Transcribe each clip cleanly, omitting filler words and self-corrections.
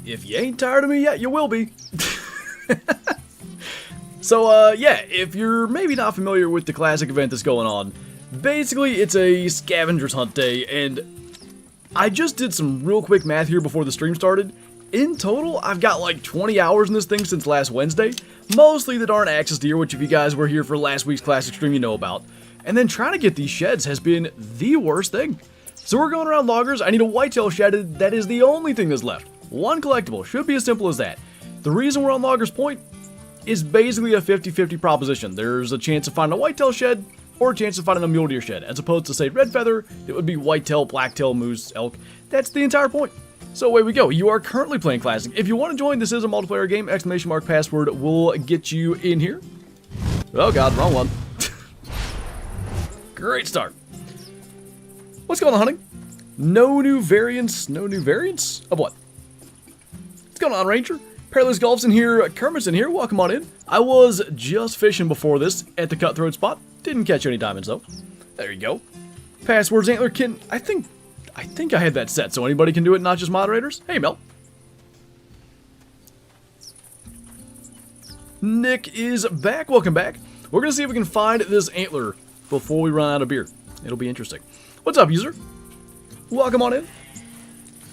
if you ain't tired of me yet, you will be. So, yeah, if you're maybe not familiar with the classic event that's going on, basically it's a scavenger's hunt day, and I just did some real quick math here before the stream started. In total, I've got like 20 hours in this thing since last Wednesday. Mostly the darn axis deer, which if you guys were here for last week's classic stream, you know about. And then trying to get these sheds has been the worst thing. So we're going around loggers. I need a whitetail shed. That is the only thing that's left. One collectible. Should be as simple as that. The reason we're on Loggers Point is basically a 50-50 proposition. There's a chance of finding a whitetail shed or a chance of finding a mule deer shed. As opposed to, say, red feather, it would be whitetail, blacktail, moose, elk. That's the entire point. So away we go. You are currently playing Classic. If you want to join, this is a multiplayer game. ! Password will get you in here. Oh god, wrong one. Great start. What's going on, hunting? No new variants. No new variants? Of what? What's going on, Ranger? Perilous Golf's in here. Kermit's in here. Welcome on in. I was just fishing before this at the cutthroat spot. Didn't catch any diamonds, though. There you go. Passwords Antler Kitten. I think I had that set, so anybody can do it, not just moderators. Hey, Mel. Nick is back. Welcome back. We're going to see if we can find this antler before we run out of beer. It'll be interesting. What's up, user? Welcome on in.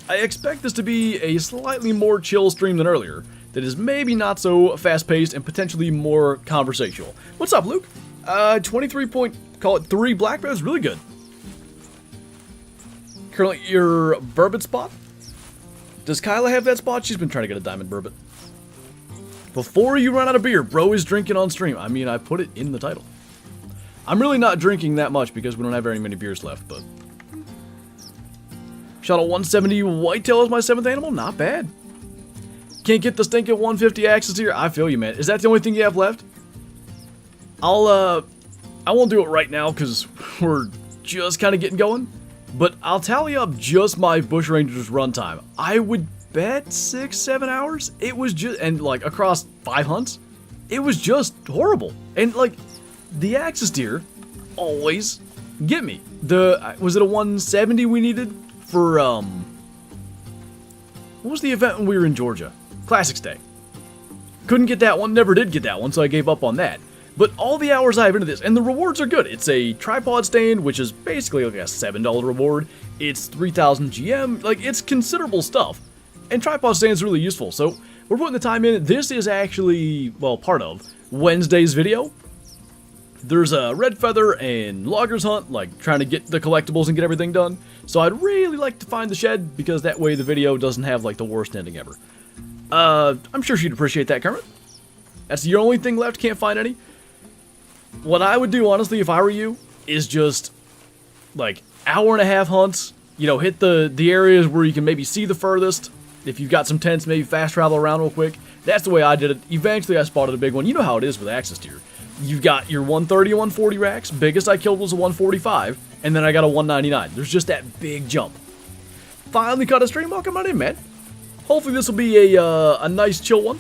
I expect this to be a slightly more chill stream than earlier. That is maybe not so fast-paced and potentially more conversational. What's up, Luke? 23 point, call it 3 black bears. Really good. Currently, your bourbon spot? Does Kyla have that spot? She's been trying to get a diamond bourbon. Before you run out of beer, bro is drinking on stream. I mean, I put it in the title. I'm really not drinking that much because we don't have very many beers left, but... Shot a 170 whitetail as my 7th animal? Not bad. Can't get the stinking 150 axis here. I feel you, man. Is that the only thing you have left? I won't do it right now because we're just kind of getting going. But I'll tally up just my Bush Ranger's runtime. I would bet 6-7 hours. It was just, and like across 5 hunts, it was just horrible. And like, the axis deer always get me. Was it a 170 we needed for, what was the event when we were in Georgia? Classics Day. Couldn't get that one, never did get that one, so I gave up on that. But all the hours I have into this, and the rewards are good. It's a tripod stand, which is basically like a $7 reward. It's 3,000 GM, like it's considerable stuff. And tripod stand is really useful, so we're putting the time in. This is actually, well, part of Wednesday's video. There's a red feather and loggers hunt, like trying to get the collectibles and get everything done. So I'd really like to find the shed, because that way the video doesn't have like the worst ending ever. I'm sure she'd appreciate that, Kermit. That's your only thing left, can't find any? What I would do, honestly, if I were you, is just, like, 1.5 hunts. You know, hit the areas where you can maybe see the furthest. If you've got some tents, maybe fast travel around real quick. That's the way I did it. Eventually, I spotted a big one. You know how it is with axis deer. You've got your 130, 140 racks. Biggest I killed was a 145. And then I got a 199. There's just that big jump. Finally caught a stream. Welcome on in, man. Hopefully this will be a nice chill one.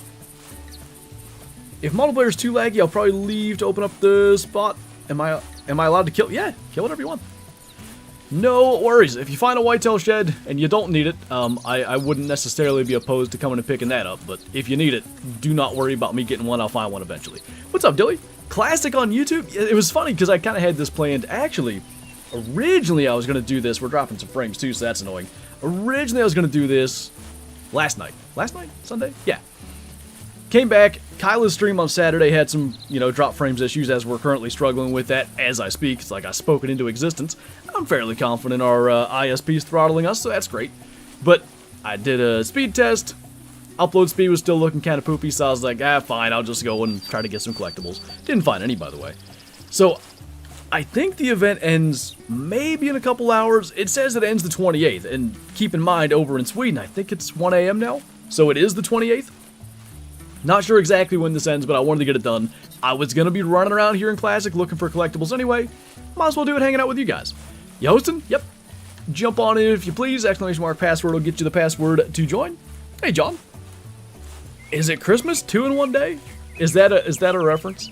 If multiplayer is too laggy, I'll probably leave to open up the spot. Am I allowed to kill? Yeah, kill whatever you want. No worries. If you find a whitetail shed and you don't need it, I wouldn't necessarily be opposed to coming and picking that up. But if you need it, do not worry about me getting one. I'll find one eventually. What's up, Dilly? Classic on YouTube? It was funny because I kind of had this planned. Actually, originally I was going to do this. We're dropping some frames too, so that's annoying. Originally I was going to do this last night. Last night? Sunday? Yeah. Came back, Kyla's stream on Saturday had some, you know, drop frames issues, as we're currently struggling with that as I speak. It's like I spoke it into existence. I'm fairly confident our ISP's throttling us, so that's great. But I did a speed test. Upload speed was still looking kind of poopy, so I was like, fine, I'll just go and try to get some collectibles. Didn't find any, by the way. So, I think the event ends maybe in a couple hours. It says it ends the 28th, and keep in mind, over in Sweden, I think it's 1 a.m. now, so it is the 28th. Not sure exactly when this ends, but I wanted to get it done. I was going to be running around here in Classic looking for collectibles anyway. Might as well do it hanging out with you guys. You hosting? Yep. Jump on in if you please. ! Password will get you the password to join. Hey, John. Is it Christmas 2 in 1 day? Is that a reference?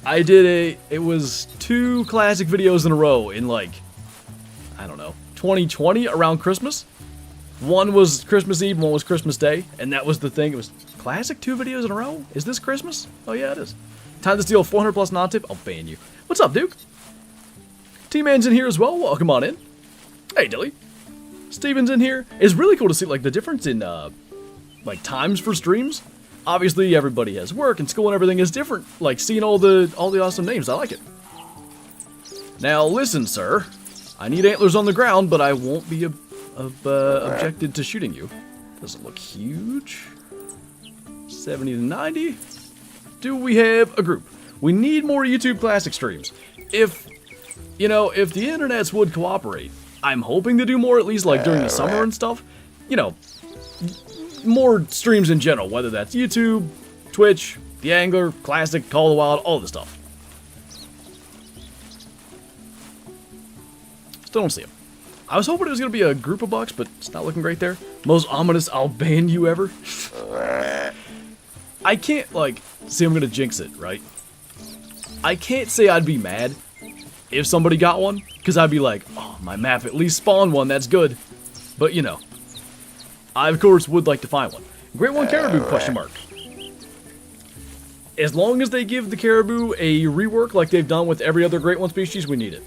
I did it was 2 Classic videos in a row in like, I don't know, 2020 around Christmas. One was Christmas Eve, one was Christmas Day, and that was the thing. It was classic 2 videos in a row. Is this Christmas? Oh yeah, it is. Time to steal 400 plus non-tip. I'll ban you. What's up, Duke? T-Man's in here as well. Welcome on in. Hey, Dilly. Steven's in here. It's really cool to see like the difference in like times for streams. Obviously, everybody has work and school and everything is different. Like seeing all the awesome names. I like it. Now listen, sir. I need antlers on the ground, but I won't be objected to shooting you. Doesn't look huge. 70 to 90. Do we have a group? We need more YouTube Classic streams. If, you know, if the internets would cooperate, I'm hoping to do more, at least like during the summer and stuff. You know, more streams in general, whether that's YouTube, Twitch, The Angler, Classic, Call of the Wild, all the stuff. Still don't see him. I was hoping it was going to be a group of bucks, but it's not looking great there. Most ominous I'll ban you ever. I can't, like, see, I'm going to jinx it, right? I can't say I'd be mad if somebody got one, because I'd be like, oh, my map at least spawned one, that's good. But, you know, I, of course, would like to find one. Great one caribou, question mark. As long as they give the caribou a rework like they've done with every other Great One species, we need it.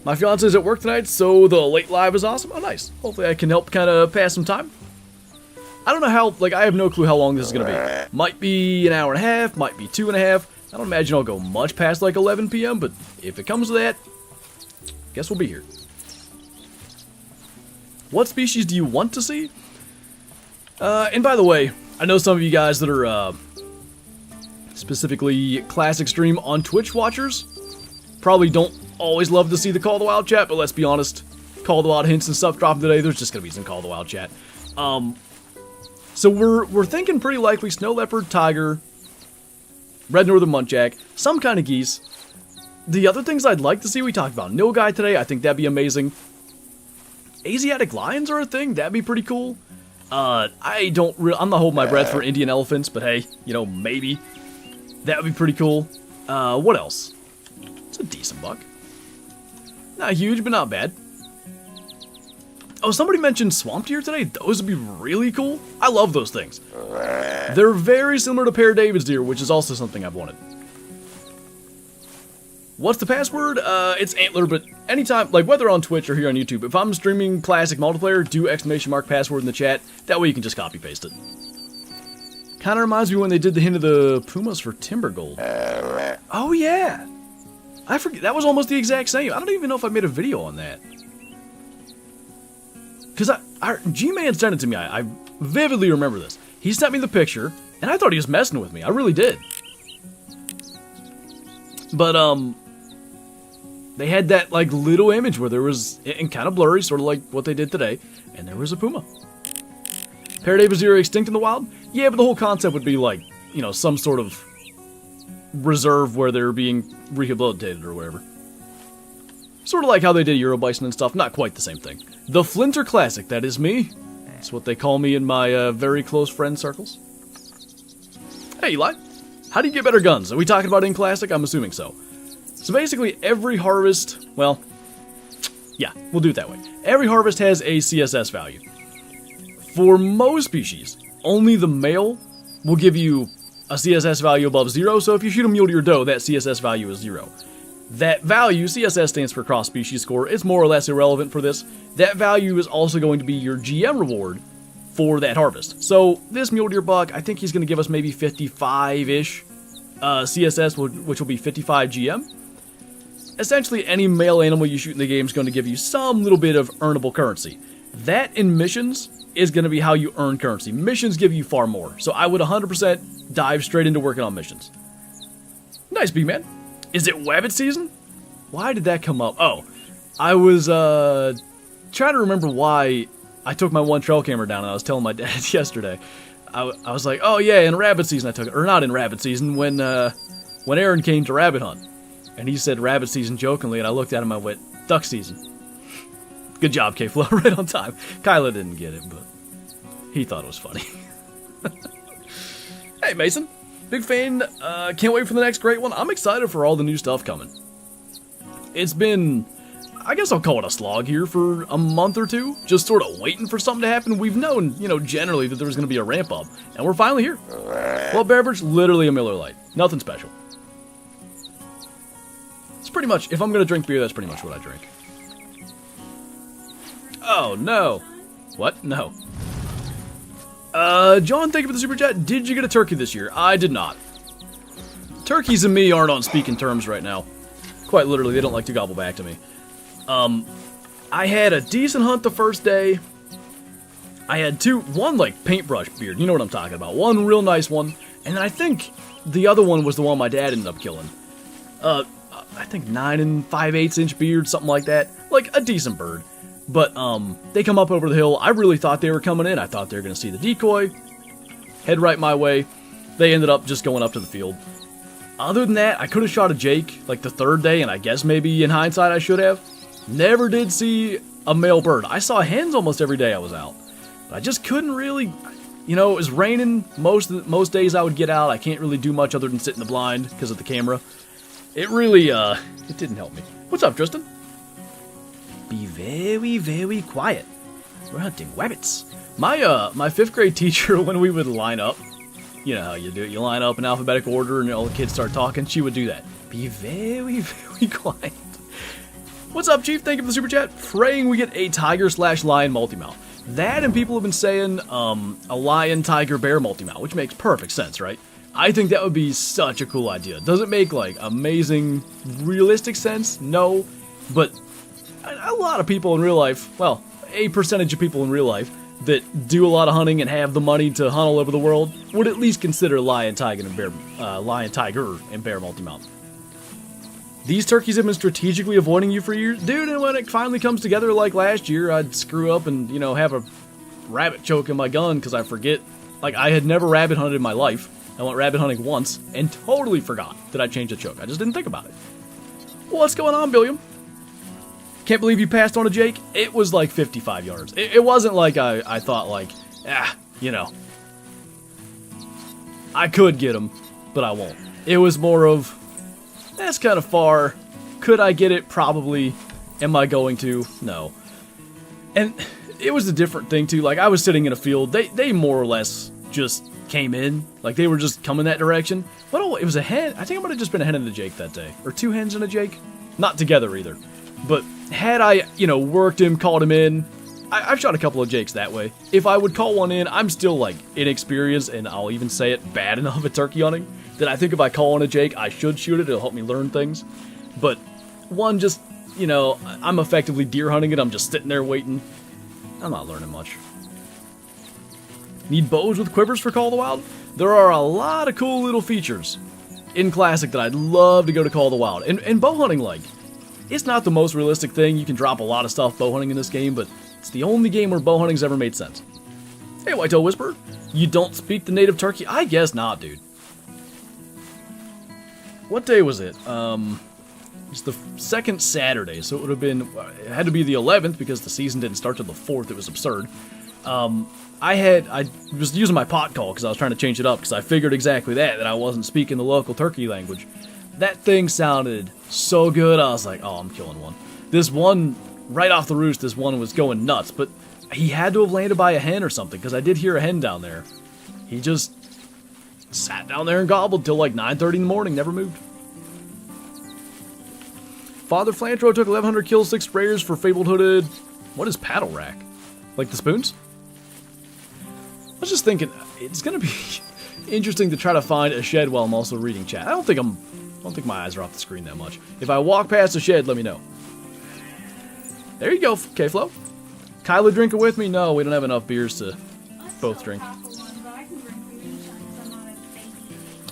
My fiance's at work tonight, so the late live is awesome. Oh, nice. Hopefully I can help kind of pass some time. I don't know how, like, I have no clue how long this is going to be. Might be an hour and a half, might be 2.5. I don't imagine I'll go much past, like, 11 p.m., but if it comes to that, guess we'll be here. What species do you want to see? And by the way, I know some of you guys that are, specifically Classic Stream on Twitch watchers probably don't always love to see the Call of the Wild chat, but let's be honest, Call of the Wild hints and stuff dropping today, there's just gonna be some Call of the Wild chat. So we're thinking pretty likely snow leopard, tiger, red northern muntjac, some kind of geese. The other things I'd like to see, we talked about nilgai today, I think that'd be amazing. Asiatic lions are a thing, that'd be pretty cool. I'm not holding my breath for Indian elephants, but hey, you know, maybe. That would be pretty cool. What else? It's a decent buck. Not huge, but not bad. Oh, somebody mentioned swamp deer today. Those would be really cool. I love those things. They're very similar to Pear David's deer, which is also something I've wanted. What's the password? It's antler, but anytime, like whether on Twitch or here on YouTube, if I'm streaming Classic multiplayer, do !! password in the chat. That way you can just copy paste it. Kind of reminds me when they did the hint of the pumas for Timber Gold. Oh yeah. I forget, that was almost the exact same. I don't even know if I made a video on that. Because G-Man sent it to me. I vividly remember this. He sent me the picture, and I thought he was messing with me. I really did. But, they had that, like, little image where there was, and kind of blurry, sort of like what they did today, and there was a puma. Pear David's deer extinct in the wild? Yeah, but the whole concept would be, like, you know, some sort of reserve where they're being rehabilitated or whatever. Sort of like how they did Eurobison and stuff, not quite the same thing. The Flinter Classic, that is me. That's what they call me in my very close friend circles. Hey, Eli. How do you get better guns? Are we talking about in Classic? I'm assuming so. So basically, every harvest, well, yeah, we'll do it that way. Every harvest has a CSS value. For most species, only the male will give you a CSS value above 0, so if you shoot a mule deer doe, that CSS value is 0. That value, CSS stands for cross-species score, is more or less irrelevant for this. That value is also going to be your GM reward for that harvest. So this mule deer buck, I think he's going to give us maybe 55-ish CSS, which will be 55 GM. Essentially, any male animal you shoot in the game is going to give you some little bit of earnable currency. That in missions is going to be how you earn currency. Missions give you far more, so I would 100% dive straight into working on missions. Nice, B-Man. Is it wabbit season? Why did that come up? Oh, I was trying to remember why I took my one trail camera down, and I was telling my dad yesterday. I was like, oh yeah, in rabbit season I took it, or not in rabbit season, when Aaron came to rabbit hunt. And he said rabbit season jokingly, and I looked at him and I went, duck season. Good job, K-Flow, right on time. Kyla didn't get it, but he thought it was funny. Hey, Mason. Big fan. Can't wait for the next great one. I'm excited for all the new stuff coming. It's been I guess I'll call it a slog here for a month or two, just sort of waiting for something to happen. We've known, you know, generally that there was going to be a ramp up, and we're finally here. Well, beverage, literally a Miller Lite. Nothing special. It's pretty much, if I'm going to drink beer, that's pretty much what I drink. Oh, no. What? No. John, thank you for the super chat. Did you get a turkey this year? I did not. Turkeys and me aren't on speaking terms right now. Quite literally, they don't like to gobble back to me. I had a decent hunt the first day. I had one like paintbrush beard, you know what I'm talking about. One real nice one, and then I think the other one was the one my dad ended up killing. I think 9 5/8 inch beard, something like that. Like a decent bird. But, they come up over the hill. I really thought they were coming in. I thought they were going to see the decoy, head right my way. They ended up just going up to the field. Other than that, I could have shot a Jake, like the third day, and I guess maybe in hindsight I should have. Never did see a male bird. I saw hens almost every day I was out. But I just couldn't really, you know, it was raining. Most days I would get out. I can't really do much other than sit in the blind because of the camera. It really, it didn't help me. What's up, Tristan? Be very, very quiet. We're hunting rabbits. My 5th grade teacher, when we would line up, you know how you do it, you line up in alphabetical order and all the kids start talking, she would do that. Be very, very quiet. What's up, Chief? Thank you for the super chat. Praying we get a tiger/lion multi-mount. That, and people have been saying a lion, tiger, bear multi-mount, which makes perfect sense, right? I think that would be such a cool idea. Does it make, like, amazing, realistic sense? No. But a lot of people in real life, well, a percentage of people in real life that do a lot of hunting and have the money to hunt all over the world would at least consider lion, tiger, and bear multi-mount. These turkeys have been strategically avoiding you for years, dude. And when it finally comes together, like last year, I'd screw up and, you know, have a rabbit choke in my gun because I forget. Like, I had never rabbit hunted in my life. I went rabbit hunting once and totally forgot that I changed the choke. I just didn't think about it. What's going on, Billiam? Can't believe you passed on a Jake. It was like 55 yards. It wasn't like I thought, like, you know, I could get him, but I won't. It was more of, that's kind of far. Could I get it? Probably. Am I going to? No. And it was a different thing, too. Like, I was sitting in a field. They more or less just came in. Like, they were just coming that direction. But oh, it was a hen. I think it might have just been a hen and a Jake that day. Or 2 hens and a Jake. Not together, either. But had I, you know, worked him, called him in, I've shot a couple of Jakes that way. If I would call one in, I'm still, like, inexperienced, and I'll even say it, bad enough at turkey hunting, that I think if I call on a Jake, I should shoot it. It'll help me learn things. But one just, you know, I'm effectively deer hunting it. I'm just sitting there waiting. I'm not learning much. Need bows with quivers for Call of the Wild? There are a lot of cool little features in Classic that I'd love to go to Call of the Wild. And bow hunting, like, it's not the most realistic thing. You can drop a lot of stuff bow hunting in this game, but it's the only game where bow hunting's ever made sense. Hey, Whitetail Whisperer, you don't speak the native turkey? I guess not, dude. What day was it? It's the second Saturday, so it would have been, it had to be the 11th because the season didn't start till the 4th. It was absurd. I was using my pot call because I was trying to change it up because I figured exactly that I wasn't speaking the local turkey language. That thing sounded so good, I was like, oh, I'm killing one. This one, right off the roost, this one was going nuts, but he had to have landed by a hen or something, because I did hear a hen down there. He just sat down there and gobbled till like 9:30 in the morning, never moved. Father Flantro took 1,100 kills, 6 sprayers for Fabled Hooded. What is paddle rack? Like the spoons? I was just thinking, it's going to be interesting to try to find a shed while I'm also reading chat. I don't think my eyes are off the screen that much. If I walk past a shed, let me know. There you go, K-Flow. Kyla drinking with me? No, we don't have enough beers to both drink.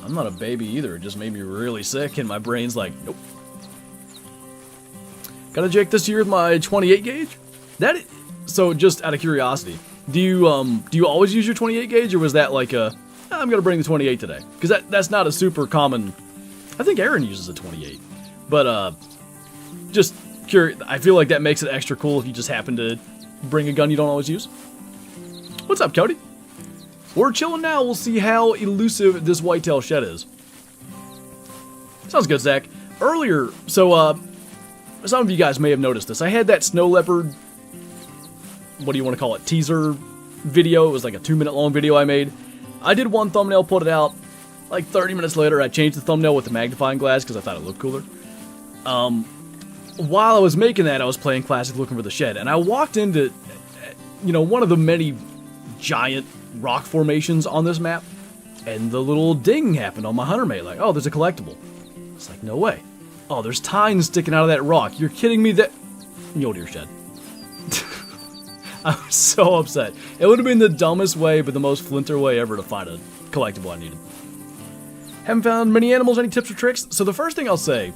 I'm not a baby either. It just made me really sick, and my brain's like, nope. Got a Jake this year with my 28 gauge? So just out of curiosity, do you always use your 28 gauge, or was that like a, I'm gonna bring the 28 today? Because that's not a super common. I think Aaron uses a 28, but just curious. I feel like that makes it extra cool if you just happen to bring a gun you don't always use. What's up, Cody? We're chilling now. We'll see how elusive this whitetail shed is. Sounds good, Zach. Earlier, so some of you guys may have noticed this. I had that snow leopard, what do you want to call it, teaser video. It was like a 2-minute long video I made. I did one thumbnail, put it out. Like 30 minutes later, I changed the thumbnail with the magnifying glass because I thought it looked cooler. While I was making that, I was playing Classic looking for the shed, and I walked into, one of the many giant rock formations on this map, and the little ding happened on my hunter mate, like, oh, there's a collectible. It's like, no way. Oh, there's tines sticking out of that rock. You're kidding me? That mule deer shed. I was so upset. It would have been the dumbest way, but the most Flinter way ever to find a collectible I needed. Haven't found many animals, any tips or tricks? So the first thing I'll say,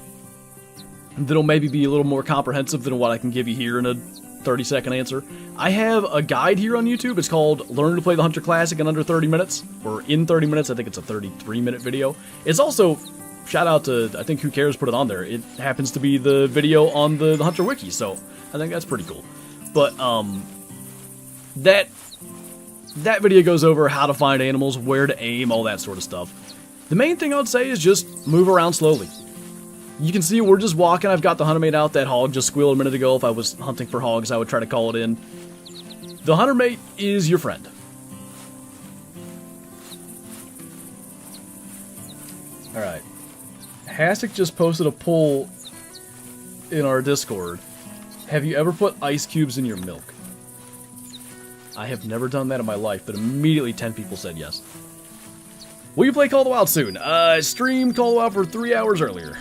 that'll maybe be a little more comprehensive than what I can give you here in a 30-second answer. I have a guide here on YouTube. It's called Learn to Play the Hunter Classic in Under 30 Minutes, or in 30 minutes. I think it's a 33-minute video. It's also, shout out to, I think Who Cares put it on there. It happens to be the video on the Hunter Wiki, so I think that's pretty cool. But, that video goes over how to find animals, where to aim, all that sort of stuff. The main thing I'd say is just move around slowly. You can see we're just walking. I've got the hunter mate out. That hog just squealed a minute ago. If I was hunting for hogs, I would try to call it in. The hunter mate is your friend. Alright. Hasek just posted a poll in our Discord. Have you ever put ice cubes in your milk? I have never done that in my life, but immediately 10 people said yes. Will you play Call of the Wild soon? I streamed Call of the Wild for 3 hours earlier.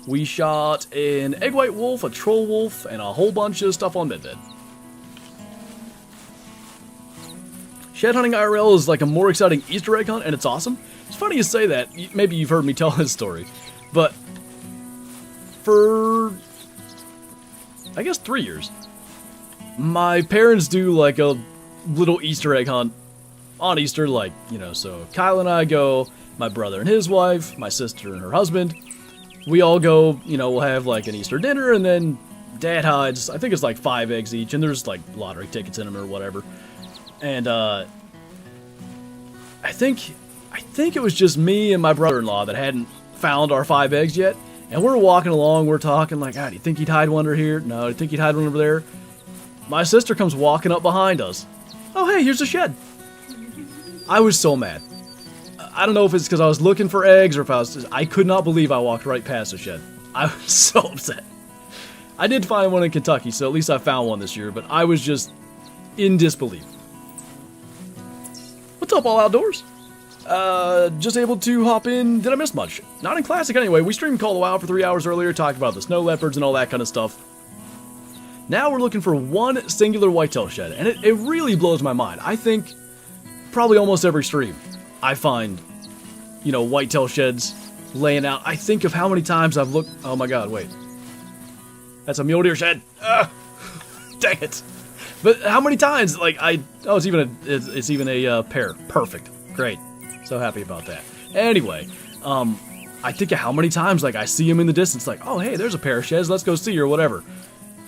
We shot an egg white wolf, a troll wolf, and a whole bunch of stuff on Medved. Shed hunting IRL is like a more exciting Easter egg hunt, and it's awesome. It's funny you say that. Maybe you've heard me tell this story. But for, I guess, 3 years, my parents do like a little Easter egg hunt on Easter, like, so Kyle and I go, my brother and his wife, my sister and her husband. We all go, we'll have like an Easter dinner, and then Dad hides, I think it's like 5 eggs each, and there's like lottery tickets in them or whatever. And I think it was just me and my brother-in-law that hadn't found our 5 eggs yet. And we're walking along, we're talking like, do you think he'd hide one under here? No, do you think he'd hide one over there? My sister comes walking up behind us. Oh, hey, here's a shed. I was so mad. I don't know if it's because I was looking for eggs or if I could not believe I walked right past a shed. I was so upset. I did find one in Kentucky, so at least I found one this year, but I was just in disbelief. What's up, All Outdoors? Just able to hop in. Did I miss much? Not in Classic anyway. We streamed Call of the Wild for 3 hours earlier, talked about the snow leopards and all that kind of stuff. Now we're looking for one singular whitetail shed, and it really blows my mind. I think probably almost every stream I find, whitetail sheds laying out. I think of how many times I've looked. Oh my god, wait. That's a mule deer shed. Dang it. But how many times, like, oh, it's even a pair. Perfect. Great. So happy about that. Anyway, I think of how many times, like, I see them in the distance, like, oh, hey, there's a pair of sheds, let's go see, or whatever.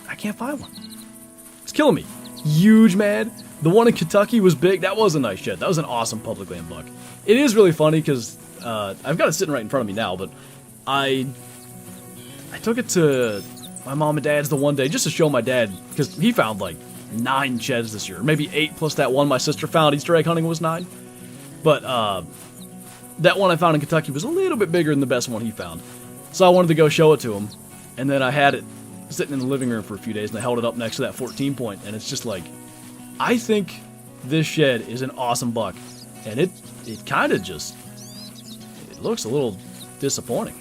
I can't find one. It's killing me. Huge, man. The one in Kentucky was big. That was a nice shed. That was an awesome public land buck. It is really funny because I've got it sitting right in front of me now, but I took it to my mom and dad's the one day just to show my dad, because he found like 9 sheds this year. Maybe 8 plus that one my sister found. Easter egg hunting was 9. But that one I found in Kentucky was a little bit bigger than the best one he found. So I wanted to go show it to him. And then I had it sitting in the living room for a few days, and I held it up next to that 14 point, and it's just like, I think this shed is an awesome buck. And it kind of just, it looks a little disappointing.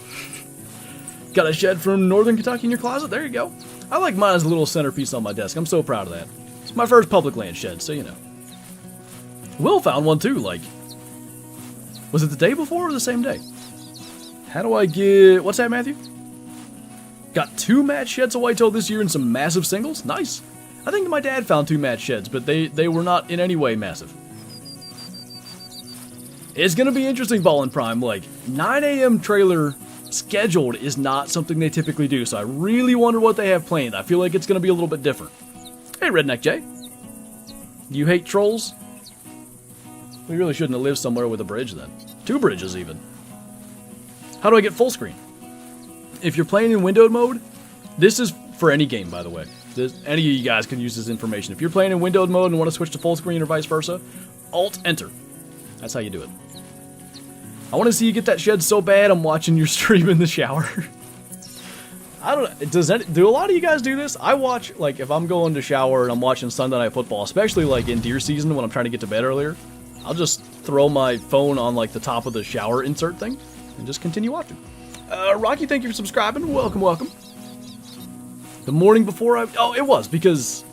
Got a shed from Northern Kentucky in your closet? There you go. I like mine as a little centerpiece on my desk. I'm so proud of that. It's my first public land shed, so you know. Will found one too, like, was it the day before or the same day? How do I get, what's that, Matthew? Got 2 match sheds of whitetail this year and some massive singles? Nice. I think my dad found 2 match sheds, but they were not in any way massive. It's going to be interesting, Ball and Prime. Like, 9 a.m. trailer scheduled is not something they typically do, so I really wonder what they have planned. I feel like it's going to be a little bit different. Hey, RedneckJay. You hate trolls? We really shouldn't have lived somewhere with a bridge then. 2 bridges, even. How do I get full screen? If you're playing in windowed mode, this is for any game, by the way. Any of you guys can use this information. If you're playing in windowed mode and want to switch to full screen or vice versa, Alt-Enter. That's how you do it. I want to see you get that shed so bad I'm watching your stream in the shower. I don't know, do a lot of you guys do this? I watch, like, if I'm going to shower and I'm watching Sunday Night Football, especially, like, in deer season when I'm trying to get to bed earlier, I'll just throw my phone on, like, the top of the shower insert thing and just continue watching. Rocky, thank you for subscribing. Welcome, welcome. The morning before oh, it was, because,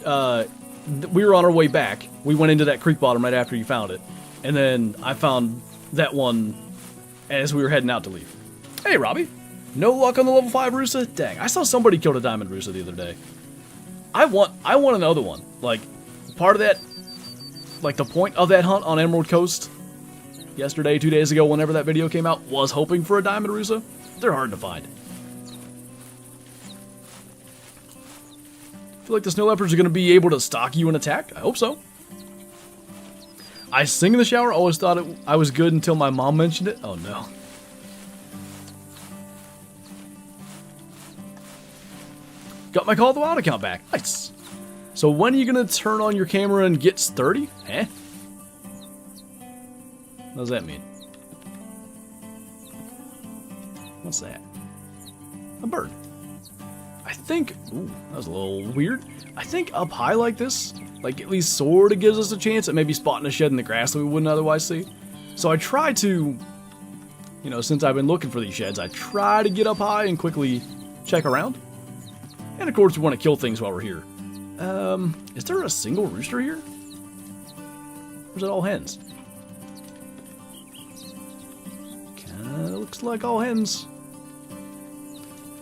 we were on our way back. We went into that creek bottom right after you found it. And then I found that one as we were heading out to leave. Hey, Robbie. No luck on the level 5 Rusa? Dang, I saw somebody killed a diamond Rusa the other day. I want another one. Like, part of that, like the point of that hunt on Emerald Coast yesterday, 2 days ago, whenever that video came out, was hoping for a diamond Rusa. They're hard to find. I feel like the snow leopards are going to be able to stalk you and attack. I hope so. I sing in the shower. Always thought I was good until my mom mentioned it. Oh no. Got my Call of the Wild account back. Nice. So when are you going to turn on your camera and get sturdy? Eh? What does that mean? What's that? A bird. I think... Ooh, that was a little weird. I think up high like this, like at least sort of gives us a chance at maybe spotting a shed in the grass that we wouldn't otherwise see. So I try to... You know, since I've been looking for these sheds, I try to get up high and quickly check around. And of course, we want to kill things while we're here. Is there a single rooster here? Or is it all hens? Kinda looks like all hens.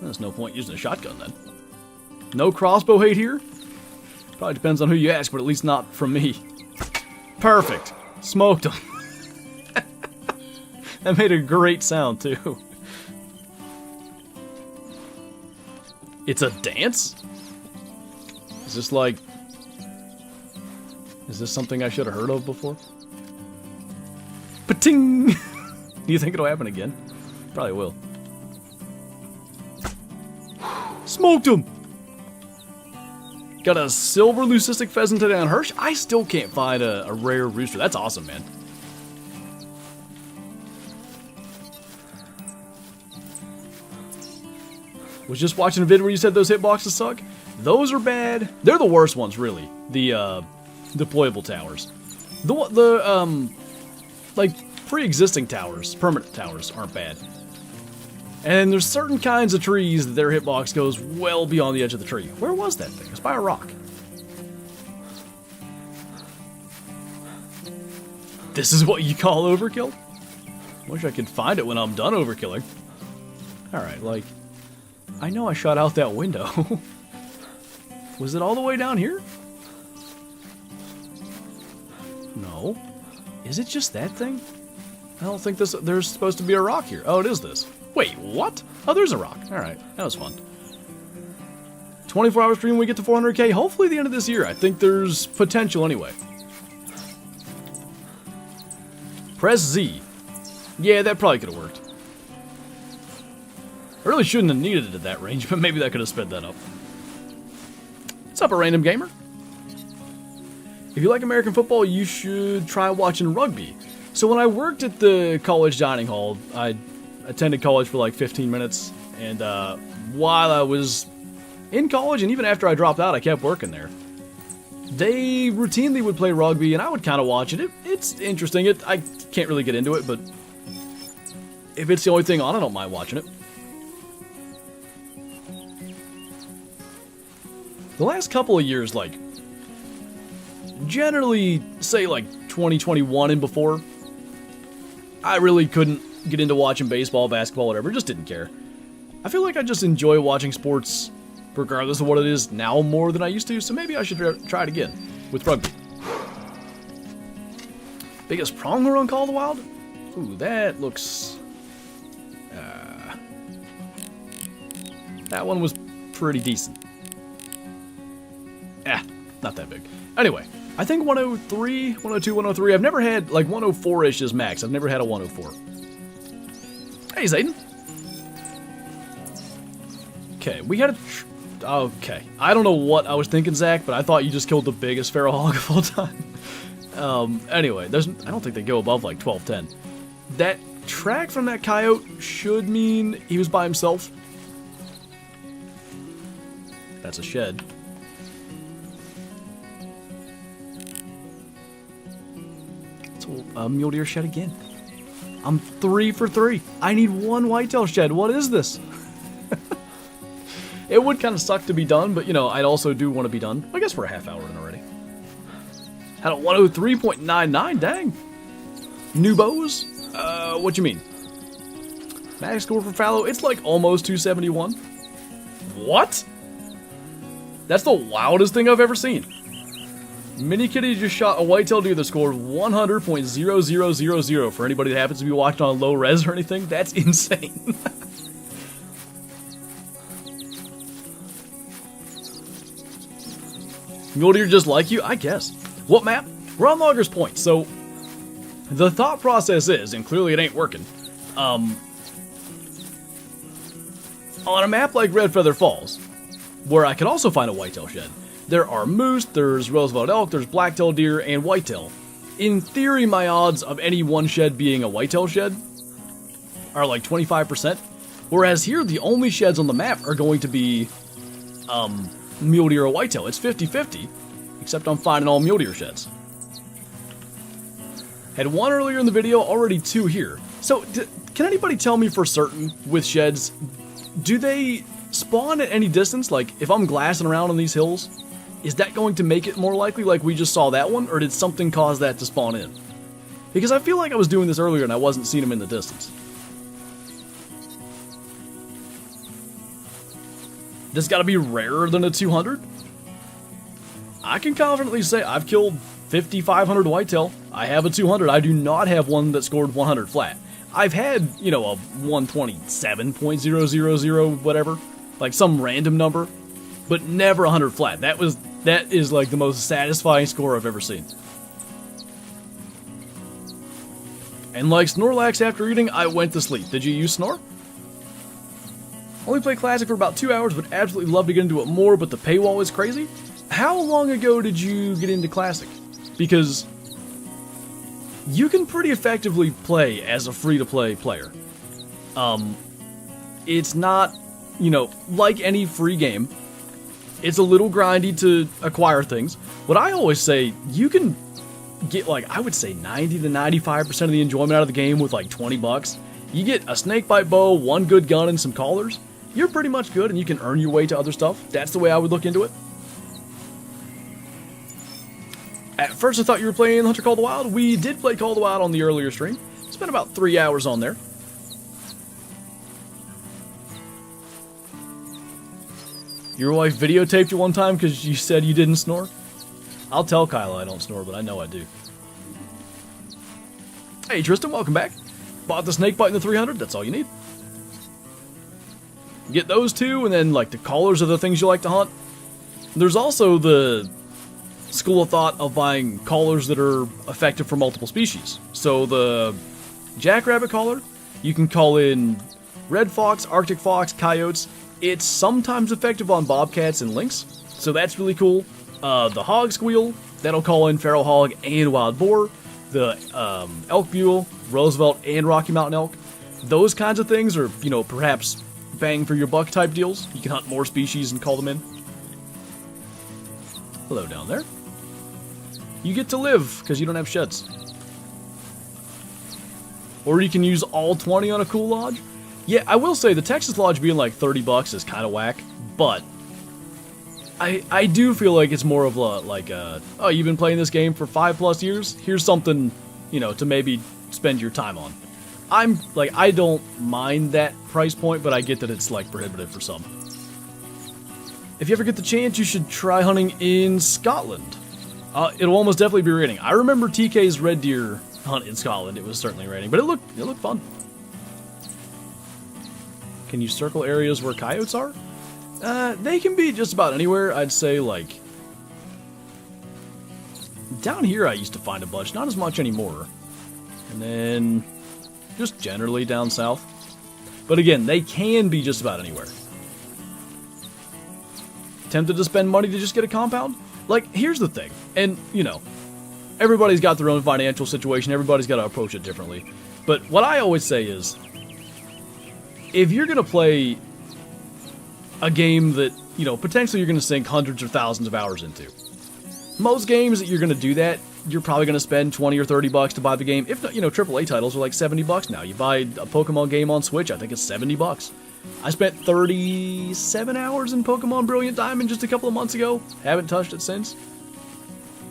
There's no point using a shotgun then. No crossbow hate here? Probably depends on who you ask, but at least not from me. Perfect. Smoked them. That made a great sound too. It's a dance? Is this like... Is this something I should have heard of before? Pa-ting! Do you think it'll happen again? Probably will. Smoked him! Got a silver leucistic pheasant today on Hirsch. I still can't find a rare rooster. That's awesome, man. Was just watching a vid where you said those hitboxes suck. Those are bad. They're the worst ones, really. The deployable towers. Like pre-existing towers, permanent towers, aren't bad. And there's certain kinds of trees that their hitbox goes well beyond the edge of the tree. Where was that thing? It's by a rock. This is what you call overkill? Wish I could find it when I'm done overkilling. Alright, like... I know I shot out that window. Was it all the way down here? No. Is it just that thing? I don't think there's supposed to be a rock here. Oh, it is this. Wait, what? Oh, there's a rock. Alright, that was fun. 24-hour stream, we get to 400k. Hopefully the end of this year. I think there's potential anyway. Press Z. Yeah, that probably could have worked. I really shouldn't have needed it at that range, but maybe that could have sped that up. What's up, a random gamer? If you like American football, you should try watching rugby. So when I worked at the college dining hall, I attended college for like 15 minutes, and while I was in college, and even after I dropped out, I kept working there. They routinely would play rugby, and I would kind of watch it. It's interesting. I can't really get into it, but if it's the only thing on, I don't mind watching it. The last couple of years, like, generally, say like 2021 and before, I really couldn't get into watching baseball, basketball, whatever, just didn't care. I feel like I just enjoy watching sports, regardless of what it is, now more than I used to, so maybe I should try it again with rugby. Biggest prongler on Call of the Wild? Ooh, that looks... that one was pretty decent. Not that big. Anyway, I think 103, 102, 103. I've never had, like, 104-ish is max. I've never had a 104. Hey, Zayden. Okay, we had Okay. I don't know what I was thinking, Zach, but I thought you just killed the biggest feral hog of all time. Anyway, I don't think they go above like 12-10. That track from that coyote should mean he was by himself. That's a shed. It's a mule deer shed again. I'm 3 for 3. I need one whitetail shed. What is this? It would kind of suck to be done, but, you know, I'd also do want to be done. I guess we're a half hour in already. Had a 103.99, dang. New bows? What you mean? Max score for fallow, it's like almost 271. What? That's the wildest thing I've ever seen. Mini Kitty just shot a whitetail deer that scored 100.0000 for anybody that happens to be watching on low res or anything. That's insane. Mule deer just like you? I guess. What map? We're on Loggers Point, so the thought process is, and clearly it ain't working, on a map like Red Feather Falls, where I could also find a whitetail shed, there are moose, there's Roosevelt elk, there's blacktail deer, and whitetail. In theory, my odds of any one shed being a whitetail shed are like 25%, whereas here, the only sheds on the map are going to be, mule deer or whitetail. It's 50-50, except I'm finding all mule deer sheds. Had one earlier in the video, already 2 here. So, can anybody tell me for certain, with sheds, do they spawn at any distance? Like, if I'm glassing around on these hills, is that going to make it more likely like we just saw that one, or did something cause that to spawn in? Because I feel like I was doing this earlier and I wasn't seeing them in the distance. This got to be rarer than a 200? I can confidently say I've killed 5,500 whitetail. I have a 200. I do not have one that scored 100 flat. I've had, you know, a 127.000 whatever, like some random number, but never 100 flat. That is like the most satisfying score I've ever seen. And like Snorlax after eating, I went to sleep. Did you use Snore? Only played Classic for about 2 hours, would absolutely love to get into it more, but the paywall is crazy. How long ago did you get into Classic? Because you can pretty effectively play as a free-to-play player. It's not, you know, like any free game. It's a little grindy to acquire things. What I always say, you can get like, I would say 90 to 95% of the enjoyment out of the game with like 20 bucks. You get a snakebite bow, one good gun, and some collars. You're pretty much good, and you can earn your way to other stuff. That's the way I would look into it. At first, I thought you were playing Hunter Call of the Wild. We did play Call of the Wild on the earlier stream. Spent about 3 hours on there. Your wife videotaped you one time because you said you didn't snore? I'll tell Kyla I don't snore, but I know I do. Hey, Tristan, welcome back. Bought the snakebite in the 300. That's all you need. Get those two, and then, like, the collars are the things you like to hunt. There's also the school of thought of buying collars that are effective for multiple species. So the jackrabbit collar, you can call in red fox, arctic fox, coyotes. It's sometimes effective on bobcats and lynx, so that's really cool. The hog squeal, that'll call in feral hog and wild boar. The elk buell, Roosevelt, and Rocky Mountain elk. Those kinds of things are, you know, perhaps bang for your buck type deals. You can hunt more species and call them in. Hello down there. You get to live because you don't have sheds. Or you can use all 20 on a cool lodge. Yeah, I will say the Texas lodge being like 30 bucks is kind of whack, but I do feel like it's more of a, like a, oh, you've been playing this game for 5+ years? Here's something, you know, to maybe spend your time on. I'm, like, I don't mind that price point, but I get that it's, like, prohibitive for some. If you ever get the chance, you should try hunting in Scotland. It'll almost definitely be raining. I remember TK's red deer hunt in Scotland. It was certainly raining, but it looked fun. Can you circle areas where coyotes are? They can be just about anywhere. I'd say, like, down here I used to find a bunch, not as much anymore. And then just generally down south. But again, they can be just about anywhere. tempted to spend money to just get a compound? Like, here's the thing, and, you know, everybody's got their own financial situation, everybody's got to approach it differently. But what I always say is, if you're going to play a game that, you know, potentially you're going to sink hundreds or thousands of hours into, most games that you're going to do that, you're probably going to spend 20 or 30 bucks to buy the game. If not, you know, AAA titles are like 70 bucks now. You buy a Pokemon game on Switch, I think it's 70 bucks. I spent 37 hours in Pokemon Brilliant Diamond just a couple of months ago. Haven't touched it since.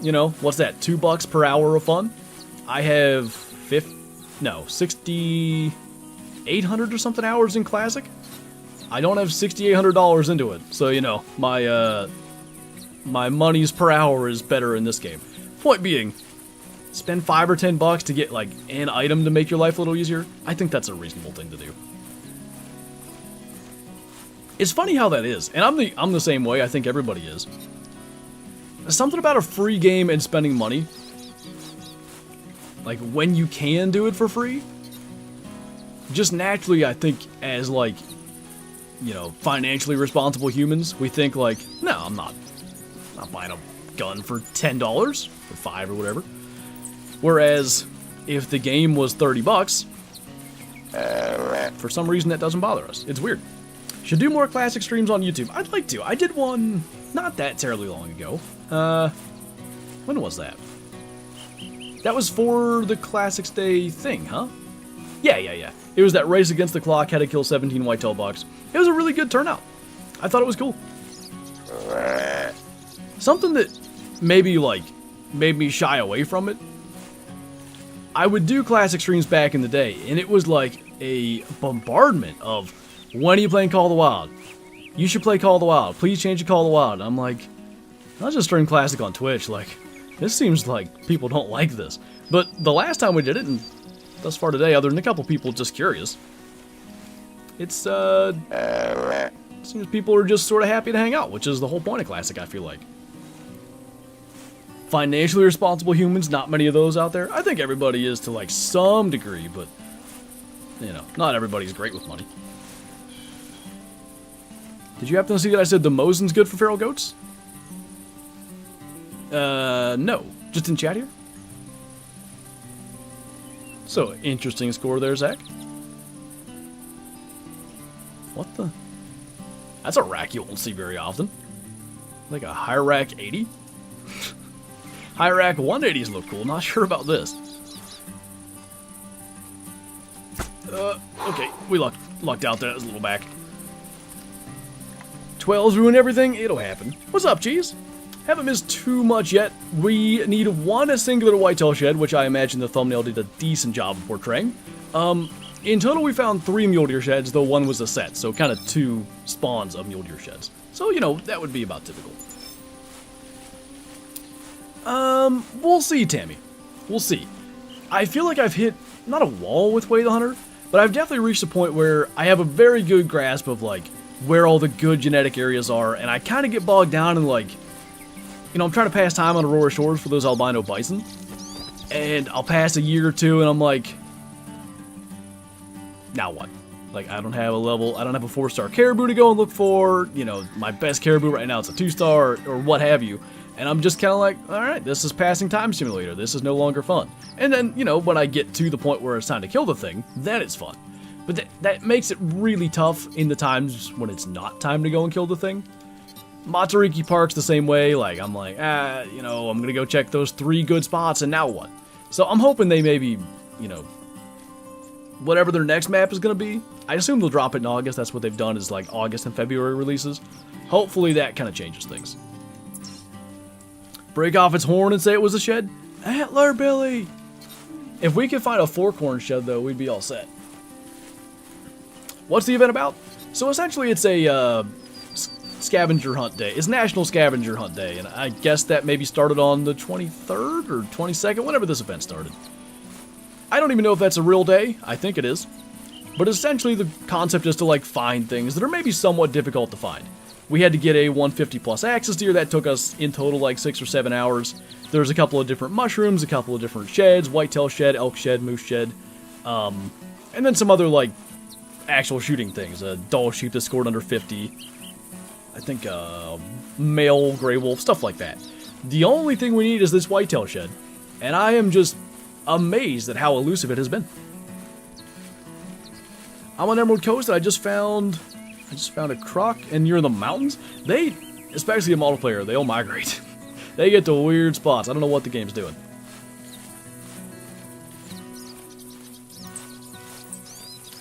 You know, what's that, $2 per hour of fun? I have 6,800 or something hours in Classic. I don't have $6,800 into it, so, you know, my monies per hour is better in this game. Point being, spend 5 or 10 bucks to get, like, an item to make your life a little easier. I think that's a reasonable thing to do. It's funny how that is, and I'm the same way. I think everybody is. Something about a free game and spending money, like when you can do it for free, just naturally, I think, as like, you know, financially responsible humans, we think like, no, I'm not buying a gun for $10 or $5 or whatever. Whereas if the game was 30 bucks, for some reason that doesn't bother us. It's weird. Should do more classic streams on YouTube. I'd like to. I did one not that terribly long ago. When was that? That was for the Classics Day thing, huh? Yeah. It was that race against the clock, had to kill 17 whitetail bucks. It was a really good turnout. I thought it was cool. Something that maybe, like, made me shy away from it. I would do classic streams back in the day, and it was like a bombardment of, when are you playing Call of the Wild? You should play Call of the Wild. Please change to Call of the Wild. I'm like, I'll just stream Classic on Twitch. Like, this seems like people don't like this. But the last time we did it, and thus far today, other than a couple people just curious, it's, seems people are just sort of happy to hang out, which is the whole point of Classic, I feel like. Financially responsible humans, not many of those out there. I think everybody is to, like, some degree, but, you know, not everybody's great with money. Did you happen to see that I said the Mosin's good for feral goats? No. Just in chat here? So, interesting score there, Zach. What the? That's a rack you won't see very often. Like a high rack 80? High rack 180s look cool. Not sure about this. Okay. We lucked out there. That was a little back. 12s ruin everything? It'll happen. What's up, Cheese? Haven't missed too much yet. We need one singular whitetail shed, which I imagine the thumbnail did a decent job of portraying. In total, we found 3 mule deer sheds, though one was a set, so kind of 2 spawns of mule deer sheds. So, you know, that would be about typical. We'll see, Tammy. We'll see. I feel like I've hit, not a wall with Way the Hunter, but I've definitely reached a point where I have a very good grasp of, like, where all the good genetic areas are, and I kind of get bogged down in, like, you know, I'm trying to pass time on Aurora Shores for those albino bison, and I'll pass a year or two, and I'm like, now what? Like, I don't have a 4-star caribou to go and look for, you know, my best caribou right now, it's a 2-star, or what have you, and I'm just kind of like, alright, this is passing time simulator, this is no longer fun. And then, you know, when I get to the point where it's time to kill the thing, then it's fun. But that makes it really tough in the times when it's not time to go and kill the thing. Matariki Park's the same way, like, I'm like, you know, I'm gonna go check those 3 good spots, and now what? So I'm hoping they maybe, you know, whatever their next map is gonna be, I assume they'll drop it in August, that's what they've done, is like August and February releases. Hopefully that kind of changes things. Break off its horn and say it was a shed? Antler Billy! If we could find a 4-horn shed, though, we'd be all set. What's the event about? So essentially it's a scavenger hunt day. It's National Scavenger Hunt Day, and I guess that maybe started on the 23rd or 22nd, whenever this event started. I don't even know if that's a real day. I think it is. But essentially the concept is to, like, find things that are maybe somewhat difficult to find. We had to get a 150 plus axis deer. That took us in total like 6 or 7 hours. There's a couple of different mushrooms, a couple of different sheds, whitetail shed, elk shed, moose shed, and then some other, like, actual shooting things. A doll sheep that scored under 50. I think male gray wolf, stuff like that. The only thing we need is this whitetail shed, and I am just amazed at how elusive it has been. I'm on Emerald Coast, and I just found a croc, and you're in the mountains. They, especially in multiplayer, they'll migrate. They get to weird spots. I don't know what the game's doing.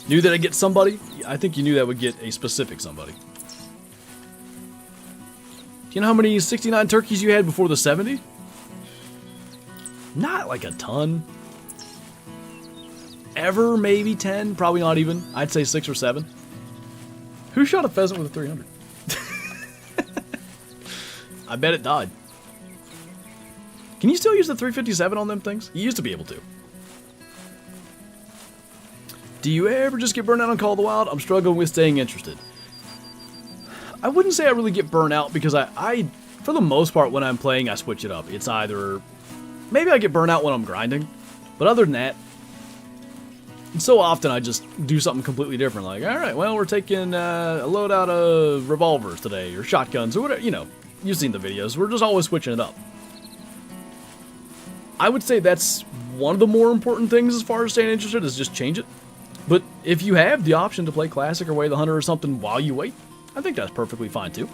Knew that I'd get somebody? I think you knew that would get a specific somebody. Do you know how many 69 turkeys you had before the 70? Not like a ton. Ever, maybe 10, probably not even. I'd say 6 or 7. Who shot a pheasant with a 300? I bet it died. Can you still use the 357 on them things? You used to be able to. Do you ever just get burned out on Call of the Wild? I'm struggling with staying interested. I wouldn't say I really get burnt out because I for the most part, when I'm playing, I switch it up. It's either... Maybe I get burnt out when I'm grinding, but other than that, so often I just do something completely different. Like, alright, well, we're taking a load out of revolvers today, or shotguns, or whatever, you know. You've seen the videos. We're just always switching it up. I would say that's one of the more important things as far as staying interested, is just change it. But if you have the option to play Classic or Way of the Hunter or something while you wait, I think that's perfectly fine too.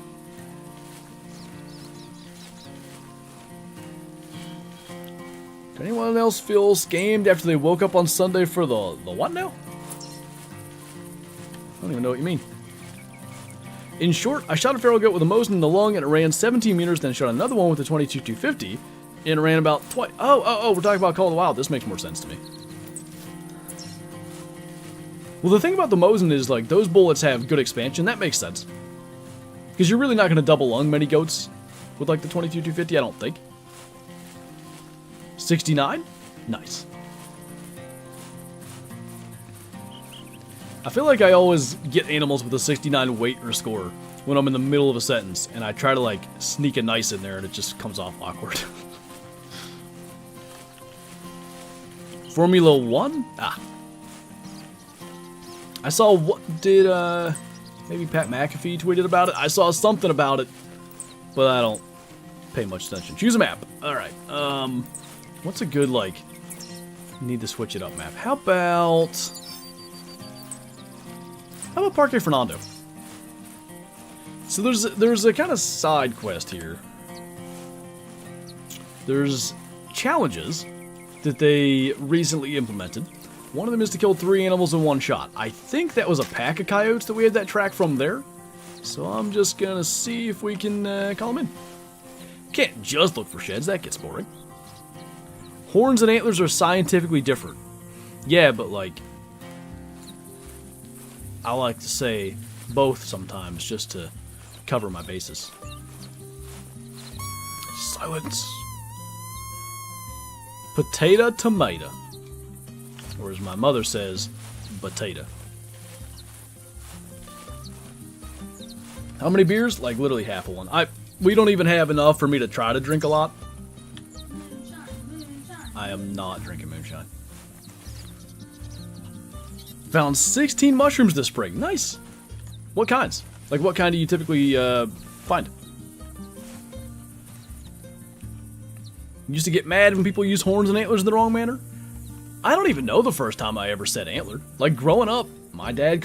Did anyone else feel scammed after they woke up on Sunday for the what now? I don't even know what you mean. In short, I shot a feral goat with a Mosin in the lung and it ran 17 meters, then shot another one with a 22-250 and it ran about twice. Oh, we're talking about Call of the Wild. This makes more sense to me. Well, the thing about the Mosin is, like, those bullets have good expansion. That makes sense. Because you're really not going to double lung many goats with, like, the 22-250, I don't think. 69? Nice. I feel like I always get animals with a 69 weight or score when I'm in the middle of a sentence, and I try to, like, sneak a nice in there, and it just comes off awkward. Formula 1? Ah. I saw what did maybe Pat McAfee tweeted about it. I saw something about it, but I don't pay much attention. Choose a map. All right. What's a good, like, need to switch it up map? How about Parque Fernando? So there's a kind of side quest here. There's challenges that they recently implemented. One of them is to kill 3 animals in one shot. I think that was a pack of coyotes that we had that track from there. So I'm just gonna see if we can call them in. Can't just look for sheds, that gets boring. Horns and antlers are scientifically different. Yeah, but like, I like to say both sometimes just to cover my bases. Silence. Potato tomato. Or as my mother says, potato. How many beers? Like literally half of one. We don't even have enough for me to try to drink a lot. I am not drinking moonshine. Found 16 mushrooms this spring. Nice. What kinds? Like what kind do you typically find? You used to get mad when people use horns and antlers in the wrong manner? I don't even know the first time I ever said antler. Like growing up, my dad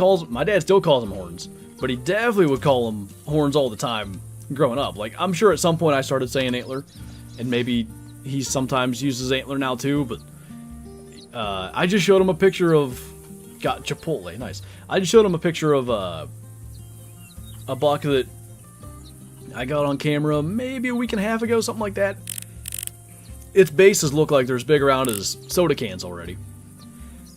still calls them horns, but he definitely would call them horns all the time growing up. Like I'm sure at some point I started saying antler, and maybe he sometimes uses antler now too, but I just showed him a picture of, got Chipotle, nice. I just showed him a picture of a buck that I got on camera maybe a week and a half ago, something like that. Its bases look like they're as big around as soda cans already.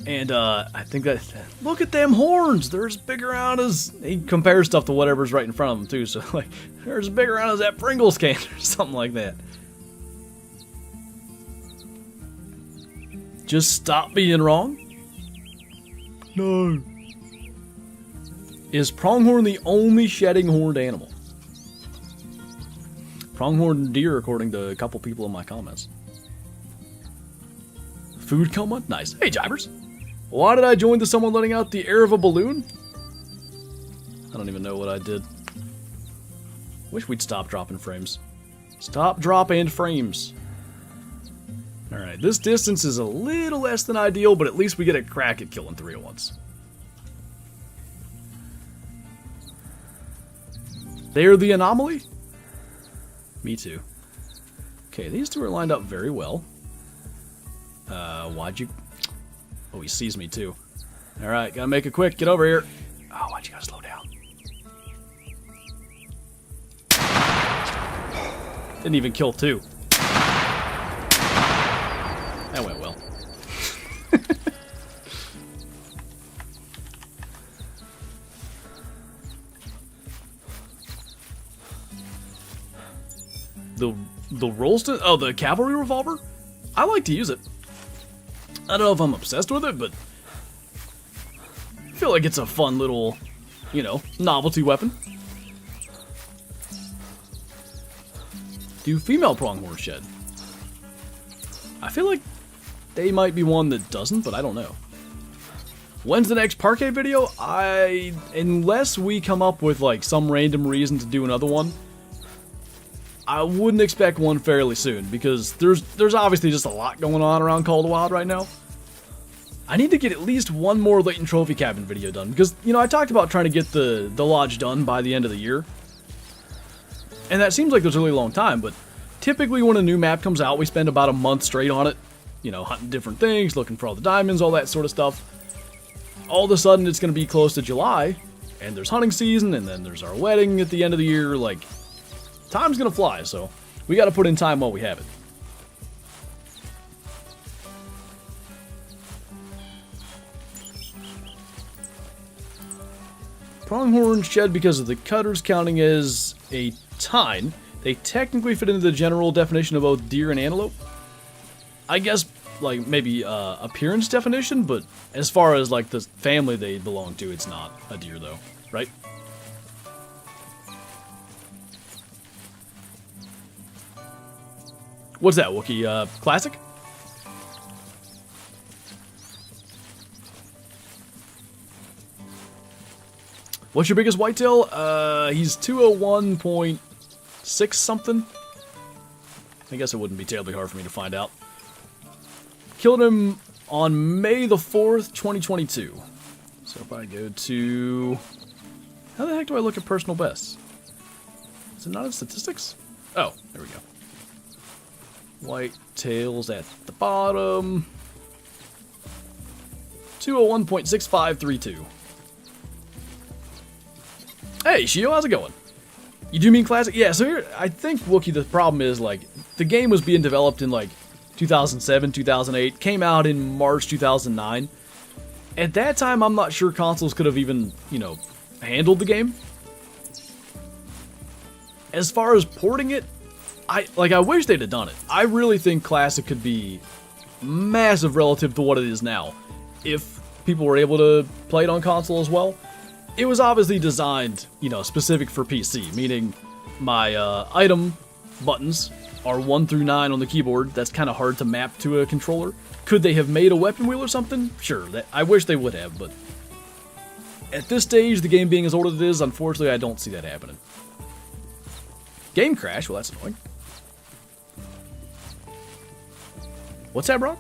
And I think that, look at them horns, they're as big around as, he compares stuff to whatever's right in front of him too, so like, they're as big around as that Pringles can or something like that. Just stop being wrong? No. Is pronghorn the only shedding horned animal? Pronghorn deer, according to a couple people in my comments. Food coma? Nice. Hey, Jibers. Why did I join to someone letting out the air of a balloon? I don't even know what I did. Wish we'd stop dropping frames. Stop dropping frames. Alright, this distance is a little less than ideal, but at least we get a crack at killing 301s. They're the anomaly? Me too. Okay, these two are lined up very well. Why'd you... Oh, he sees me too. Alright, gotta make it quick. Get over here. Oh, why'd you gotta slow down? Didn't even kill two. That went well. The Rolston? Oh, the cavalry revolver? I like to use it. I don't know if I'm obsessed with it, but I feel like it's a fun little, you know, novelty weapon. Do female pronghorns shed? I feel like they might be one that doesn't, but I don't know. When's the next parquet video? Unless we come up with like some random reason to do another one, I wouldn't expect one fairly soon, because there's obviously just a lot going on around Call of the Wild right now. I need to get at least one more Latent Trophy Cabin video done, because, you know, I talked about trying to get the lodge done by the end of the year. And that seems like there's a really long time, but typically when a new map comes out, we spend about a month straight on it. You know, hunting different things, looking for all the diamonds, all that sort of stuff. All of a sudden, it's going to be close to July, and there's hunting season, and then there's our wedding at the end of the year. Like, time's going to fly, so we got to put in time while we have it. Pronghorns shed because of the cutters counting as a tine. They technically fit into the general definition of both deer and antelope. I guess, like, maybe appearance definition, but as far as, like, the family they belong to, it's not a deer, though, right? What's that, Wookiee? Classic? What's your biggest whitetail? He's 201.6 something. I guess it wouldn't be terribly hard for me to find out. Killed him on May the 4th, 2022. So if I go to... How the heck do I look at personal bests? Is it not in statistics? Oh, there we go. Whitetails at the bottom. 201.6532. Hey, Shio, how's it going? You do mean classic? Yeah, so here, I think, Wookiee, the problem is, like, the game was being developed in, like, 2007, 2008, came out in March 2009. At that time, I'm not sure consoles could have even, you know, handled the game. As far as porting it, I wish they'd have done it. I really think Classic could be massive relative to what it is now, if people were able to play it on console as well. It was obviously designed, you know, specific for PC, meaning my item buttons are 1 through 9 on the keyboard. That's kind of hard to map to a controller. Could they have made a weapon wheel or something? Sure, I wish they would have, but at this stage, the game being as old as it is, unfortunately, I don't see that happening. Game crash? Well, that's annoying. What's that, Brock?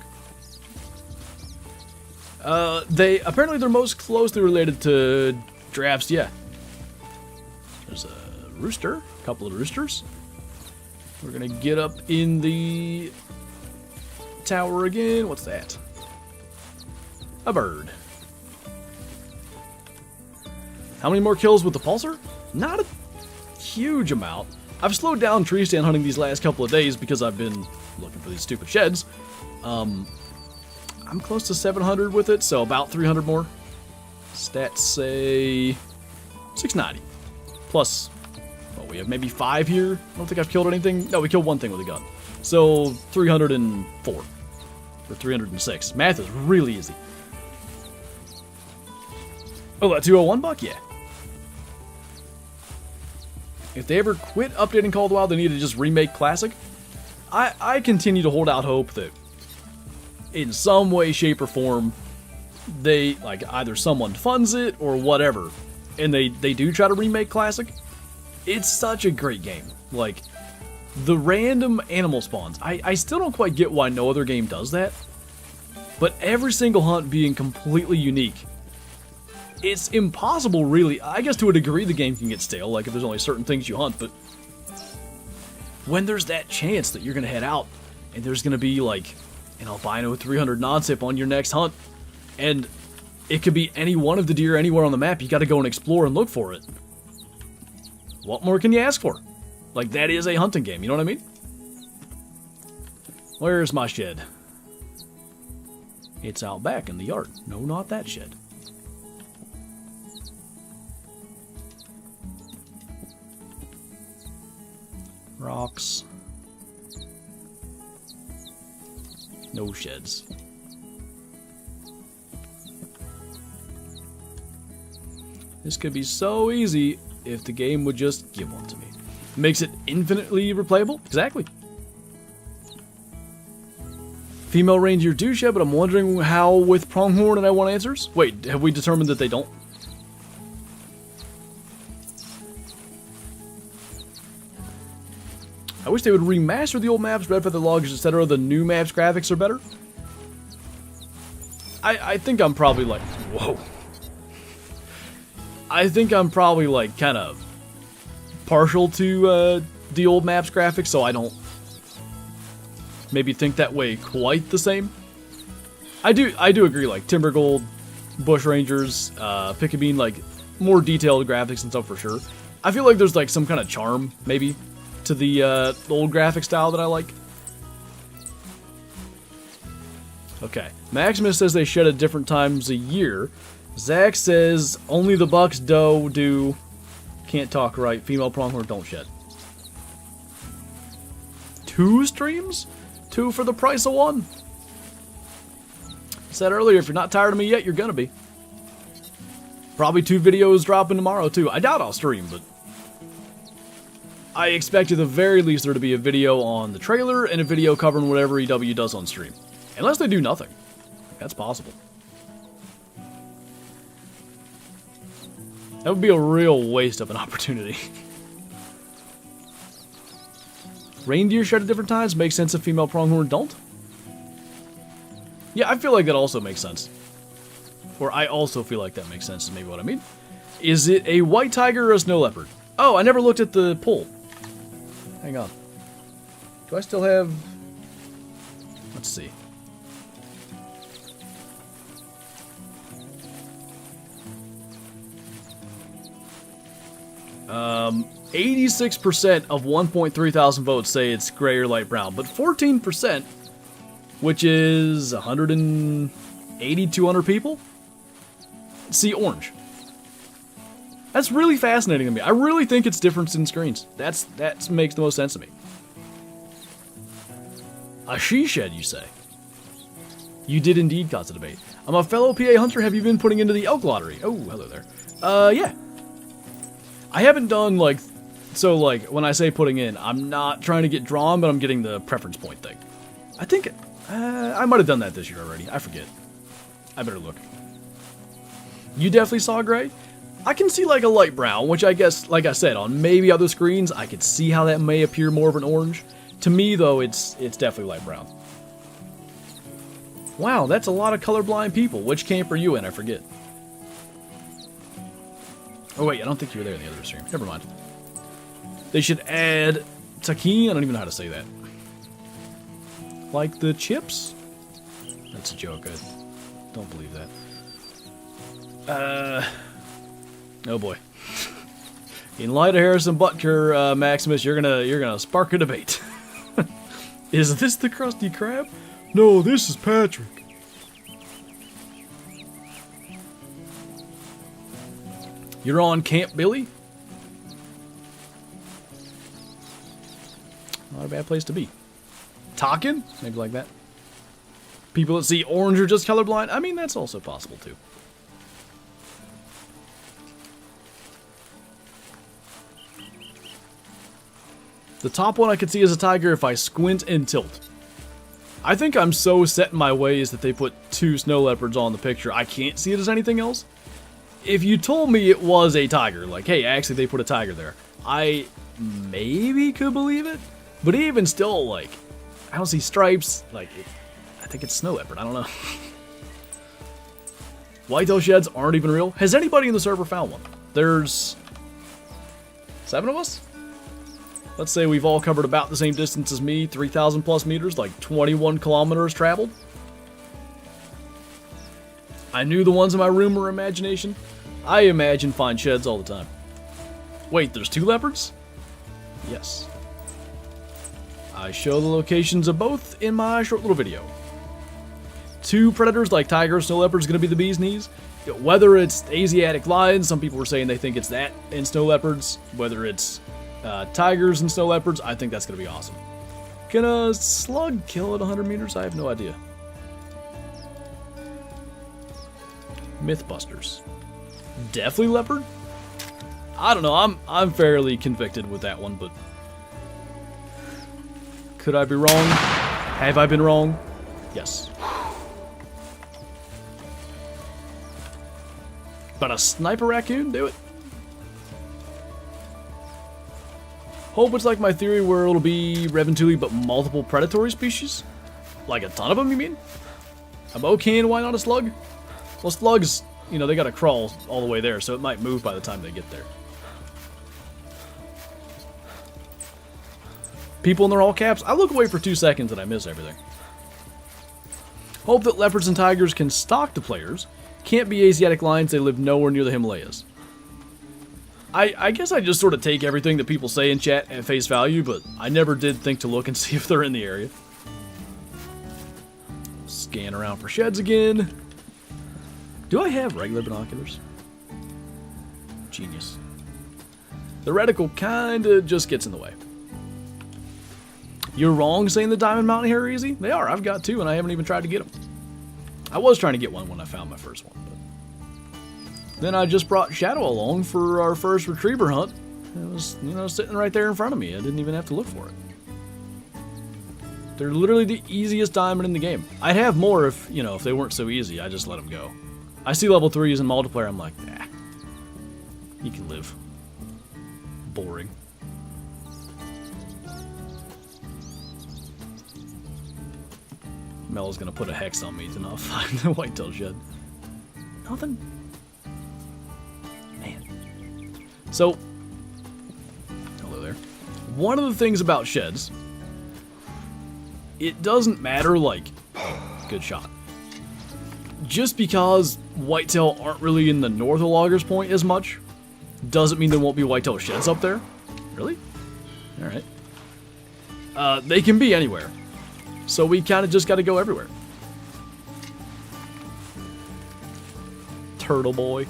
Apparently they're most closely related to drafts, yeah. There's a rooster, a couple of roosters. We're gonna get up in the tower again. What's that? A bird. How many more kills with the pulsar? Not a huge amount. I've slowed down tree stand hunting these last couple of days because I've been looking for these stupid sheds. I'm close to 700 with it, so about 300 more. Stats say 690. Plus, well, we have maybe 5 here. I don't think I've killed anything. No, we killed one thing with a gun. So 304 or 306. Math is really easy. Oh, that 201 buck? Yeah. If they ever quit updating Call of the Wild, they need to just remake Classic. I continue to hold out hope that in some way, shape, or form, they, like, either someone funds it or whatever, and they do try to remake Classic. It's such a great game. Like, the random animal spawns. I still don't quite get why no other game does that. But every single hunt being completely unique. It's impossible, really. I guess to a degree the game can get stale, like if there's only certain things you hunt, but when there's that chance that you're going to head out and there's going to be like an albino 300 non-sip on your next hunt, and it could be any one of the deer anywhere on the map, you got to go and explore and look for it. What more can you ask for? Like, that is a hunting game, you know what I mean? Where's my shed? It's out back in the yard. No, not that shed. Rocks. No sheds. This could be so easy if the game would just give one to me. Makes it infinitely replayable? Exactly. Female reindeer do shed, but I'm wondering how with pronghorn, and I want answers. Wait, have we determined that they don't? I wish they would remaster the old maps, red feather loggers, etc. The new maps graphics are better. I think I'm probably like, whoa. I think I'm probably like kind of partial to the old maps graphics, so I don't maybe think that way quite the same. I do agree, like Timber Gold, Bush Rangers, Pickabean, like more detailed graphics and stuff for sure. I feel like there's like some kind of charm maybe to the old graphic style that I like. Okay, Maximus says they shed at different times a year. Zach says only the bucks do. Can't talk right. Female pronghorn don't shed. 2 streams? 2 for the price of 1. I said earlier, if you're not tired of me yet, you're gonna be. Probably 2 videos dropping tomorrow too. I doubt I'll stream, but I expect at the very least there to be a video on the trailer and a video covering whatever EW does on stream. Unless they do nothing. That's possible. That would be a real waste of an opportunity. Reindeer shed at different times makes sense if female pronghorn don't? Yeah, I feel like that also makes sense. Or I also feel like that makes sense is maybe what I mean. Is it a white tiger or a snow leopard? Oh, I never looked at the poll. Hang on. Do I still have... Let's see. 86% of 1.3 thousand votes say it's gray or light brown, but 14%, which is 180, 200 people, see orange. That's really fascinating to me. I really think it's difference in screens. That makes the most sense to me. A she shed, you say? You did indeed cause a debate. I'm a fellow PA hunter. Have you been putting into the elk lottery? Oh, hello there. Yeah. I haven't done, like, so, like, when I say putting in, I'm not trying to get drawn, but I'm getting the preference point thing. I think, I might have done that this year already. I forget. I better look. You definitely saw gray? I can see, like, a light brown, which I guess, like I said, on maybe other screens, I could see how that may appear more of an orange. To me, though, it's definitely light brown. Wow, that's a lot of colorblind people. Which camp are you in? I forget. Oh, wait, I don't think you were there in the other stream. Never mind. They should add tahini. I don't even know how to say that. Like the chips? That's a joke. I don't believe that. Oh boy. In light of Harrison Butker, Maximus, you're gonna spark a debate. Is this the Krusty Krab? No, this is Patrick. You're on Camp Billy? Not a bad place to be. Talking? Maybe like that. People that see orange are just colorblind? I mean, that's also possible too. The top one I could see as a tiger if I squint and tilt. I think I'm so set in my ways that they put 2 snow leopards on the picture, I can't see it as anything else. If you told me it was a tiger, like, hey, actually they put a tiger there, I maybe could believe it, but even still, like, I don't see stripes. Like, I think it's snow leopard. I don't know. Whitetail sheds aren't even real. Has anybody in the server found one? There's 7 of us? Let's say we've all covered about the same distance as me, 3,000 plus meters, like 21 kilometers traveled. I knew the ones in my room were imagination. I imagine find sheds all the time. Wait, there's 2 leopards? Yes. I show the locations of both in my short little video. 2 predators like tigers, snow leopards gonna be the bee's knees. Whether it's Asiatic lions, some people were saying they think it's that in snow leopards. Whether it's tigers and snow leopards, I think that's gonna be awesome. Can a slug kill at 100 meters? I have no idea. Mythbusters. Definitely leopard? I don't know, I'm fairly convicted with that one, but could I be wrong? Have I been wrong? Yes. But a sniper raccoon? Do it. Hope it's like my theory where it'll be Reventuli but multiple predatory species? Like a ton of them, you mean? A Mocan, why not a slug? Well, slugs, you know, they gotta crawl all the way there, so it might move by the time they get there. People in their all caps? I look away for 2 seconds and I miss everything. Hope that leopards and tigers can stalk the players. Can't be Asiatic lions, they live nowhere near the Himalayas. I guess I just sort of take everything that people say in chat at face value, but I never did think to look and see if they're in the area. Scan around for sheds again. Do I have regular binoculars? Genius. The reticle kinda just gets in the way. You're wrong saying the Diamond Mountain Hare are easy. They are. I've got 2 and I haven't even tried to get them. I was trying to get one when I found my first one. But then I just brought Shadow along for our first retriever hunt. It was, you know, sitting right there in front of me. I didn't even have to look for it. They're literally the easiest diamond in the game. I'd have more if, you know, if they weren't so easy. I just let them go. I see level 3s in multiplayer. I'm like, nah. You can live. Boring. Mel's gonna put a hex on me to not find the whitetail shed. Nothing. Man. So, hello there. One of the things about sheds, it doesn't matter, like, oh, good shot. Just because whitetail aren't really in the north of Loggers Point as much, doesn't mean there won't be whitetail sheds up there. Really? Alright. They can be anywhere. So we kind of just got to go everywhere. Turtle boy.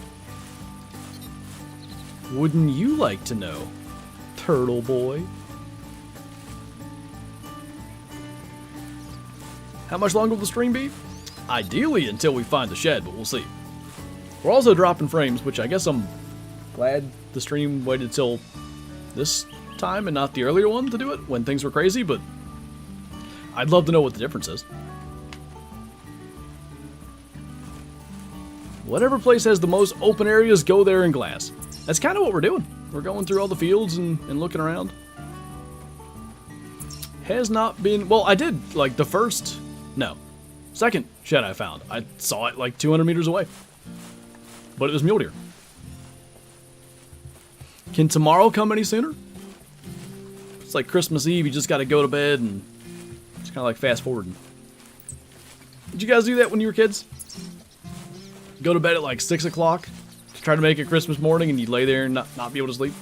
Wouldn't you like to know, turtle boy? How much longer will the stream be? Ideally until we find the shed, but we'll see. We're also dropping frames, which I guess I'm glad the stream waited till this time and not the earlier one to do it when things were crazy, but I'd love to know what the difference is. Whatever place has the most open areas, go there in glass. That's kind of what we're doing. We're going through all the fields and looking around. Has not been... Well, I did, like, the first... No. Second shed I found. I saw it, like, 200 meters away. But it was mule deer. Can tomorrow come any sooner? It's like Christmas Eve. You just got to go to bed and... It's kind of like fast forwarding. Did you guys do that when you were kids? Go to bed at like 6 o'clock to try to make it Christmas morning and you'd lay there and not be able to sleep?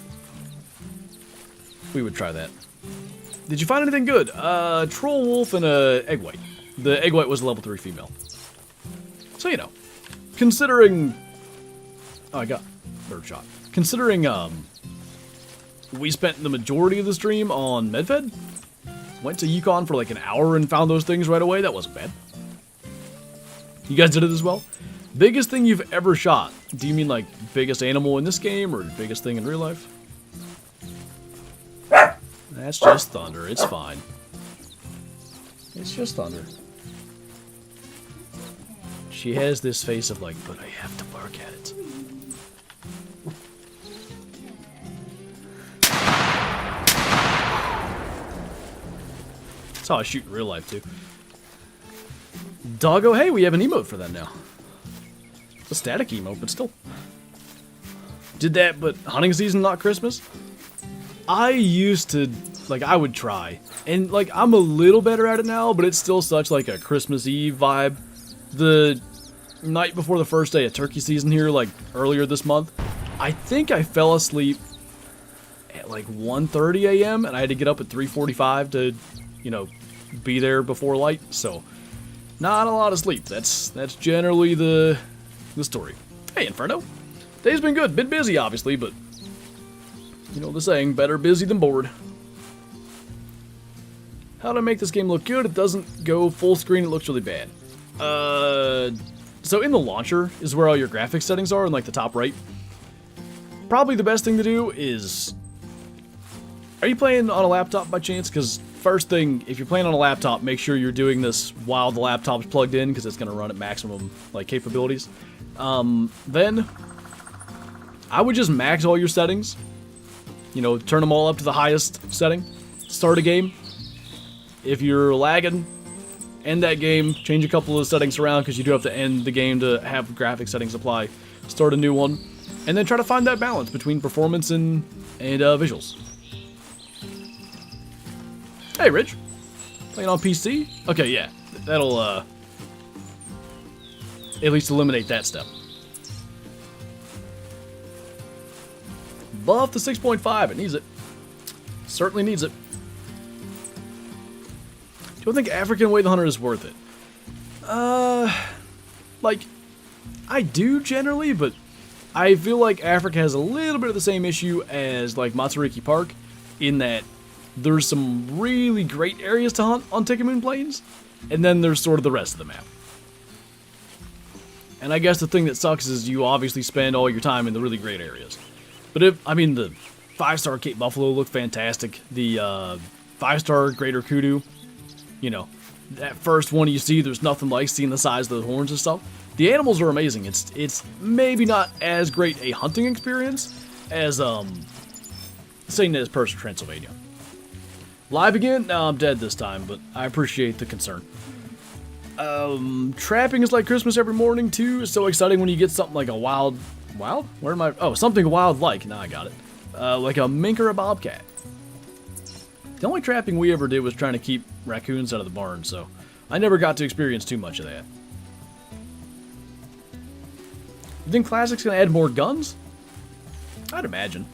We would try that. Did you find anything good? Troll wolf and a egg white. The egg white was a level 3 female. So, you know, considering... Oh, I got bird shot. Considering, we spent the majority of the stream on Medfed. Went to Yukon for like an hour and found those things right away. That wasn't bad. You guys did it as well? Biggest thing you've ever shot? Do you mean like biggest animal in this game or biggest thing in real life? That's just thunder. It's fine. It's just thunder. She has this face of like, but I have to bark at it. That's how I shoot in real life, too. Doggo, hey, we have an emote for that now. A static emote, but still. Did that, but hunting season, not Christmas? I used to, like, I would try. And, like, I'm a little better at it now, but it's still such, like, a Christmas Eve vibe. The night before the first day of turkey season here, like, earlier this month, I think I fell asleep at, like, 1:30 a.m., and I had to get up at 3:45 to, you know, be there before light, so not a lot of sleep. That's generally the story. Hey, Inferno. Day's been good. Been busy, obviously, but you know the saying, better busy than bored. How to make this game look good? It doesn't go full screen. It looks really bad. So in the launcher is where all your graphics settings are in, like, the top right. Probably the best thing to do is... Are you playing on a laptop by chance? Because first thing, if you're playing on a laptop, make sure you're doing this while the laptop's plugged in, because it's going to run at maximum, like, capabilities. Then I would just max all your settings. You know, turn them all up to the highest setting. Start a game. If you're lagging, end that game. Change a couple of settings around, because you do have to end the game to have graphic settings apply. Start a new one. And then try to find that balance between performance and visuals. Hey, Rich. Playing on PC? Okay, yeah. That'll, at least eliminate that step. Buff the 6.5. It needs it. Certainly needs it. Do I think African Way the Hunter is worth it? Like, I do generally, but I feel like Africa has a little bit of the same issue as, like, Matsuriki Park, in that there's some really great areas to hunt on Tikamoon Plains, and then there's sort of the rest of the map. And I guess the thing that sucks is you obviously spend all your time in the really great areas. But I mean, the 5-star Cape Buffalo looked fantastic. The 5-star Greater Kudu, you know, that first one you see, there's nothing like seeing the size of the horns and stuff. The animals are amazing. It's maybe not as great a hunting experience as St. Nez Perce, Transylvania. Live again? No, I'm dead this time, but I appreciate the concern. Trapping is like Christmas every morning, too. It's so exciting when you get something like a wild? Where am I? Oh, something wild like. Now I got it. Like a mink or a bobcat. The only trapping we ever did was trying to keep raccoons out of the barn, so I never got to experience too much of that. You think Classic's gonna add more guns? I'd imagine.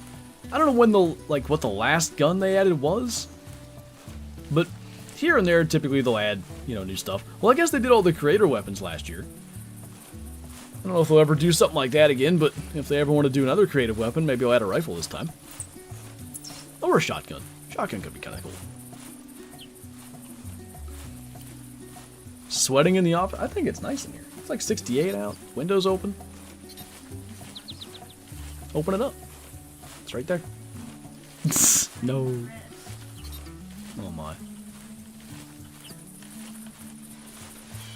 I don't know when what the last gun they added was, but here and there, typically they'll add, you know, new stuff. Well, I guess they did all the creator weapons last year. I don't know if they'll ever do something like that again, but if they ever want to do another creative weapon, maybe I'll add a rifle this time. Or a shotgun. Shotgun could be kind of cool. Sweating in the office? I think it's nice in here. It's like 68 out. Windows open. Open it up. It's right there. No. Oh my.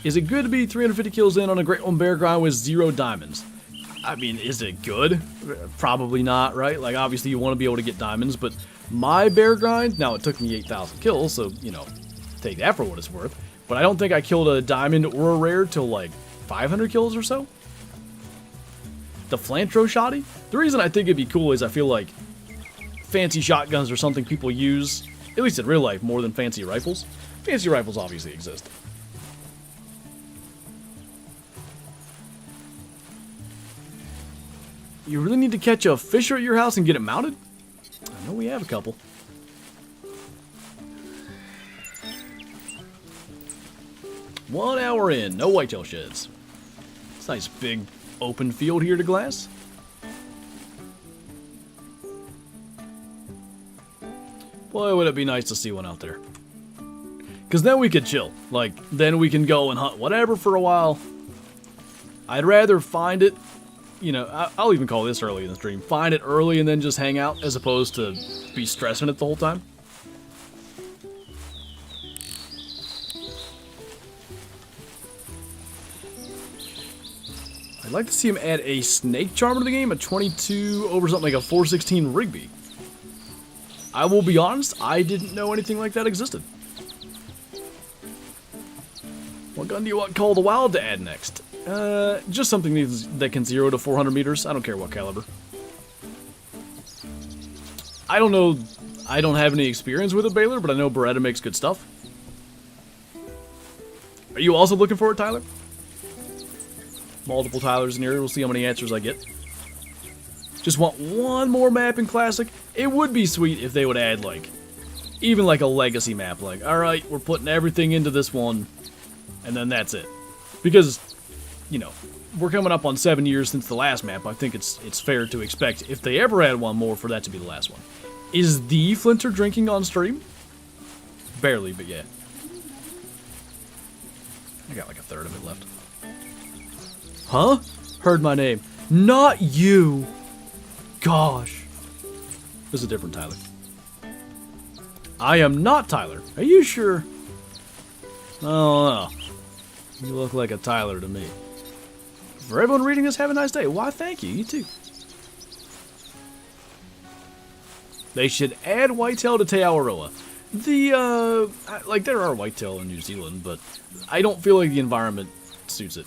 Is it good to be 350 kills in on a Great One Bear grind with 0 diamonds? I mean, is it good? Probably not, right? Like, obviously you want to be able to get diamonds, but my bear grind, now it took me 8,000 kills, so, you know, take that for what it's worth. But I don't think I killed a diamond or a rare till like 500 kills or so. The Flantro shotty? The reason I think it'd be cool is I feel like fancy shotguns are something people use, at least in real life, more than fancy rifles. Fancy rifles obviously exist. You really need to catch a fisher at your house and get it mounted? I know we have a couple. One hour in, no whitetail sheds. It's a nice big open field here to glass. Boy, would it be nice to see one out there. Because then we could chill. Like, then we can go and hunt whatever for a while. I'd rather find it, you know, I'll even call this early in the stream. Find it early and then just hang out as opposed to be stressing it the whole time. I'd like to see him add a snake charmer to the game, a 22 over something like a 416 Rigby. I will be honest, I didn't know anything like that existed. What gun do you want Call of the Wild to add next? Just something that can 0 to 400 meters. I don't care what caliber. I don't know. I don't have any experience with a Baylor, but I know Beretta makes good stuff. Are you also looking for it, Tyler? Multiple Tylers in here. We'll see how many answers I get. Just want one more map in Classic. It would be sweet if they would add, like, even like a legacy map. Like, alright, we're putting everything into this one, and then that's it. Because, you know, we're coming up on 7 years since the last map. I think it's fair to expect, if they ever add one more, for that to be the last one. Is the Flinter drinking on stream? Barely, but yeah. I got like a third of it left. Huh? Heard my name. Not you! Gosh. This is a different Tyler. I am not Tyler. Are you sure? I don't know. You look like a Tyler to me. For everyone reading this, have a nice day. Why, thank you. You too. They should add whitetail to Te Awaroa. Like, there are whitetail in New Zealand, but I don't feel like the environment suits it.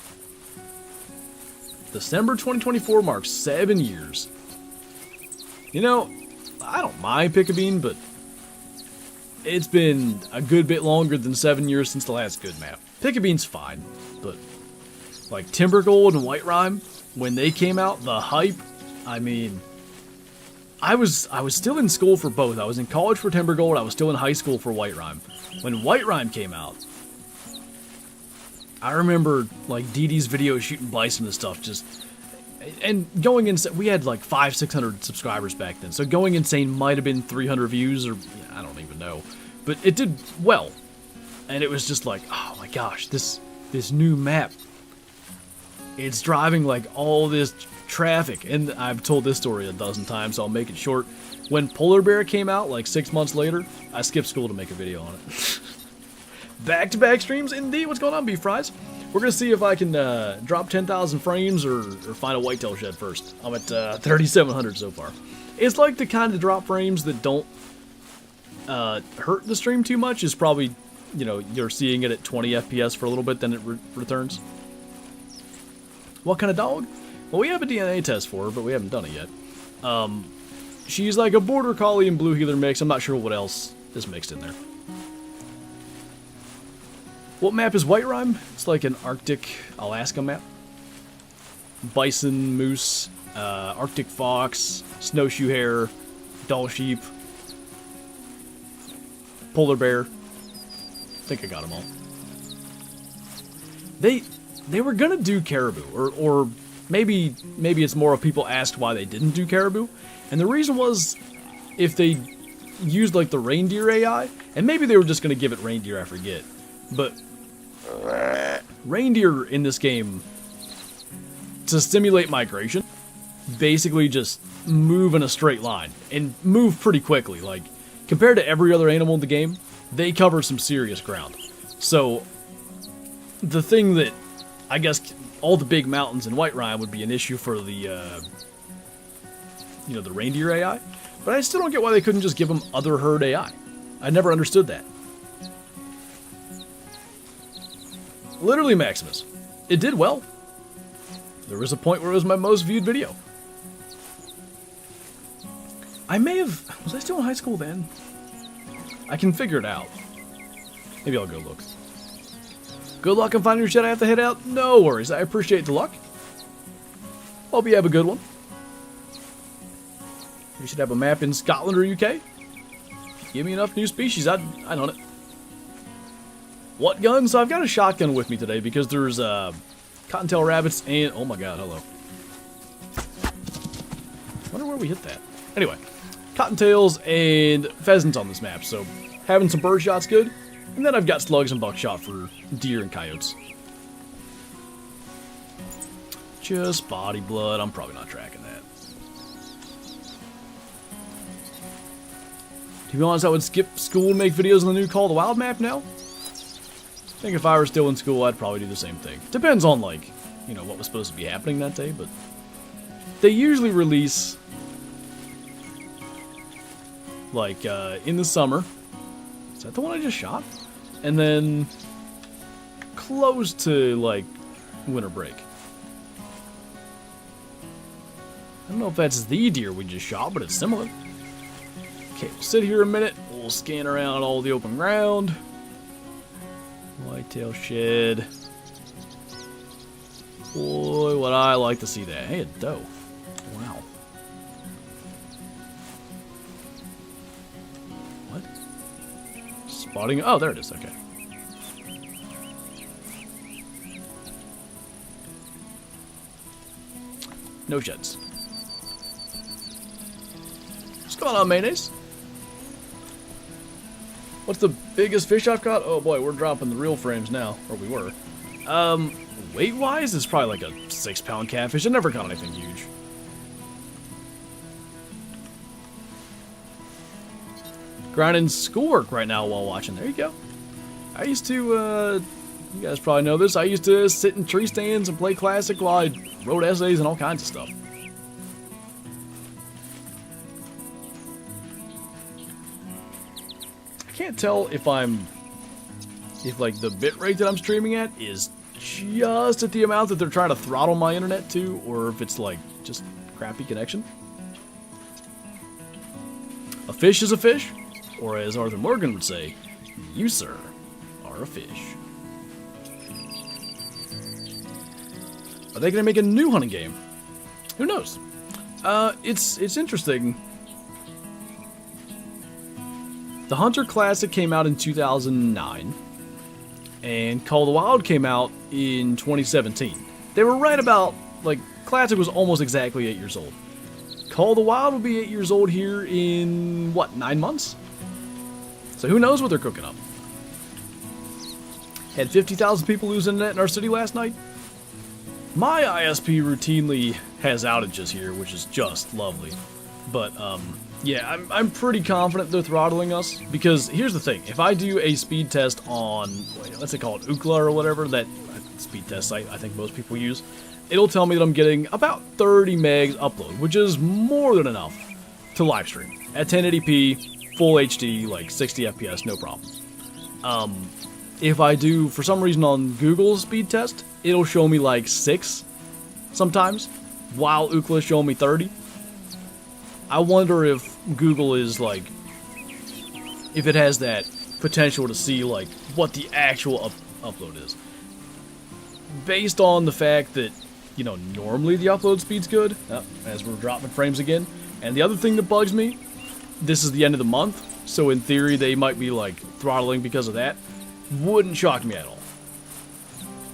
December 2024 marks 7 years. You know, I don't mind Pick-a-Bean, but it's been a good bit longer than 7 years since the last good map. Pick-a-Bean's fine, but like Timber Gold and White Rime, when they came out, the hype, I mean, I was still in school for both. I was in college for Timber Gold, I was still in high school for White Rime. When White Rime came out, I remember like DD's video shooting bison and stuff, just, and going insane. We had like 500-600 subscribers back then, so going insane might have been 300 views, or I don't even know, but it did well, and it was just like, oh my gosh, this new map, it's driving like all this traffic. And I've told this story a dozen times, so I'll make it short. When Polar Bear came out like 6 months later, I skipped school to make a video on it. Back-to-back streams, indeed. What's going on, Beef Fries? We're gonna see if I can drop 10,000 frames or find a whitetail shed first. I'm at 3,700 so far. It's like the kind of drop frames that don't hurt the stream too much. Is probably, you know, you're seeing it at 20 FPS for a little bit, then it returns. What kind of dog? Well, we have a DNA test for her, but we haven't done it yet. She's like a Border Collie and Blue Heeler mix. I'm not sure what else is mixed in there. What map is White Rime? It's like an Arctic Alaska map. Bison, moose, Arctic fox, snowshoe hare, doll sheep, polar bear. I think I got them all. They were gonna do caribou, or maybe it's more of people asked why they didn't do caribou, and the reason was if they used like the reindeer AI, and maybe they were just gonna give it reindeer, I forget, but reindeer in this game, to stimulate migration, basically just move in a straight line and move pretty quickly. Like, compared to every other animal in the game, they cover some serious ground. So the thing that I guess all the big mountains in White Rime would be an issue for the you know, the reindeer AI, but I still don't get why they couldn't just give them other herd AI. I never understood that. Literally Maximus. It did well. There was a point where it was my most viewed video. I may have... Was I still in high school then? I can figure it out. Maybe I'll go look. Good luck on finding your shed. I have to head out. No worries. I appreciate the luck. Hope you have a good one. We should have a map in Scotland or UK. Give me enough new species. I'd own it. What gun? So I've got a shotgun with me today because there's cottontail rabbits and... Oh my god, hello. Wonder where we hit that. Anyway, cottontails and pheasants on this map, so having some bird shots good. And then I've got slugs and buckshot for deer and coyotes. Just body blood. I'm probably not tracking that. To be honest, I would skip school and make videos on the new Call of the Wild map now. I think if I were still in school, I'd probably do the same thing. Depends on, like, you know, what was supposed to be happening that day, but they usually release, like, in the summer. Is that the one I just shot? And then close to, like, winter break. I don't know if that's the deer we just shot, but it's similar. Okay, we'll sit here a minute. We'll scan around all the open ground. Whitetail shed. Boy, would I like to see that. Hey, a doe. Wow. What? Spotting. Oh, there it is. Okay. No sheds. What's going on, mayonnaise? What's the biggest fish I've caught? Oh boy, we're dropping the real frames now. Or we were. Weight-wise, it's probably like a 6-pound catfish. I never caught anything huge. Grinding schoolwork right now while watching. There you go. I used to, you guys probably know this, I used to sit in tree stands and play Classic while I wrote essays and all kinds of stuff. I can't tell if like the bit rate that I'm streaming at is just at the amount that they're trying to throttle my internet to, or if it's like just crappy connection. A fish is a fish, or as Arthur Morgan would say, you, sir, are a fish. Are they going to make a new hunting game? Who knows? It's interesting. The Hunter Classic came out in 2009, and Call of the Wild came out in 2017. They were right about, like, Classic was almost exactly 8 years old. Call of the Wild will be 8 years old here in, what, 9 months? So who knows what they're cooking up. Had 50,000 people lose internet in our city last night. My ISP routinely has outages here, which is just lovely. But, yeah, I'm pretty confident they're throttling us, because here's the thing. If I do a speed test on, let's say call it Ookla or whatever, that speed test site I think most people use, it'll tell me that I'm getting about 30 megs upload, which is more than enough to live stream. At 1080p, full HD, like 60 FPS, no problem. If I do, for some reason on Google's speed test, it'll show me like 6 sometimes, while Ookla showing me 30. I wonder if Google is like, if it has that potential to see like what the actual upload is. Based on the fact that, you know, normally the upload speed's good, as we're dropping frames again. And the other thing that bugs me, this is the end of the month, so in theory they might be like throttling because of that. Wouldn't shock me at all.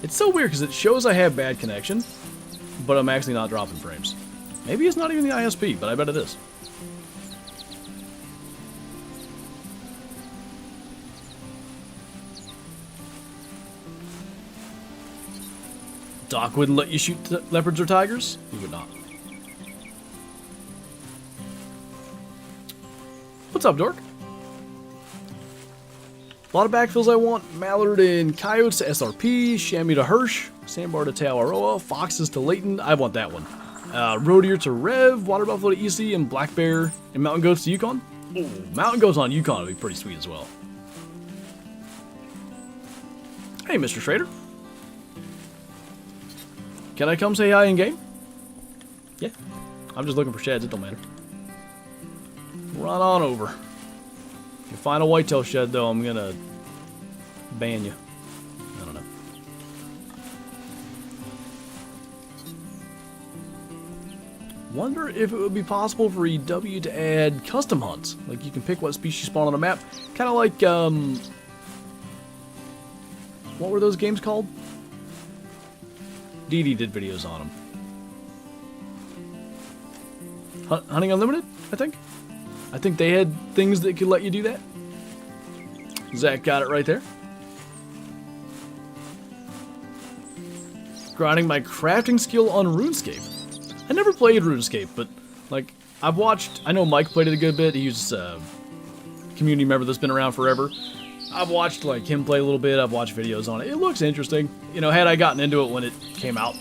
It's so weird because it shows I have bad connection, but I'm actually not dropping frames. Maybe it's not even the ISP, but I bet it is. Doc wouldn't let you shoot leopards or tigers? He would not. What's up, Dork? A lot of backfills I want. Mallard and coyotes to SRP, chamois to Hirsch, sandbar to Tawaroa, foxes to Layton. I want that one. Roe deer to Rev, water buffalo to EC, and black bear and mountain goats to Yukon. Ooh, mountain goats on Yukon would be pretty sweet as well. Hey, Mr. Schrader. Can I come say hi in game? Yeah. I'm just looking for sheds, it don't matter. Run on over. If you find a whitetail shed, though, I'm gonna ban you. I don't know. Wonder if it would be possible for EW to add custom hunts. Like, you can pick what species spawn on a map. Kind of like, what were those games called? DD did videos on them. Hunting Unlimited, I think? I think they had things that could let you do that. Zach got it right there. Grinding my crafting skill on RuneScape. I never played RuneScape, but, like, I've watched... I know Mike played it a good bit. He's a community member that's been around forever. I've watched, like, him play a little bit. I've watched videos on it. It looks interesting. You know, had I gotten into it when it came out,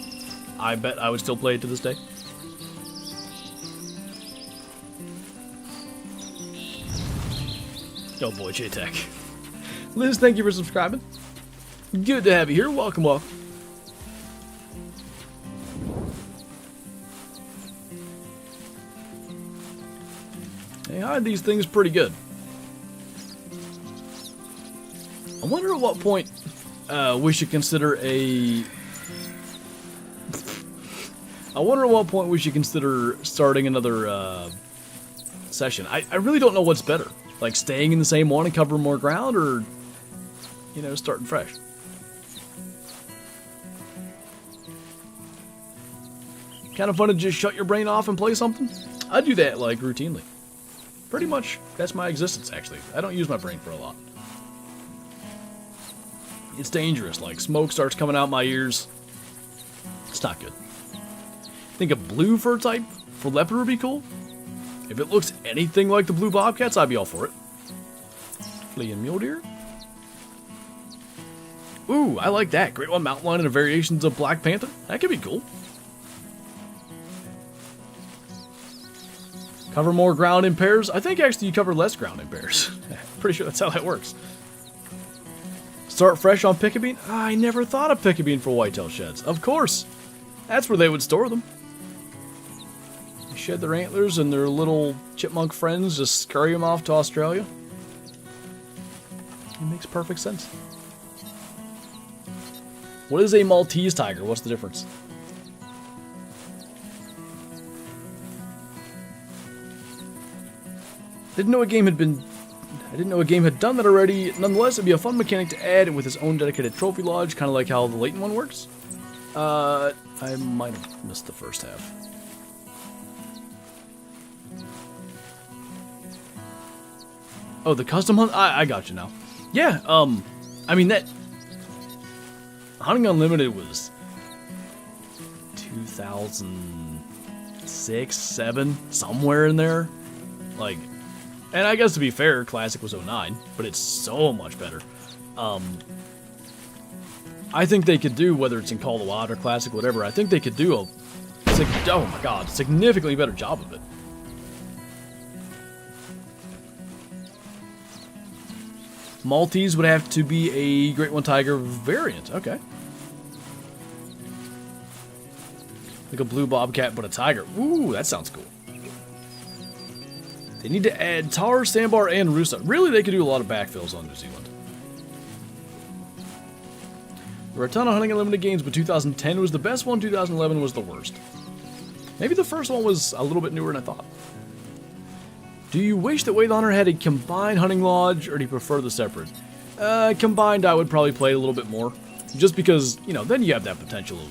I bet I would still play it to this day. Oh boy, J-Tech. Liz, thank you for subscribing. Good to have you here. Welcome, welcome. They hide these things pretty good. I wonder at what point we should consider a... I wonder at what point we should consider starting another session. I really don't know what's better. Like staying in the same one and covering more ground, or, you know, starting fresh. Kind of fun to just shut your brain off and play something. I do that like routinely. Pretty much, that's my existence actually. I don't use my brain for a lot. It's dangerous, like smoke starts coming out my ears. It's not good. I think a blue fur type for leopard would be cool. If it looks anything like the blue bobcats, I'd be all for it. Fleeing mule deer. Ooh, I like that. Great one mountain lion and variations of black panther. That could be cool. Cover more ground in pairs. I think actually you cover less ground in pairs. Pretty sure that's how that works. Start fresh on Pickabean? I never thought of Pickabean for whitetail sheds. Of course. That's where they would store them. They shed their antlers and their little chipmunk friends just scurry them off to Australia. It makes perfect sense. What is a Maltese tiger? What's the difference? I didn't know a game had done that already. Nonetheless, it'd be a fun mechanic to add with its own dedicated trophy lodge, kind of like how the Leighton one works. I might have missed the first half. Oh, the custom hunt? I got you now. Yeah, I mean that... Hunting Unlimited was 2006, 7, somewhere in there. Like... And I guess to be fair, Classic was 09, but it's so much better. I think they could do, whether it's in Call of the Wild or Classic, whatever, I think they could do a, oh my god, significantly better job of it. Maltese would have to be a Great One Tiger variant, okay. Like a blue bobcat, but a tiger. Ooh, that sounds cool. They need to add tar, sandbar, and rooster. Really, they could do a lot of backfills on New Zealand. There were a ton of Hunting Unlimited games, but 2010 was the best one, 2011 was the worst. Maybe the first one was a little bit newer than I thought. Do you wish that Way the Hunter had a combined hunting lodge, or do you prefer the separate? Combined, I would probably play a little bit more. Just because, you know, then you have that potential of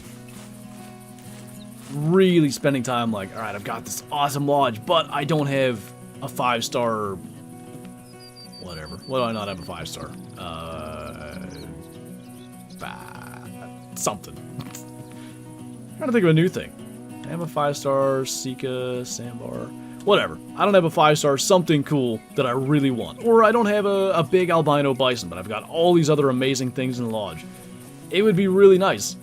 really spending time like, alright, I've got this awesome lodge, but I don't have a 5-star, whatever. Why do I not have a 5-star? Something. I'm trying to think of a new thing. I have a 5-star, Sika, Sandbar, whatever. I don't have a 5-star, something cool that I really want. Or I don't have a big albino bison, but I've got all these other amazing things in the lodge. It would be really nice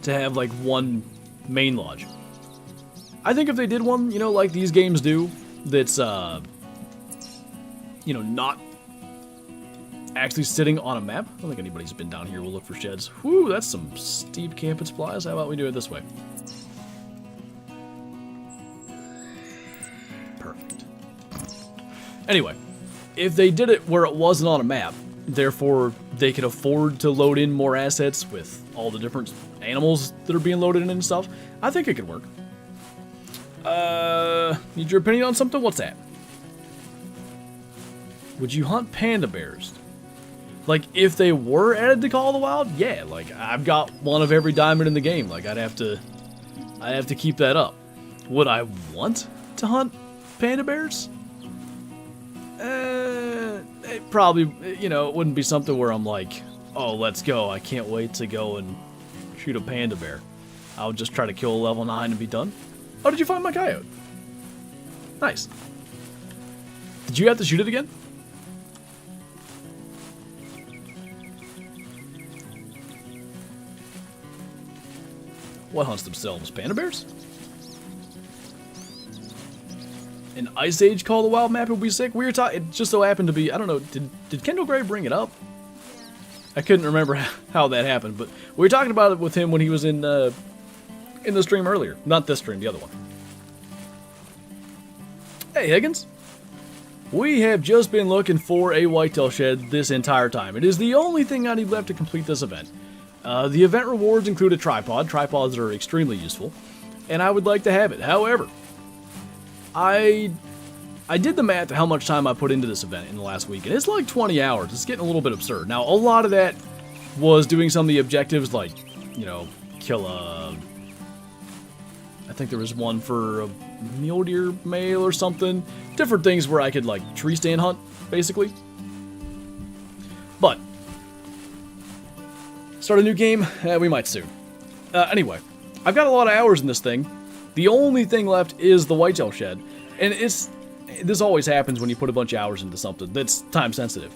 to have like one main lodge. I think if they did one, you know, like these games do, that's, you know, not actually sitting on a map. I don't think anybody's been down here. We'll look for sheds. Whew, that's some steep camping supplies. How about we do it this way? Perfect. Anyway, if they did it where it wasn't on a map, therefore they could afford to load in more assets with all the different animals that are being loaded in and stuff, I think it could work. Need your opinion on something? What's that? Would you hunt panda bears? Like, if they were added to Call of the Wild, yeah, like, I've got one of every diamond in the game. Like, I'd have to keep that up. Would I want to hunt panda bears? It probably, you know, it wouldn't be something where I'm like, oh, let's go. I can't wait to go and shoot a panda bear. I would just try to kill a level 9 and be done. Oh, did you find my coyote? Nice. Did you have to shoot it again? What hunts themselves? Panda bears? An Ice Age Call of the Wild map would be sick. We were talking. It just so happened to be. I don't know. Did Kendall Gray bring it up? I couldn't remember how that happened, but we were talking about it with him when he was in the stream earlier. Not this stream, the other one. Hey, Higgins. We have just been looking for a whitetail shed this entire time. It is the only thing I need left to complete this event. The event rewards include a tripod. Tripods are extremely useful, and I would like to have it. However, I did the math to how much time I put into this event in the last week, and it's like 20 hours. It's getting a little bit absurd. Now, a lot of that was doing some of the objectives, like, you know, kill a... I think there was one for a mule deer male or something. Different things where I could, like, tree stand hunt, basically. But, start a new game? We might soon. Anyway, I've got a lot of hours in this thing. The only thing left is the whitetail shed. And this always happens when you put a bunch of hours into something that's time sensitive.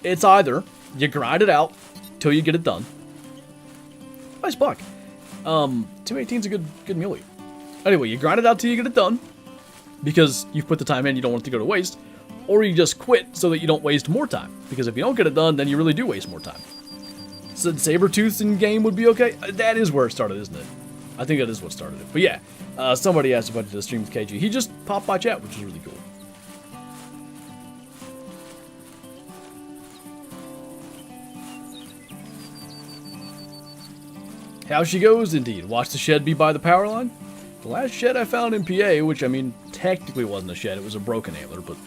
It's either you grind it out till you get it done. Nice buck. 218's a good muley. Anyway, you grind it out till you get it done, because you've put the time in, you don't want it to go to waste, or you just quit so that you don't waste more time, because if you don't get it done, then you really do waste more time. So Sabertooth in game would be okay? That is where it started, isn't it? I think that is what started it. But yeah, somebody asked if I did a stream with KG. He just popped by chat, which is really cool. How she goes, indeed. Watch the shed be by the power line. The last shed I found in PA, which, I mean, technically wasn't a shed, it was a broken antler, but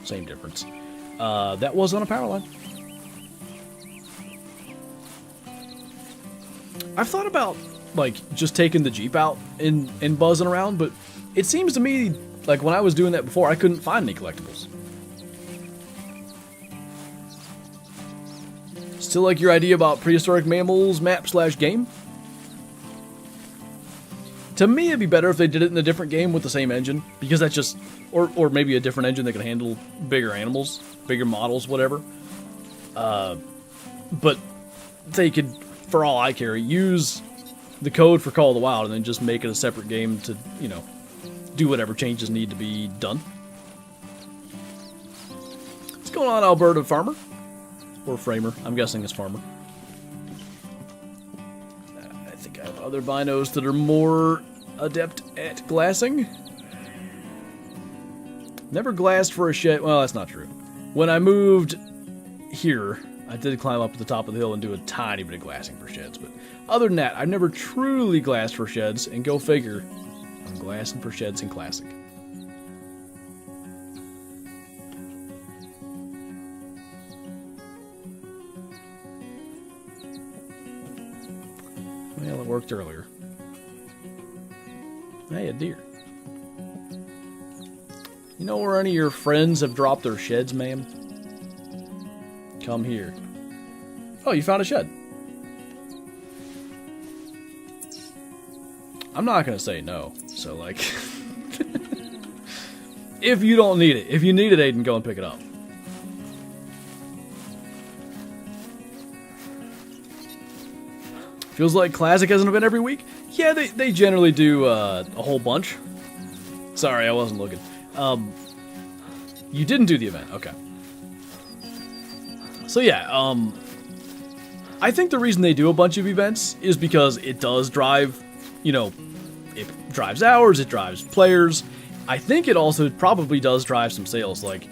same difference. That was on a power line. I've thought about, like, just taking the Jeep out and buzzing around, but it seems to me, like, when I was doing that before, I couldn't find any collectibles. Still like your idea about prehistoric mammals map/game? To me, it'd be better if they did it in a different game with the same engine, because that's just, or maybe a different engine that can handle bigger animals, bigger models, whatever. But they could, for all I care, use the code for Call of the Wild and then just make it a separate game to, you know, do whatever changes need to be done. What's going on, Alberta Farmer? Or Framer. I'm guessing it's Farmer. I think I have other binos that are more adept at glassing. Never glassed for a shed. Well, that's not true. When I moved here, I did climb up to the top of the hill and do a tiny bit of glassing for sheds. But other than that, I've never truly glassed for sheds. And go figure, I'm glassing for sheds in Classic. Well, it worked earlier. Hey, a deer. You know where any of your friends have dropped their sheds, ma'am? Come here. Oh, you found a shed. I'm not gonna say no, so like... if you don't need it. If you need it, Aiden, go and pick it up. Feels like Classic has an event every week? Yeah, they generally do a whole bunch. Sorry, I wasn't looking. You didn't do the event, okay. So yeah, I think the reason they do a bunch of events is because it does drive, you know, it drives hours, it drives players. I think it also probably does drive some sales, like,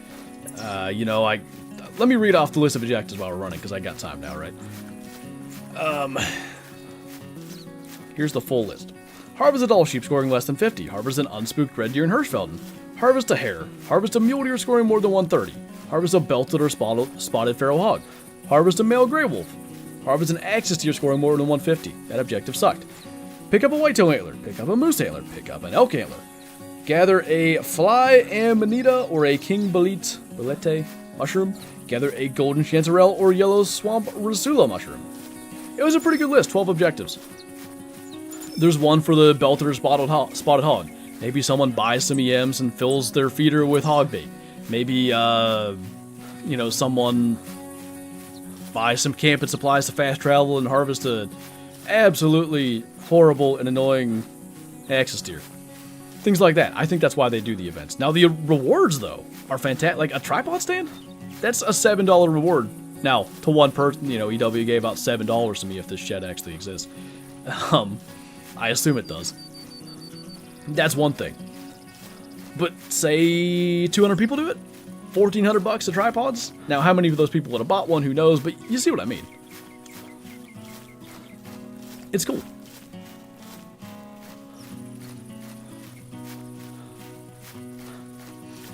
you know, let me read off the list of objectives while we're running, because I got time now, right? Here's the full list. Harvest a Doll sheep scoring less than 50. Harvest an unspooked red deer in Hirschfelden. Harvest a hare. Harvest a mule deer scoring more than 130. Harvest a belted or spotted feral hog. Harvest a male gray wolf. Harvest an axis deer scoring more than 150. That objective sucked. Pick up a whitetail antler. Pick up a moose antler. Pick up an elk antler. Gather a fly amanita or a king bolete mushroom. Gather a golden chanterelle or yellow swamp rasula mushroom. It was a pretty good list, 12 objectives. There's one for the belted or spotted hog. Maybe someone buys some EMs and fills their feeder with hog bait. Maybe, you know, someone buys some camping supplies to fast travel and harvest a absolutely horrible and annoying axis deer. Things like that. I think that's why they do the events. Now, the rewards, though, are fantastic. Like, a tripod stand? That's a $7 reward. Now, to one person, you know, EW gave out $7 to me if this shed actually exists. I assume it does. That's one thing. But say 200 people do it? 1,400 bucks of tripods? Now, how many of those people would have bought one? Who knows? But you see what I mean. It's cool.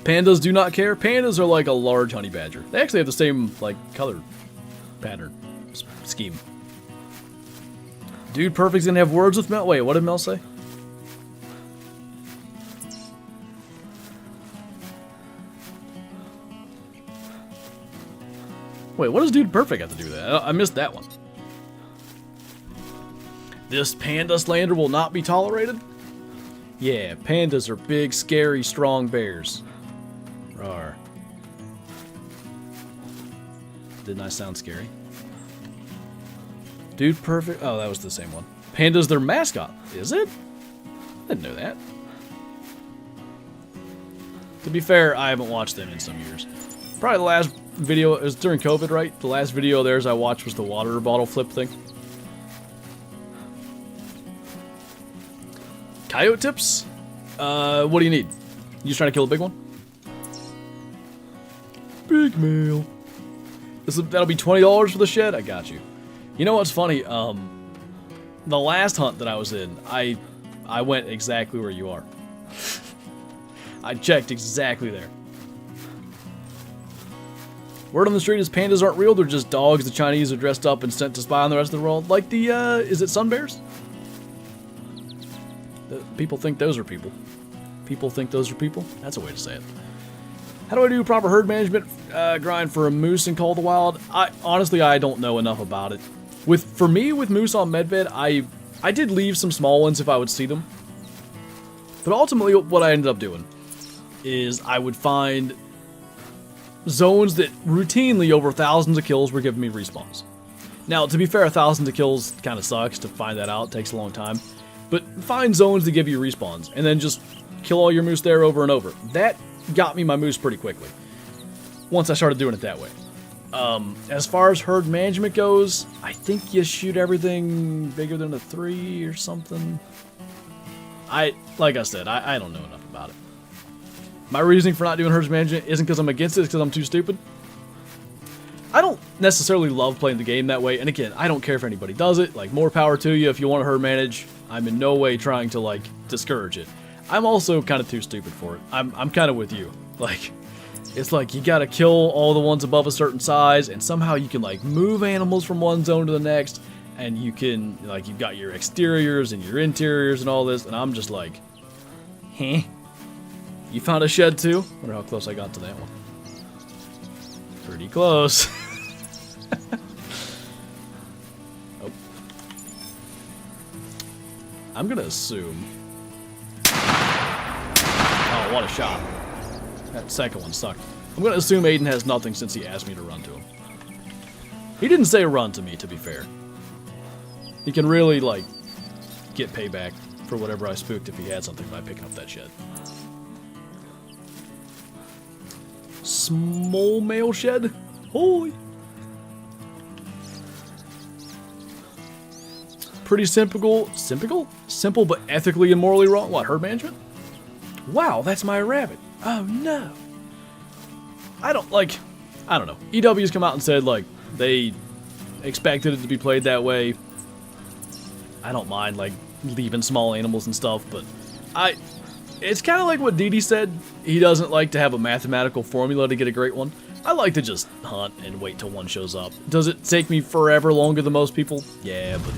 Pandas do not care. Pandas are like a large honey badger. They actually have the same, like, color pattern scheme. Dude Perfect's gonna have words with Mel. Wait, what did Mel say? Wait, what does Dude Perfect have to do with that? I missed that one. This panda slander will not be tolerated? Yeah, pandas are big, scary, strong bears. Rawr. Didn't I sound scary? Dude Perfect. Oh, that was the same one. Panda's their mascot. Is it? Didn't know that. To be fair, I haven't watched them in some years. Probably the last video, it was during COVID, right? The last video of theirs I watched was the water bottle flip thing. Coyote tips? What do you need? You just trying to kill a big one? Big male. That'll be $20 for the shed? I got you. You know what's funny? The last hunt that I was in, I went exactly where you are. I checked exactly there. Word on the street is pandas aren't real, they're just dogs the Chinese are dressed up and sent to spy on the rest of the world. Like the, is it sun bears? People think those are people. People think those are people? That's a way to say it. How do I do proper herd management grind for a moose in Call of the Wild? Honestly, I don't know enough about it. For me, with moose on Medved, I did leave some small ones if I would see them. But ultimately, what I ended up doing is I would find zones that routinely over thousands of kills were giving me respawns. Now, to be fair, thousands of kills kind of sucks to find that out. It takes a long time. But find zones that give you respawns, and then just kill all your moose there over and over. That got me my moose pretty quickly, once I started doing it that way. As far as herd management goes, I think you shoot everything bigger than a 3 or something. Like I said, I don't know enough about it. My reasoning for not doing herd management isn't because I'm against it, it's because I'm too stupid. I don't necessarily love playing the game that way, and again, I don't care if anybody does it. Like, more power to you if you want to herd manage. I'm in no way trying to, like, discourage it. I'm also kind of too stupid for it. I'm kind of with you. Like, it's like you gotta kill all the ones above a certain size, and somehow you can, like, move animals from one zone to the next, and you can, like, you've got your exteriors and your interiors and all this, and I'm just like, heh? You found a shed too? Wonder how close I got to that one. Pretty close. Oh. I'm gonna assume... Oh, what a shot. That second one sucked. I'm gonna assume Aiden has nothing since he asked me to run to him. He didn't say run to me, to be fair. He can really, like, get payback for whatever I spooked if he had something by picking up that shed. Small mail shed? Holy. Pretty simple but ethically and morally wrong. What, herd management? Wow, that's my rabbit. Oh no. I don't know. EW's come out and said, like, they expected it to be played that way. I don't mind, like, leaving small animals and stuff, but it's kind of like what Didi said. He doesn't like to have a mathematical formula to get a great one. I like to just hunt and wait till one shows up. Does it take me forever longer than most people? Yeah, but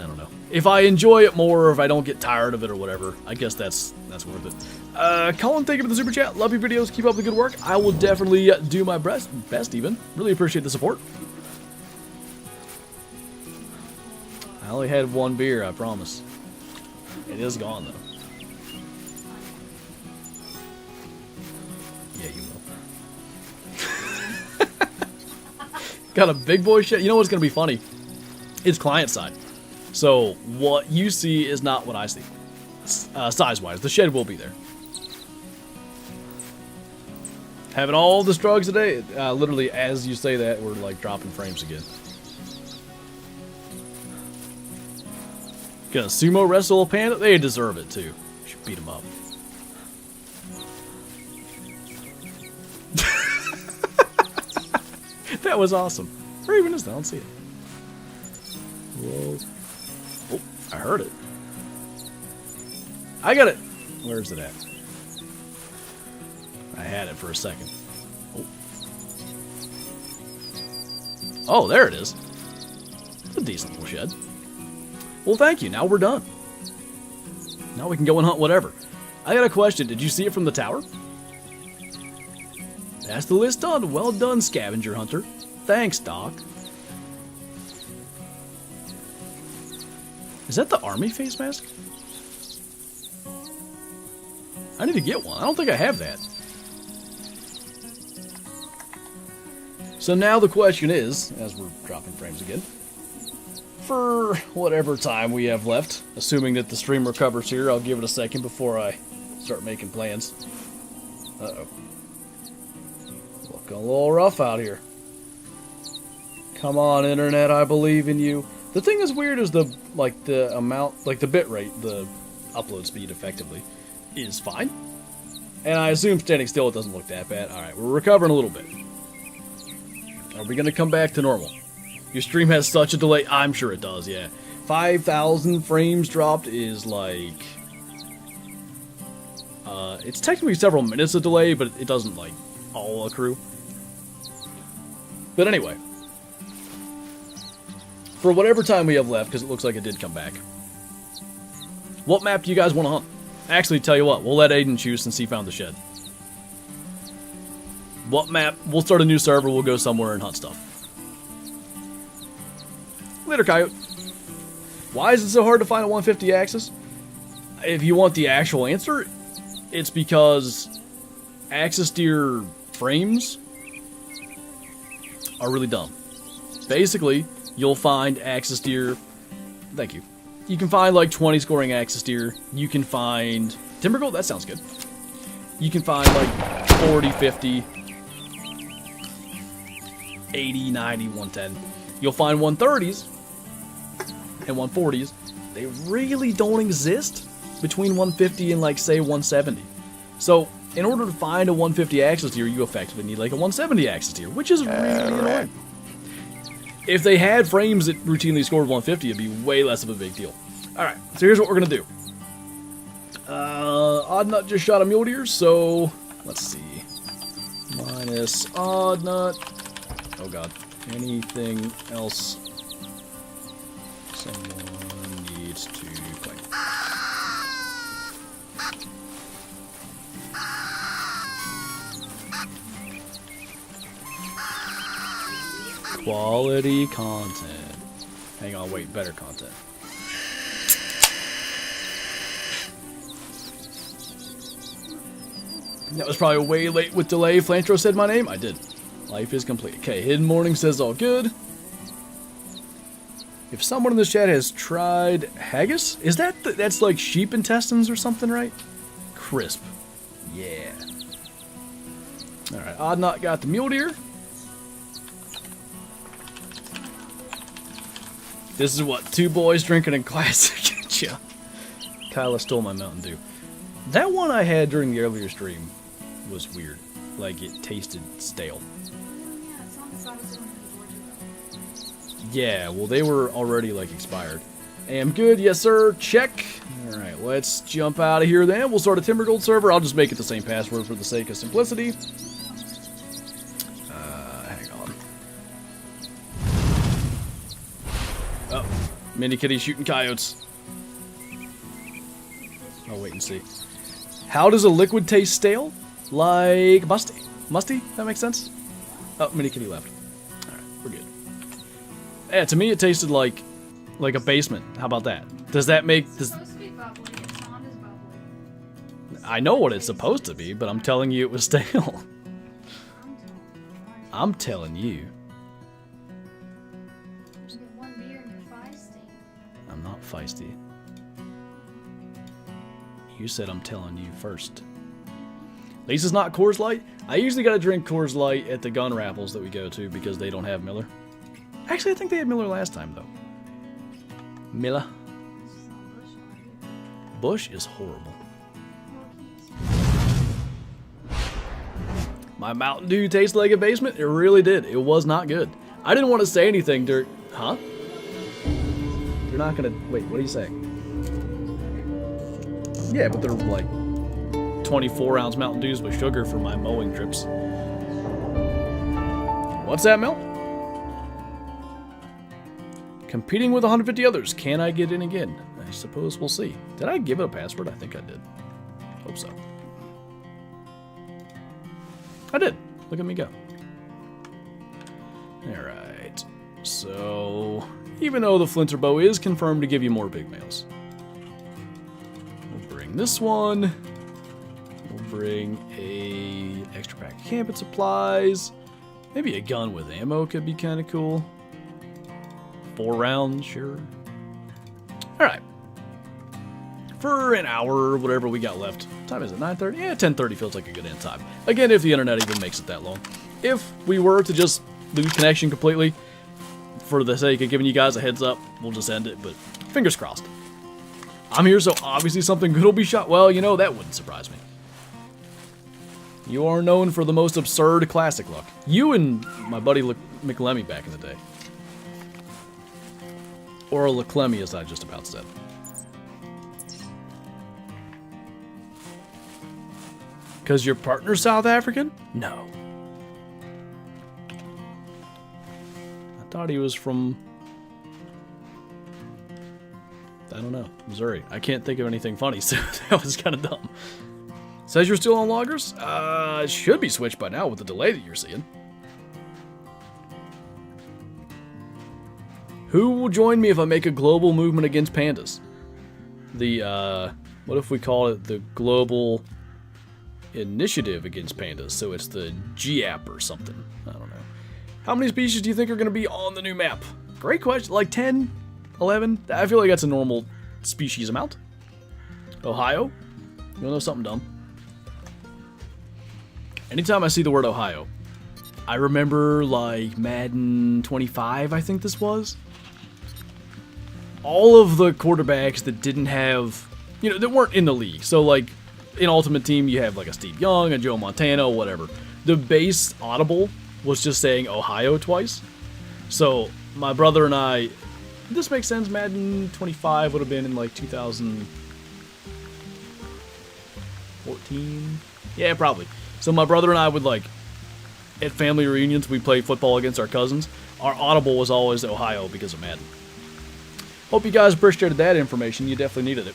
I don't know. If I enjoy it more, or if I don't get tired of it or whatever, I guess that's worth it. Colin, thank you for the super chat. Love your videos. Keep up the good work. I will definitely do my best even. Really appreciate the support. I only had one beer, I promise. It is gone, though. Yeah, you will. Got a big boy shit. You know what's going to be funny? It's client side. So, what you see is not what I see. Size-wise, the shed will be there. Having all the drugs today. Literally, as you say that, we're like dropping frames again. Gonna sumo wrestle a panda? They deserve it too. Should beat them up. That was awesome. Where even is that? I don't see it. Whoa. Oh, I heard it. I got it. Where's it at? I had it for a second. Oh, oh, there it is. It's a decent little shed. Well, thank you. Now we're done. Now we can go and hunt whatever. I got a question. Did you see it from the tower? That's the list done. Well done, Scavenger Hunter. Thanks, Doc. Is that the army face mask? I need to get one. I don't think I have that. So now the question is, as we're dropping frames again, for whatever time we have left, assuming that the stream recovers here, I'll give it a second before I start making plans. Uh-oh. Looking a little rough out here. Come on, internet, I believe in you. The thing that's weird is the amount, like the bit rate, the upload speed effectively, is fine. And I assume standing still it doesn't look that bad. Alright, we're recovering a little bit. Are we going to come back to normal? Your stream has such a delay. I'm sure it does, yeah. 5,000 frames dropped is like... it's technically several minutes of delay, but it doesn't, like, all accrue. But anyway. For whatever time we have left, because it looks like it did come back. What map do you guys want to hunt? Actually, tell you what, we'll let Aiden choose since he found the shed. What map? We'll start a new server, we'll go somewhere and hunt stuff. Later, Coyote. Why is it so hard to find a 150 axis? If you want the actual answer, it's because axis deer frames are really dumb. Basically, you'll find axis deer... Thank you. You can find like 20 scoring axis deer. You can find... Timber gold? That sounds good. You can find like 40, 50... 80, 90, 110. You'll find 130s and 140s. They really don't exist between 150 and, like, say, 170. So, in order to find a 150 axis deer, you effectively need, like, a 170 axis deer, which is really annoying. If they had frames that routinely scored 150, it'd be way less of a big deal. Alright, so here's what we're gonna do. Oddnut just shot a mule deer, so let's see. Minus Oddnut. Oh god. Anything else someone needs to claim? Quality content. Hang on, wait, better content. That was probably way late with delay. Flinter said my name? I did. Life is complete. Okay, Hidden Morning says all good. If someone in this chat has tried haggis, is that that's like sheep intestines or something, right? Crisp. Yeah. All right, Oddnut got the mule deer. This is what two boys drinking in classic. Yeah. Kyla stole my Mountain Dew. That one I had during the earlier stream was weird. Like it tasted stale. Yeah, well, they were already, like, expired. Am good, yes, sir. Check. Alright, let's jump out of here then. We'll start a Timber Gold server. I'll just make it the same password for the sake of simplicity. Hang on. Oh, Mini Kitty shooting coyotes. I'll wait and see. How does a liquid taste stale? Like musty. Musty? That makes sense? Oh, Mini Kitty left. Alright, we're good. Yeah, to me it tasted like a basement. How about that? Does that make... It's supposed to be bubbly. It's not as bubbly. I know what it's supposed to be, but I'm telling you it was stale. I'm telling you. You get one beer and you're feisty. I'm not feisty. You said I'm telling you first. At least it's not Coors Light. I usually gotta drink Coors Light at the gun raffles that we go to because they don't have Miller. Actually, I think they had Miller last time, though. Miller. Bush is horrible. My Mountain Dew tastes like a basement. It really did. It was not good. I didn't want to say anything during... Huh? You're not gonna... Wait, what are you saying? Yeah, but they're like 24-ounce Mountain Dews with sugar for my mowing trips. What's that, Mel? Competing with 150 others. Can I get in again? I suppose we'll see. Did I give it a password? I think I did. Hope so. I did. Look at me go. Alright. So, even though the Flinter bow is confirmed to give you more pigmails. We'll bring this one. We'll bring a extra pack of camping supplies. Maybe a gun with ammo could be kind of cool. 4 rounds, sure. Alright. For an hour or whatever we got left. What time is it? 9:30? Yeah, 10:30 feels like a good end time. Again, if the internet even makes it that long. If we were to just lose connection completely, for the sake of giving you guys a heads up, we'll just end it, but fingers crossed. I'm here, so obviously something good will be shot. Well, you know, that wouldn't surprise me. You are known for the most absurd classic luck. You and my buddy McLemmy back in the day. Or LeClemmy, as I just about said. Because your partner's South African? No. I thought he was from... I don't know. Missouri. I can't think of anything funny, so that was kind of dumb. Says you're still on loggers? It should be switched by now with the delay that you're seeing. Who will join me if I make a global movement against pandas? The, what if we call it the Global Initiative Against Pandas? So it's the GAP or something. I don't know. How many species do you think are going to be on the new map? Great question. Like 10? 11? I feel like that's a normal species amount. Ohio? You wanna know something dumb? Anytime I see the word Ohio, I remember like Madden 25, I think this was. All of the quarterbacks that didn't have, you know, that weren't in the league. So like in Ultimate Team, you have like a Steve Young, a Joe Montana, whatever. The base audible was just saying Ohio twice. So my brother and I, this makes sense, Madden 25 would have been in like 2014. Yeah, probably. So my brother and I would like, at family reunions, we play football against our cousins. Our audible was always Ohio because of Madden. Hope you guys appreciated that information. You definitely needed it.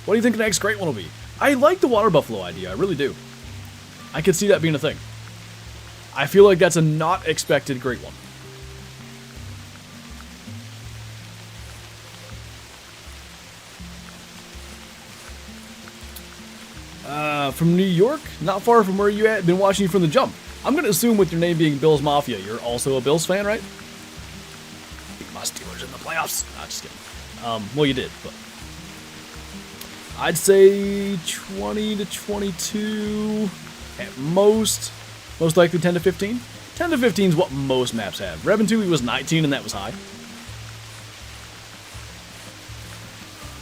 What do you think the next great one will be? I like the water buffalo idea. I really do. I could see that being a thing. I feel like that's a not expected great one. From New York, not far from where you at, been watching you from the jump. I'm going to assume with your name being Bills Mafia, you're also a Bills fan, right? Beat my Steelers in the playoffs. Nah, just kidding. Well, you did, but... I'd say 20 to 22 at most. Most likely 10 to 15. 10 to 15 is what most maps have. Rebentui was 19 and that was high.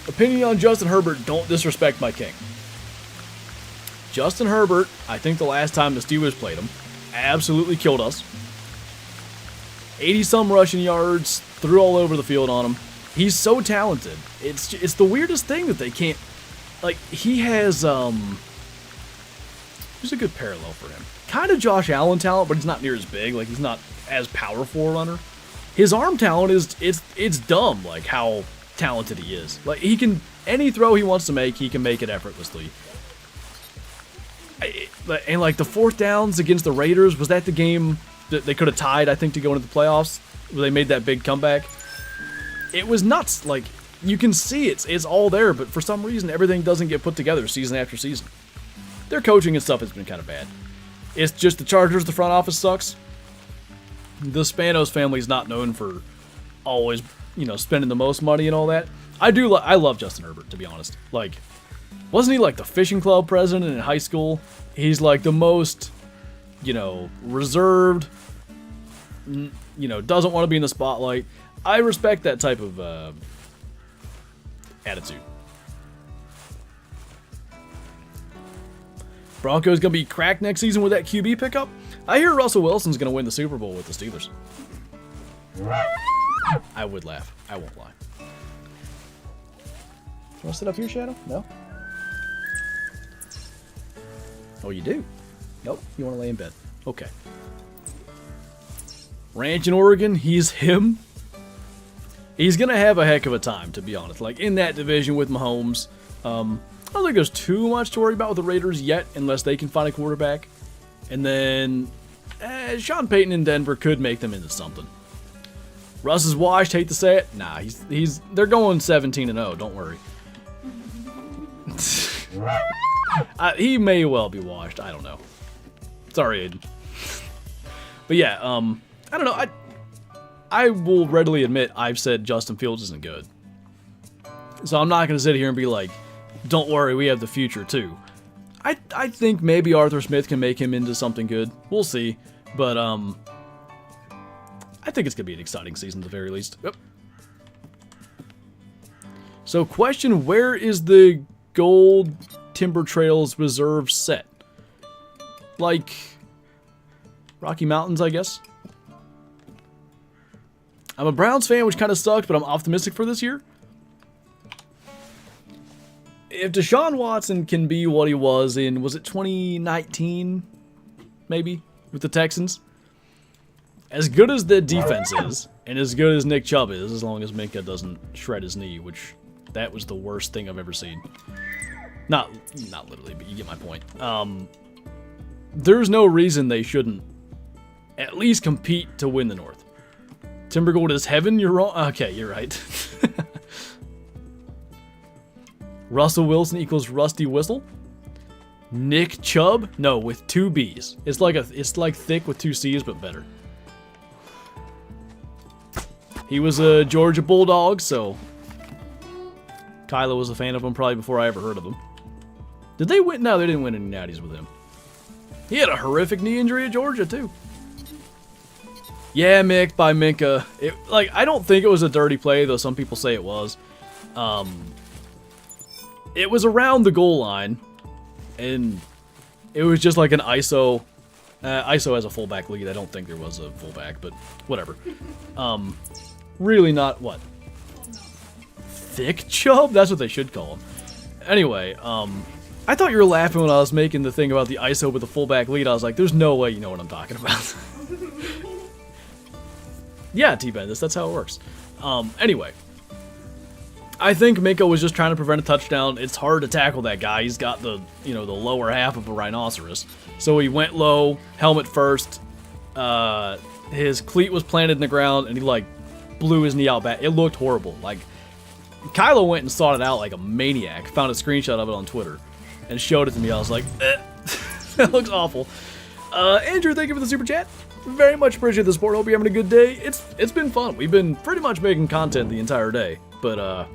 Opinion on Justin Herbert, don't disrespect my king. Justin Herbert, I think the last time the Steelers played him, absolutely killed us. 80-some rushing yards, threw all over the field on him. He's so talented. It's the weirdest thing that they can't... Like, he has, here's a good parallel for him. Kind of Josh Allen talent, but he's not near as big. Like, he's not as powerful a runner. His arm talent is, it's dumb, like, how talented he is. Like, he can... Any throw he wants to make, he can make it effortlessly. And like the 4th downs against the Raiders, was that the game that they could have tied, I think, to go into the playoffs, where they made that big comeback? It was nuts. Like, you can see it's all there, but for some reason everything doesn't get put together season after season. Their coaching and stuff has been kind of bad. It's just the Chargers, the front office sucks. The Spanos family's not known for always, you know, spending the most money and all that. I love Justin Herbert, to be honest. Like, Wasn't he like the fishing club president in high school? He's like the most, you know, reserved, you know, doesn't want to be in the spotlight. I respect that type of attitude. Broncos going to be cracked next season with that QB pickup? I hear Russell Wilson's going to win the Super Bowl with the Steelers. I would laugh. I won't lie. You want to sit up here, Shadow? No? Oh, you do? Nope. You want to lay in bed. Okay. Ranch in Oregon, he's him. He's going to have a heck of a time, to be honest. Like, in that division with Mahomes. I don't think there's too much to worry about with the Raiders yet, unless they can find a quarterback. And then, Sean Payton in Denver could make them into something. Russ is washed, hate to say it. Nah, they're going 17-0, don't worry. He may well be washed, I don't know. Sorry, Aiden. But yeah, I don't know, I will readily admit I've said Justin Fields isn't good. So I'm not going to sit here and be like, don't worry, we have the future too. I think maybe Arthur Smith can make him into something good. We'll see. But, I think it's going to be an exciting season at the very least. Yep. So question, where is the Gold Timber Trails Reserve set? Like, Rocky Mountains, I guess? I'm a Browns fan, which kind of sucks, but I'm optimistic for this year. If Deshaun Watson can be what he was in, was it 2019, maybe, with the Texans? As good as the defense is, and as good as Nick Chubb is, as long as Minka doesn't shred his knee, which that was the worst thing I've ever seen. Not literally, but you get my point. There's no reason they shouldn't at least compete to win the North. Timbergold is heaven? You're wrong? Okay, you're right. Russell Wilson equals Rusty Whistle? Nick Chubb? No, with 2 B's. It's like thick with 2 C's, but better. He was a Georgia Bulldog, so Kyla was a fan of him probably before I ever heard of him. Did they win? No, they didn't win any natties with him. He had a horrific knee injury at Georgia, too. Yeah, Mick by Minka. I don't think it was a dirty play, though some people say it was. It was around the goal line, and it was just like an ISO. ISO has a fullback lead. I don't think there was a fullback, but whatever. Really not, what? Thick Chubb? That's what they should call him. Anyway, I thought you were laughing when I was making the thing about the ISO with the fullback lead. I was like, there's no way you know what I'm talking about. Yeah, T-Bendis, that's how it works. Anyway. I think Minka was just trying to prevent a touchdown. It's hard to tackle that guy. He's got the lower half of a rhinoceros. So he went low, helmet first. His cleat was planted in the ground, and he, blew his knee out back. It looked horrible. Kylo went and sought it out like a maniac. Found a screenshot of it on Twitter and showed it to me. I was like, that looks awful. Andrew, thank you for the super chat. Very much appreciate the support. Hope you're having a good day. It's been fun. We've been pretty much making content the entire day. But,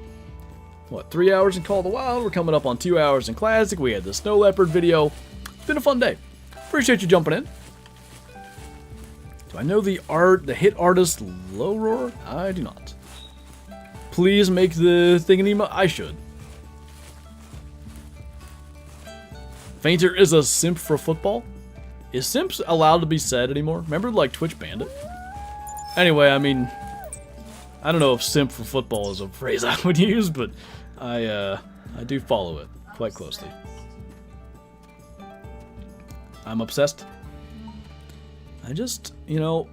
3 hours in Call of the Wild? We're coming up on 2 hours in Classic. We had the Snow Leopard video. It's been a fun day. Appreciate you jumping in. Do I know the hit artist Low Roar? I do not. Please make the thing an emo. I should. Flinter is a simp for football? Is simps allowed to be said anymore? Remember, Twitch banned it? Anyway, I mean, I don't know if simp for football is a phrase I would use, but I do follow it quite closely. I'm obsessed. I just, nah,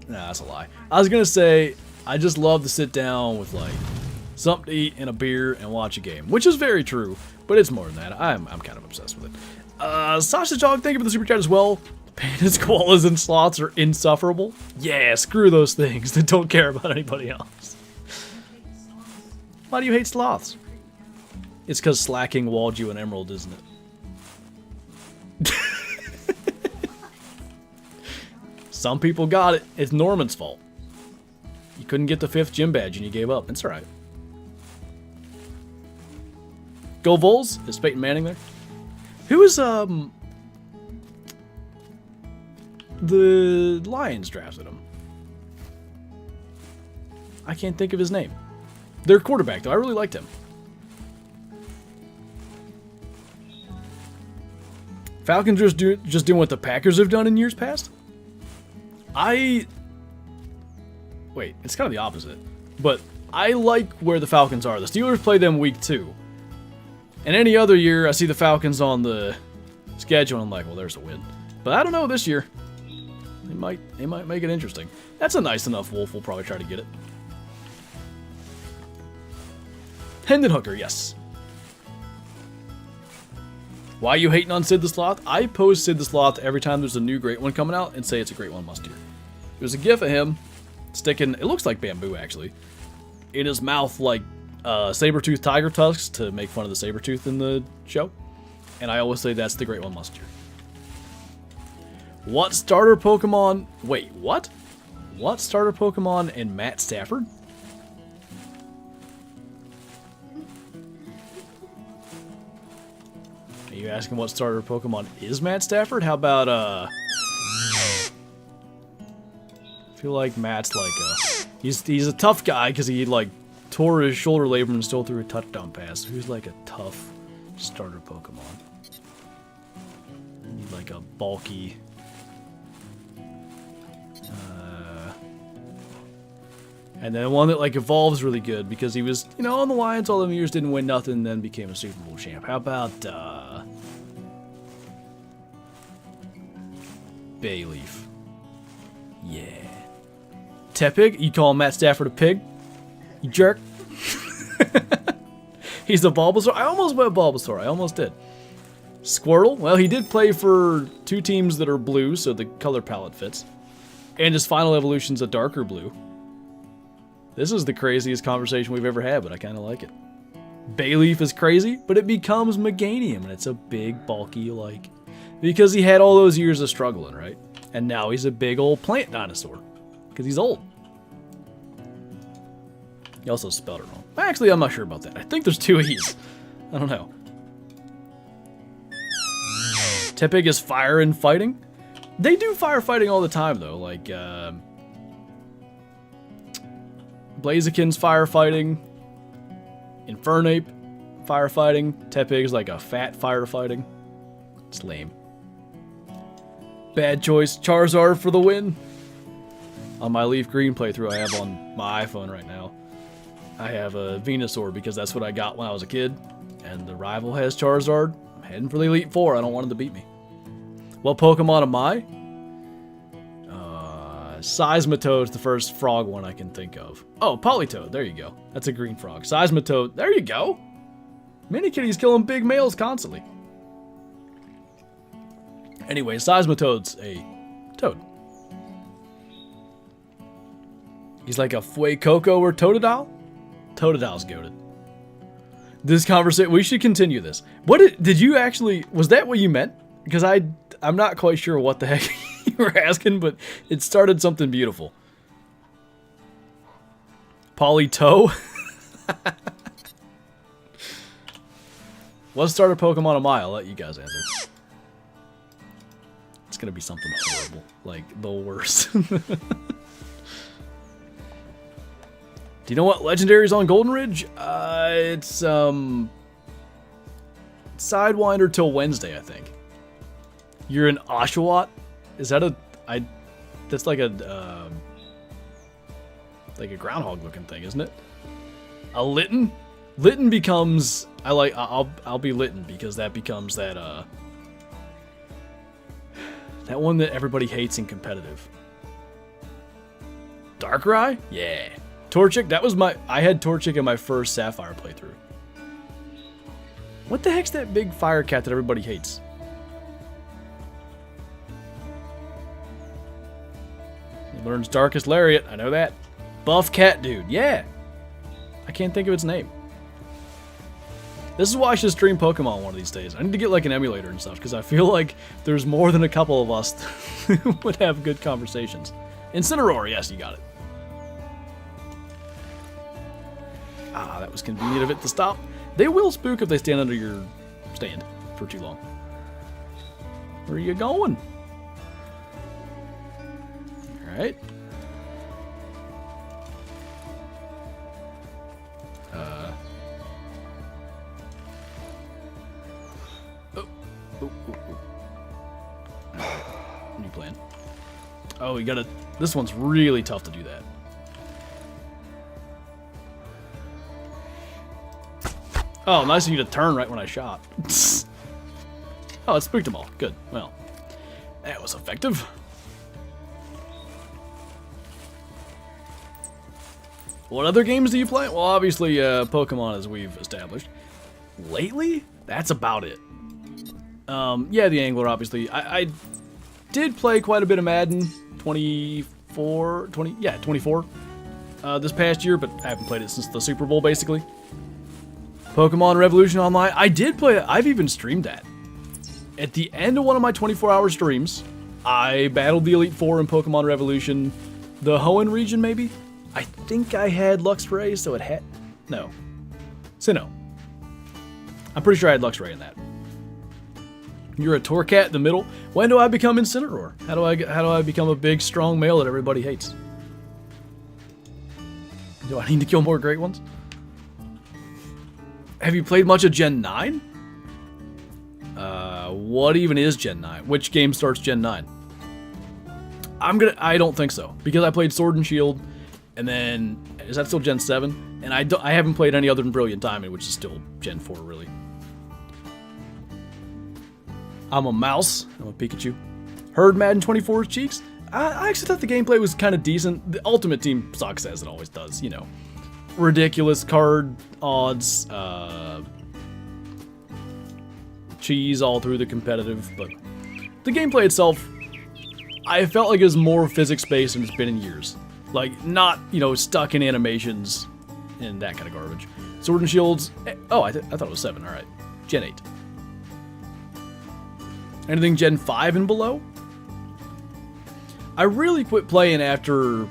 that's a lie. I was gonna say, I just love to sit down with, something to eat and a beer and watch a game, which is very true, but it's more than that. I'm kind of obsessed with it. Sausage Dog, thank you for the super chat as well. Pandas, koalas, and sloths are insufferable. Yeah, screw those things that don't care about anybody else. Why do you hate sloths? It's because slacking walled you an emerald, isn't it? Some people got it. It's Norman's fault. You couldn't get the 5th gym badge and you gave up. It's alright. Go Vols. Is Peyton Manning there? Who is, the Lions drafted him? I can't think of his name. Their quarterback, though. I really liked him. Falcons just doing what the Packers have done in years past? Wait, it's kind of the opposite. But I like where the Falcons are. The Steelers play them week 2. And any other year, I see the Falcons on the schedule, and I'm like, well, there's a win. But I don't know this year. They might make it interesting. That's a nice enough wolf. We'll probably try to get it. Hendon Hooker, yes. Why are you hating on Sid the Sloth? I post Sid the Sloth every time there's a new great one coming out and say it's a great one must hear. There's a gif of him sticking, it looks like bamboo actually, in his mouth like saber-toothed tiger tusks to make fun of the saber-tooth in the show. And I always say that's the great one must hear. What starter Pokemon? Wait, what? What starter Pokemon and Matt Stafford? Are you asking what starter Pokemon is Matt Stafford? How about, I feel like Matt's like he's a tough guy because he like tore his shoulder labrum and still threw a touchdown pass. Who's like a tough starter Pokemon? You need like a bulky. And then one that like evolves really good because he was, you know, on the Lions all them years, didn't win nothing, then became a Super Bowl champ. How about Bayleaf? Yeah. Tepig? You call Matt Stafford a pig? You jerk. He's a Bulbasaur. I almost went Bulbasaur. I almost did. Squirtle? Well, he did play for 2 teams that are blue, so the color palette fits. And his final evolution's a darker blue. This is the craziest conversation we've ever had, but I kind of like it. Bayleaf is crazy, but it becomes Meganium, and it's a big, bulky, like... Because he had all those years of struggling, right? And now he's a big old plant dinosaur. Because he's old. He also spelled it wrong. Actually, I'm not sure about that. I think there's 2 E's. I don't know. Tepig is fire and fighting? They do firefighting all the time, though. Like, Blaziken's firefighting. Infernape firefighting. Tepig's like a fat firefighting. It's lame. Bad choice. Charizard for the win. On my Leaf Green playthrough I have on my iPhone right now, I have a Venusaur because that's what I got when I was a kid. And the rival has Charizard. I'm heading for the Elite Four. I don't want him to beat me. What Pokemon am I? Seismitoad's the first frog one I can think of. Oh, Politoed. There you go. That's a green frog. Seismitoad. There you go. Minikitty's killing big males constantly. Anyway, Seismitoad's a toad. He's like a Fuecoco or Totodile? Totodile's goated. This conversation, we should continue this. What did you actually, was that what you meant? Because I'm not quite sure what the heck you were asking, but it started something beautiful. Polito? What starter Pokemon am I? I'll let you guys answer. It's gonna be something horrible. Like, the worst. Do you know what legendary's on Golden Ridge? It's Sidewinder till Wednesday, I think. You're an Oshawott? Is that that's like a groundhog looking thing, isn't it? A Litten? Litten becomes I'll be Litten because that becomes that one that everybody hates in competitive. Darkrai? Yeah. Torchic, I had Torchic in my first Sapphire playthrough. What the heck's that big fire cat that everybody hates? He learns Darkest Lariat, I know that. Buff Cat Dude, yeah. I can't think of its name. This is why I should stream Pokemon one of these days. I need to get like an emulator and stuff, because I feel like there's more than a couple of us who would have good conversations. Incineroar, yes, you got it. Ah, that was convenient of it to stop. They will spook if they stand under your stand for too long. Where are you going? Alright. New plan. Oh, we gotta... This one's really tough to do that. Oh, nice of you to turn right when I shot. Oh, it spooked them all. Good. Well, that was effective. What other games do you play? Well, obviously, Pokemon, as we've established. Lately? That's about it. Yeah, the Angler, obviously. I did play quite a bit of Madden 24, this past year, but I haven't played it since the Super Bowl, basically. Pokemon Revolution Online, I did play it. I've even streamed that. At the end of one of my 24-hour streams, I battled the Elite Four in Pokemon Revolution, the Hoenn region, maybe? I think I had Luxray, so it had... No. Sinnoh. I'm pretty sure I had Luxray in that. You're a Torcat in the middle. When do I become Incineroar? How do I become a big, strong male that everybody hates? Do I need to kill more great ones? Have you played much of Gen 9? What even is Gen 9? Which game starts Gen 9? I don't think so, because I played Sword and Shield, and then is that still Gen 7? And I haven't played any other than Brilliant Diamond, which is still Gen 4, really. I'm a mouse. I'm a Pikachu. Heard Madden 24's cheeks. I actually thought the gameplay was kind of decent. The Ultimate Team sucks, as it always does, you know. Ridiculous card odds, cheese all through the competitive, but the gameplay itself, I felt like it was more physics-based than it's been in years. Like, not, you know, stuck in animations and that kind of garbage. Sword and Shields, oh, I thought it was 7, alright. Gen 8. Anything Gen 5 and below? I really quit playing after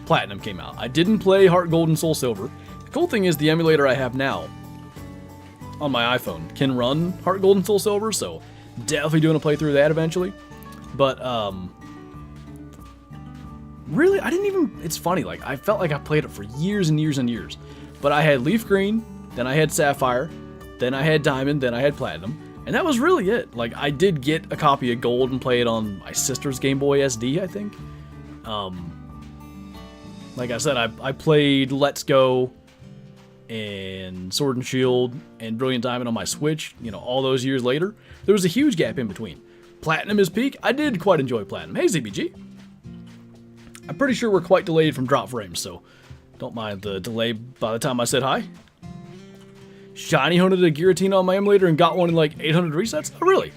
Platinum came out. I didn't play Heart Gold and Soul Silver. The cool thing is the emulator I have now on my iPhone can run Heart Gold and Soul Silver, so definitely doing a playthrough of that eventually. But, really, I didn't even, it's funny, like, I felt like I played it for years and years and years. But I had Leaf Green, then I had Sapphire, then I had Diamond, then I had Platinum, and that was really it. Like, I did get a copy of Gold and play it on my sister's Game Boy SD, I think. Like I said, I played Let's Go and Sword and Shield and Brilliant Diamond on my Switch, you know, all those years later. There was a huge gap in between. Platinum is peak. I did quite enjoy Platinum. Hey, ZBG. I'm pretty sure we're quite delayed from drop frames, so don't mind the delay by the time I said hi. Shiny hunted a Giratina on my emulator and got one in like 800 resets? Oh, really?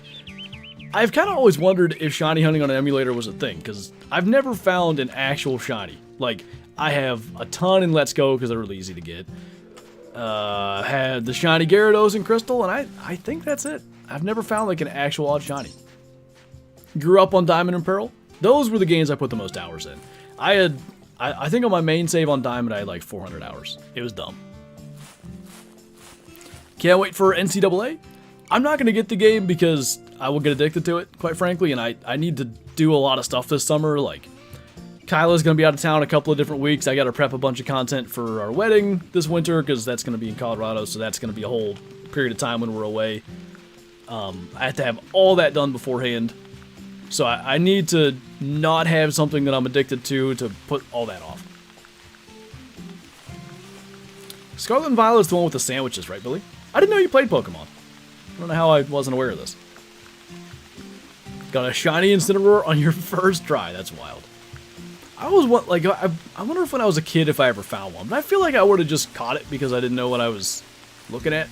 I've kind of always wondered if shiny hunting on an emulator was a thing, because I've never found an actual shiny. Like, I have a ton in Let's Go because they're really easy to get. Had the shiny Gyarados in Crystal, and I think that's it. I've never found like an actual odd shiny. Grew up on Diamond and Pearl. Those were the games I put the most hours in. I think on my main save on Diamond I had like 400 hours. It was dumb. Can't wait for NCAA. I'm not going to get the game because I will get addicted to it, quite frankly, and I need to do a lot of stuff this summer. Like, Kyla's going to be out of town a couple of different weeks. I got to prep a bunch of content for our wedding this winter because that's going to be in Colorado, so that's going to be a whole period of time when we're away. I have to have all that done beforehand. So I need to not have something that I'm addicted to put all that off. Scarlet and Violet is the one with the sandwiches, right, Billy? I didn't know you played Pokemon. I don't know how I wasn't aware of this. Got a shiny Incineroar on your first try. That's wild. I wonder if when I was a kid if I ever found one. But I feel like I would have just caught it because I didn't know what I was looking at.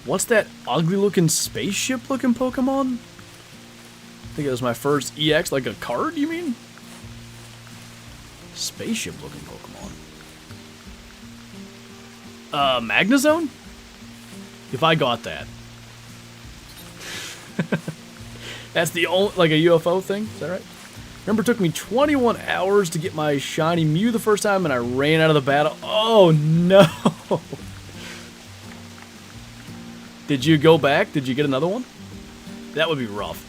What's that ugly-looking spaceship-looking Pokemon? I think it was my first EX, like a card, you mean? Spaceship-looking Pokemon. Magnezone? If I got that. That's the only, like a UFO thing? Is that right? Remember, it took me 21 hours to get my shiny Mew the first time, and I ran out of the battle. Oh, no. Did you go back? Did you get another one? That would be rough.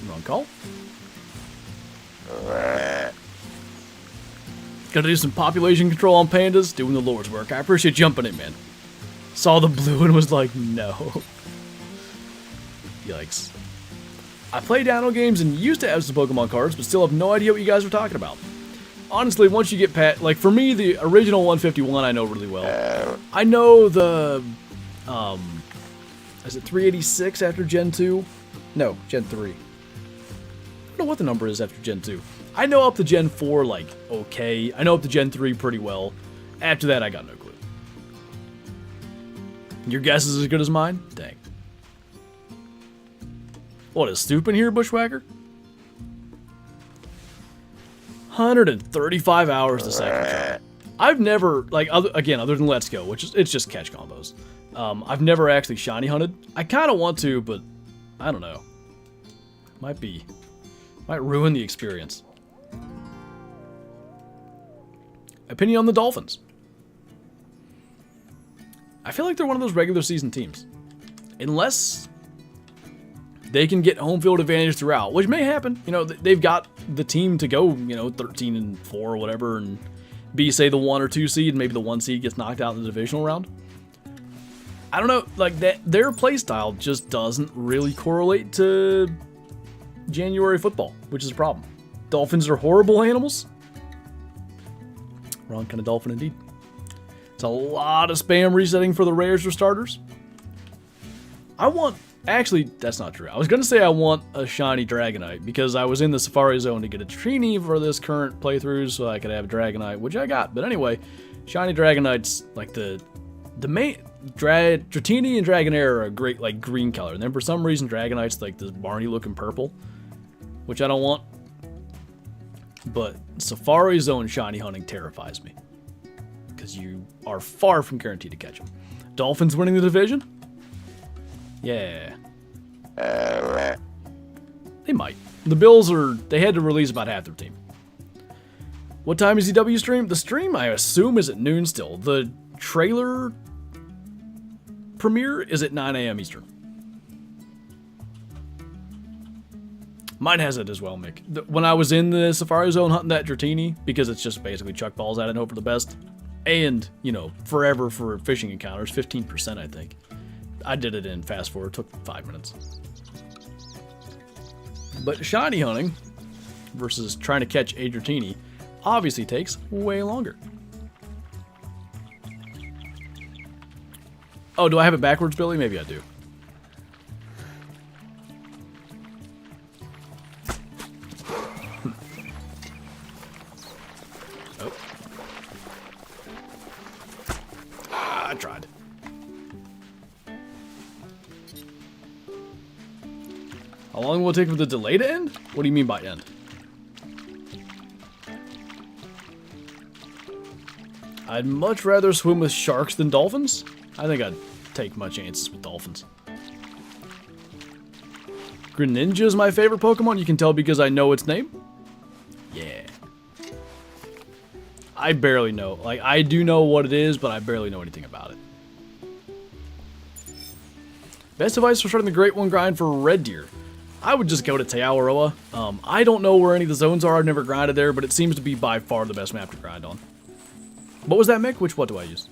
Wrong call. Gotta do some population control on pandas, doing the Lord's work. I appreciate jumping in, man. Saw the blue and was like, no. Yikes. I play download games and used to have some Pokemon cards, but still have no idea what you guys are talking about. Honestly, once you get past, like for me, the original 151 I know really well. I know the, is it 386 after Gen 2? No, Gen 3. I don't know what the number is after Gen 2. I know up to Gen 4, like, okay. I know up to Gen 3 pretty well. After that, I got no clue. Your guess is as good as mine? Dang. What, is Stoop in here, Bushwhacker? 135 hours to second. I've never, like, other than Let's Go, which is, it's just catch combos. I've never actually shiny hunted. I kind of want to, but I don't know. Might ruin the experience. Opinion on the Dolphins. I feel like they're one of those regular season teams. Unless they can get home field advantage throughout, which may happen. You know, they've got the team to go, 13-4 or whatever, and be, say, the 1 or 2 seed, and maybe the 1 seed gets knocked out in the divisional round. I don't know, like, their playstyle just doesn't really correlate to January football, which is a problem. Dolphins are horrible animals. Wrong kind of dolphin indeed. It's a lot of spam resetting for the rares or starters. Actually, that's not true. I was going to say I want a shiny Dragonite because I was in the Safari Zone to get a Trini for this current playthrough so I could have a Dragonite, which I got. But anyway, shiny Dragonite's like the main... Dratini and Dragonair are a great, like, green color. And then for some reason, Dragonite's like this Barney looking purple, which I don't want. But Safari Zone shiny hunting terrifies me because you are far from guaranteed to catch them. Dolphins winning the division? Yeah. They might. The Bills they had to release about half their team. What time is the W stream? The stream, I assume, is at noon still. The trailer premiere is at 9 a.m. Eastern. Mine has it as well, Mick. When I was in the Safari Zone hunting that Dratini, because it's just basically chuck balls at it and hope for the best, and, forever for fishing encounters, 15%, I think. I did it in fast forward, took 5 minutes. But shiny hunting versus trying to catch a Dratini obviously takes way longer. Oh, do I have it backwards, Billy? Maybe I do. Oh. I tried. How long will it take for the delay to end? What do you mean by end? I'd much rather swim with sharks than dolphins. I think I'd take my chances with dolphins. Greninja is my favorite Pokemon. You can tell because I know its name. Yeah. I barely know. Like, I do know what it is, but I barely know anything about it. Best advice for starting the Great One grind for Red Deer. I would just go to Teawaroa. I don't know where any of the zones are. I've never grinded there, but it seems to be by far the best map to grind on. What was that, Mick? What do I use?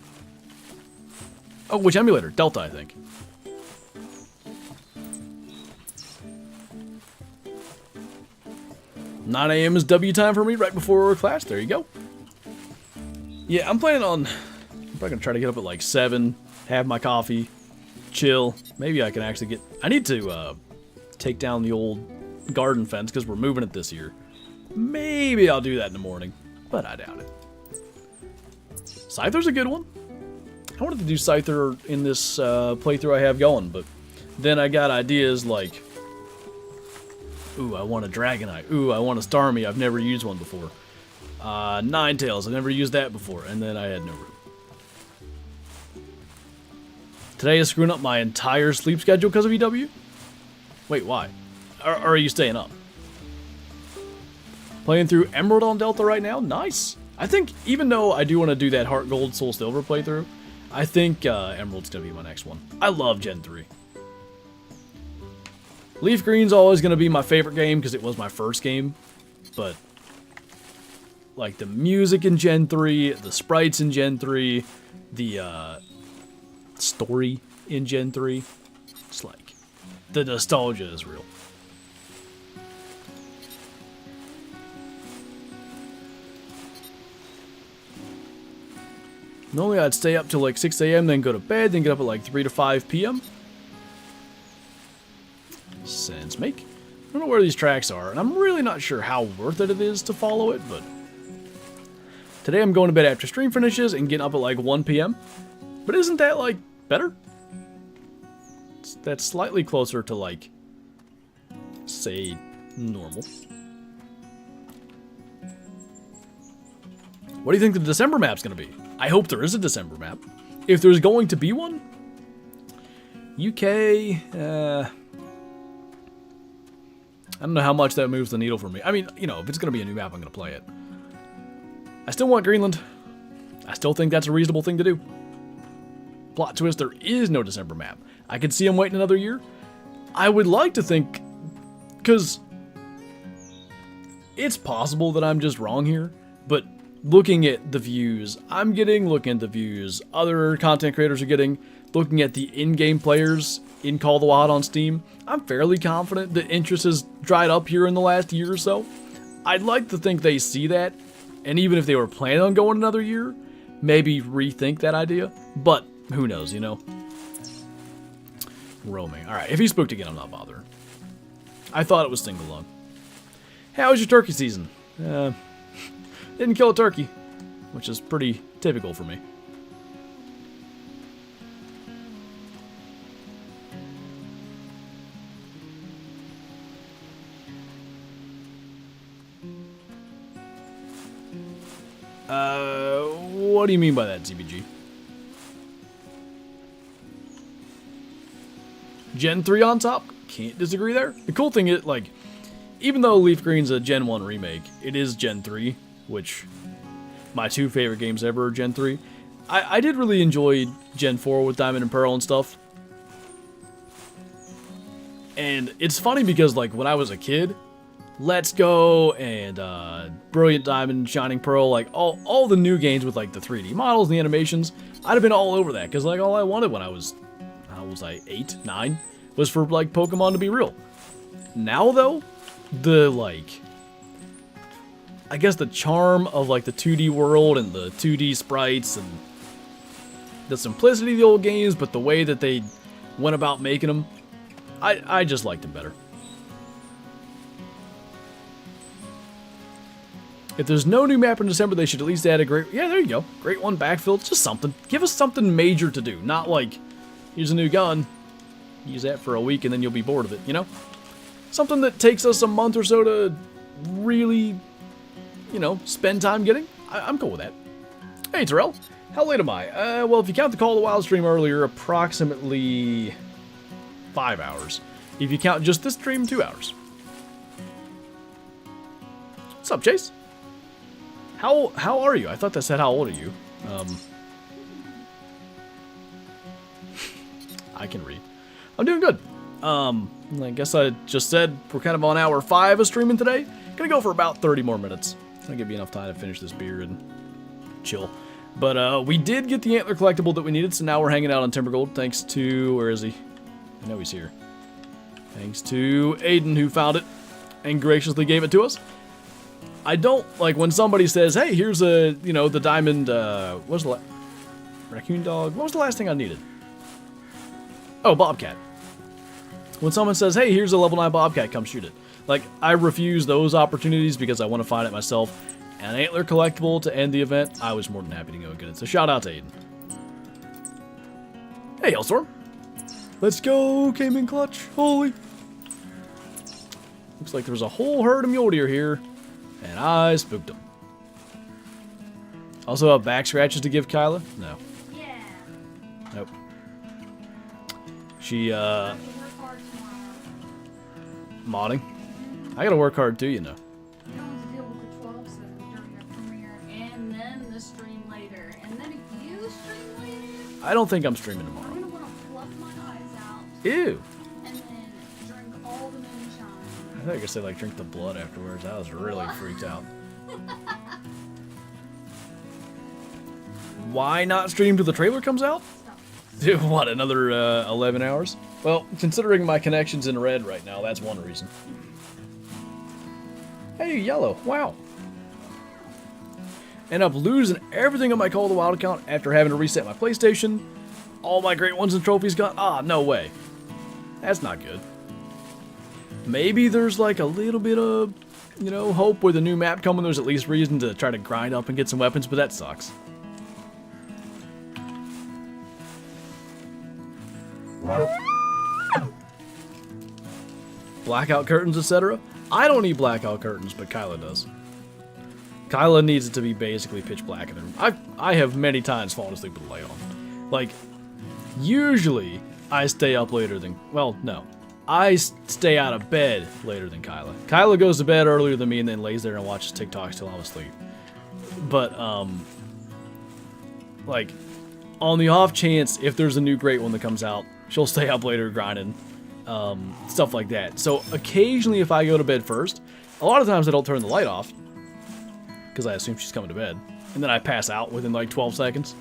Oh, which emulator? Delta, I think. "9 a.m. is W time for me right before class." There you go. Yeah, I'm probably going to try to get up at like 7, have my coffee, chill. Maybe I can actually get... I need to take down the old garden fence because we're moving it this year. Maybe I'll do that in the morning, but I doubt it. Scyther's a good one. I wanted to do Scyther in this playthrough I have going, but then I got ideas like, ooh, I want a Dragonite. Ooh, I want a Starmie. I've never used one before. Ninetales. I've never used that before, and then I had no room. Today is screwing up my entire sleep schedule because of EW? Wait, why? Or are you staying up? Playing through Emerald on Delta right now? Nice. I think, even though I do want to do that Heart Gold, Soul Silver playthrough, I think Emerald's going to be my next one. I love Gen 3. Leaf Green's always going to be my favorite game because it was my first game. But, like, the music in Gen 3, the sprites in Gen 3, the story in Gen 3, it's like, the nostalgia is real. Normally I'd stay up till like 6 a.m., then go to bed, then get up at like 3 to 5 p.m. Sense make. I don't know where these tracks are, and I'm really not sure how worth it is to follow it, but today I'm going to bed after stream finishes and getting up at like 1 p.m. But isn't that like better? That's slightly closer to like, say, normal. What do you think the December map's going to be? I hope there is a December map. If there's going to be one, UK, I don't know how much that moves the needle for me. I mean, you know, if it's going to be a new map, I'm going to play it. I still want Greenland. I still think that's a reasonable thing to do. Plot twist, there is no December map. I could see them waiting another year. I would like to think, because it's possible that I'm just wrong here, but looking at the views I'm getting, looking at the views other content creators are getting, looking at the in-game players in Call of the Wild on Steam, I'm fairly confident that interest has dried up here in the last year or so. I'd like to think they see that, and even if they were planning on going another year, maybe rethink that idea, but who knows, you know? Roaming. Alright, if he's spooked again, I'm not bothering. I thought it was sing-along. How was your turkey season? Didn't kill a turkey, which is pretty typical for me. What do you mean by that, ZBG? Gen 3 on top? Can't disagree there. The cool thing is, like, even though Leaf Green's a Gen 1 remake, it is Gen 3, which my two favorite games ever are Gen 3. I did really enjoy Gen 4 with Diamond and Pearl and stuff. And it's funny because, like, when I was a kid, Let's Go and Brilliant Diamond, Shining Pearl, like all the new games with like the 3D models and the animations, I'd have been all over that because like all I wanted when I was, how was I, 8, 9, was for like Pokemon to be real. Now though, the like, I guess the charm of like the 2D world and the 2D sprites and the simplicity of the old games, but the way that they went about making them, I just liked them better. If there's no new map in December, they should at least add a great... Yeah, there you go. Great one backfill. Just something. Give us something major to do. Not like, here's a new gun. Use that for a week and then you'll be bored of it, you know? Something that takes us a month or so to really, you know, spend time getting. I'm cool with that. Hey, Terrell. How late am I? Well, if you count the Call of the Wild stream earlier, approximately 5 hours. If you count just this stream, 2 hours. What's up, Chase? How are you? I thought that said how old are you? I can read. I'm doing good. I guess I just said we're kind of on hour 5 of streaming today. Gonna go for about 30 more minutes. That'll give me enough time to finish this beer and chill. But we did get the antler collectible that we needed, so now we're hanging out on Timber Gold thanks to, where is he? I know he's here. Thanks to Aiden who found it and graciously gave it to us. I don't like when somebody says, hey, here's a, you know, the diamond, what was the raccoon dog? What was the last thing I needed? Oh, Bobcat. When someone says, hey, here's a level 9 Bobcat, come shoot it. Like, I refuse those opportunities because I want to find it myself. An antler collectible to end the event, I was more than happy to go get it. So shout out to Aiden. Hey, Hellstorm. Let's go, came in clutch. Holy. Looks like there's a whole herd of mule deer here. And I spooked them. Also have back scratches to give Kyla? No. Yeah. Nope. She, Modding? I gotta work hard too, you know. You don't have to deal with the 12 settings during the premiere and then the stream later. And then if you stream later... I don't think I'm streaming I'm tomorrow. gonna want to pluck my eyes out. Ew. And then drink all the moonshine. I thought you were gonna say like drink the blood afterwards. I was really freaked out. Why not stream till the trailer comes out? Stop. Dude, what, another 11 hours? Well, considering my connection's in red right now, that's one reason. Hey, yellow. Wow. End up losing everything on my Call of the Wild account after having to reset my PlayStation. All my great ones and trophies gone. Ah, no way. That's not good. Maybe there's like a little bit of, you know, hope with a new map coming. There's at least reason to try to grind up and get some weapons, but that sucks. Blackout curtains, etc. I don't need blackout curtains, but Kyla does. Kyla needs it to be basically pitch black in her room. I have many times fallen asleep with the light on. Like, usually I stay up later than, well, no. I stay out of bed later than Kyla. Kyla goes to bed earlier than me and then lays there and watches TikToks till I'm asleep. But, like, on the off chance, if there's a new great one that comes out, she'll stay up later grinding. Stuff like that. So occasionally if I go to bed first, a lot of times I don't turn the light off because I assume she's coming to bed, and then I pass out within like 12 seconds.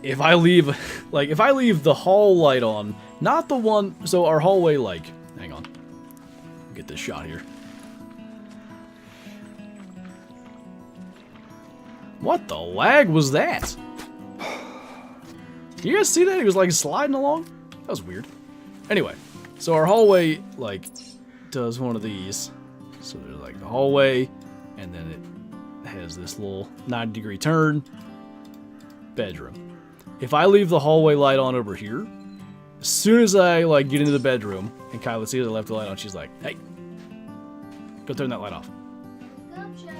If I leave, like if I leave the hall light on, not the one, so our hallway, like, hang on, get this shot here. What the lag was that? You guys see that? He was like sliding along? That was weird. Anyway, so our hallway, like, does one of these. So there's like the hallway, and then it has this little 90-degree turn. Bedroom. If I leave the hallway light on over here, as soon as I, like, get into the bedroom, and Kyla sees I left the light on, she's like, hey, go turn that light off. Come, Shatter.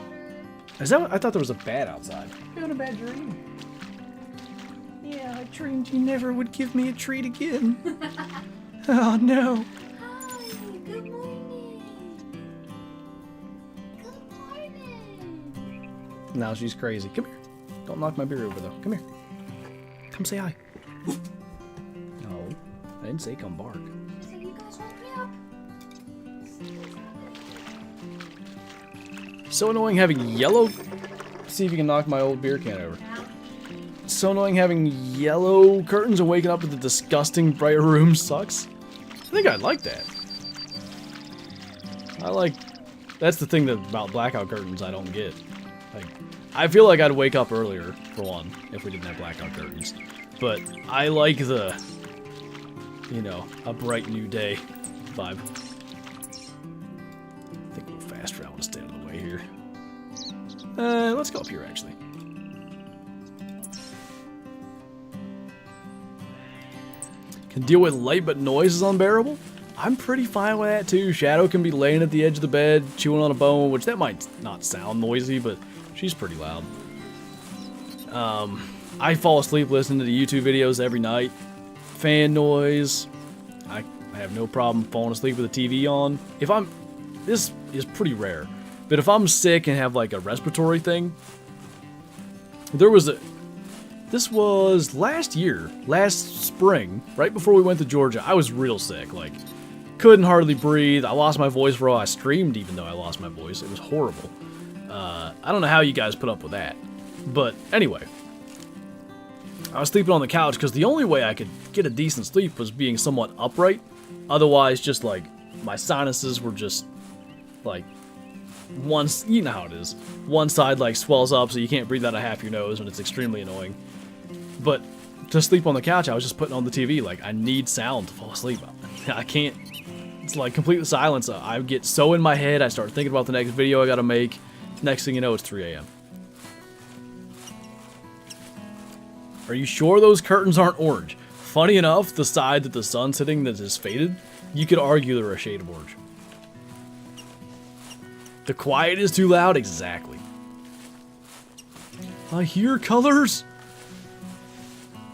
Is that what? I thought there was a bat outside. Having a bad dream. Yeah, I dreamed you never would give me a treat again. Oh, no. Hi, good morning. Good morning. Now she's crazy. Come here. Don't knock my beer over, though. Come here. Come say hi. No, I didn't say come bark. So you guys woke me up. So annoying having yellow... See if you can knock my old beer can over. So annoying having yellow curtains and waking up with the disgusting bright room sucks. I think I'd like that. That's the thing about blackout curtains I don't get. Like, I feel like I'd wake up earlier, for one, if we didn't have blackout curtains. But I like the, you know, a bright new day vibe. I think we'll fast travel to stay out of the way here. Let's go up here, actually. Can deal with light, but noise is unbearable? I'm pretty fine with that, too. Shadow can be laying at the edge of the bed, chewing on a bone, which that might not sound noisy, but she's pretty loud. I fall asleep listening to the YouTube videos every night. Fan noise. I have no problem falling asleep with the TV on. This is pretty rare, but if I'm sick and have like a respiratory thing, this was last spring, right before we went to Georgia. I was real sick, like, couldn't hardly breathe. I lost my voice for a while. I streamed even though I lost my voice. It was horrible. I don't know how you guys put up with that. But anyway, I was sleeping on the couch because the only way I could get a decent sleep was being somewhat upright. Otherwise, just like, my sinuses were just, like, you know how it is. One side, like, swells up so you can't breathe out of half your nose, and it's extremely annoying. But to sleep on the couch, I was just putting on the TV. Like, I need sound to fall asleep. I can't. It's like complete silence. I get so in my head, I start thinking about the next video I gotta make. Next thing you know, it's 3 a.m. Are you sure those curtains aren't orange? Funny enough, the side that the sun's hitting that is faded, you could argue they're a shade of orange. The quiet is too loud? Exactly. I hear colors.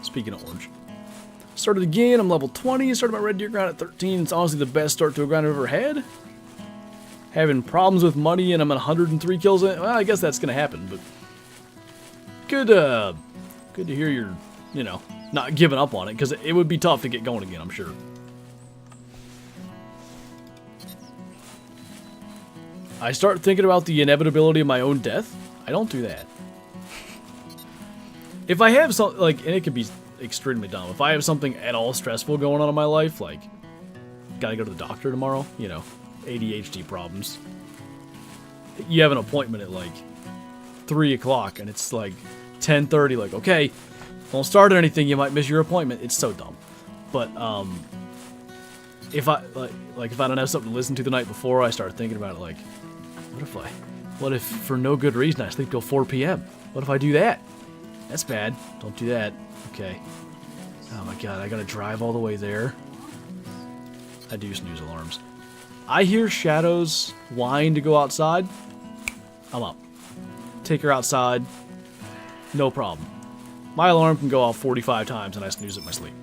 Speaking of orange. Started again, I'm level 20, started my red deer grind at 13. It's honestly the best start to a grind I've ever had. Having problems with money and I'm at 103 kills in. Well, I guess that's gonna happen, but good to hear you're, you know, not giving up on it, because it would be tough to get going again, I'm sure. I start thinking about the inevitability of my own death. I don't do that. If I have something, like, and it could be extremely dumb, if I have something at all stressful going on in my life, like, gotta go to the doctor tomorrow, you know, ADHD problems. You have an appointment at, like, 3 o'clock, and it's, like, 10:30, like, okay, don't start anything, you might miss your appointment. It's so dumb. But, if I, like, if I don't have something to listen to the night before, I start thinking about it, like, what if for no good reason I sleep till 4 p.m.? What if I do that? That's bad. Don't do that. Okay. Oh my god, I gotta drive all the way there. I do snooze alarms. I hear Shadows whine to go outside. I'm up. Take her outside. No problem. My alarm can go off 45 times and I snooze at my sleep.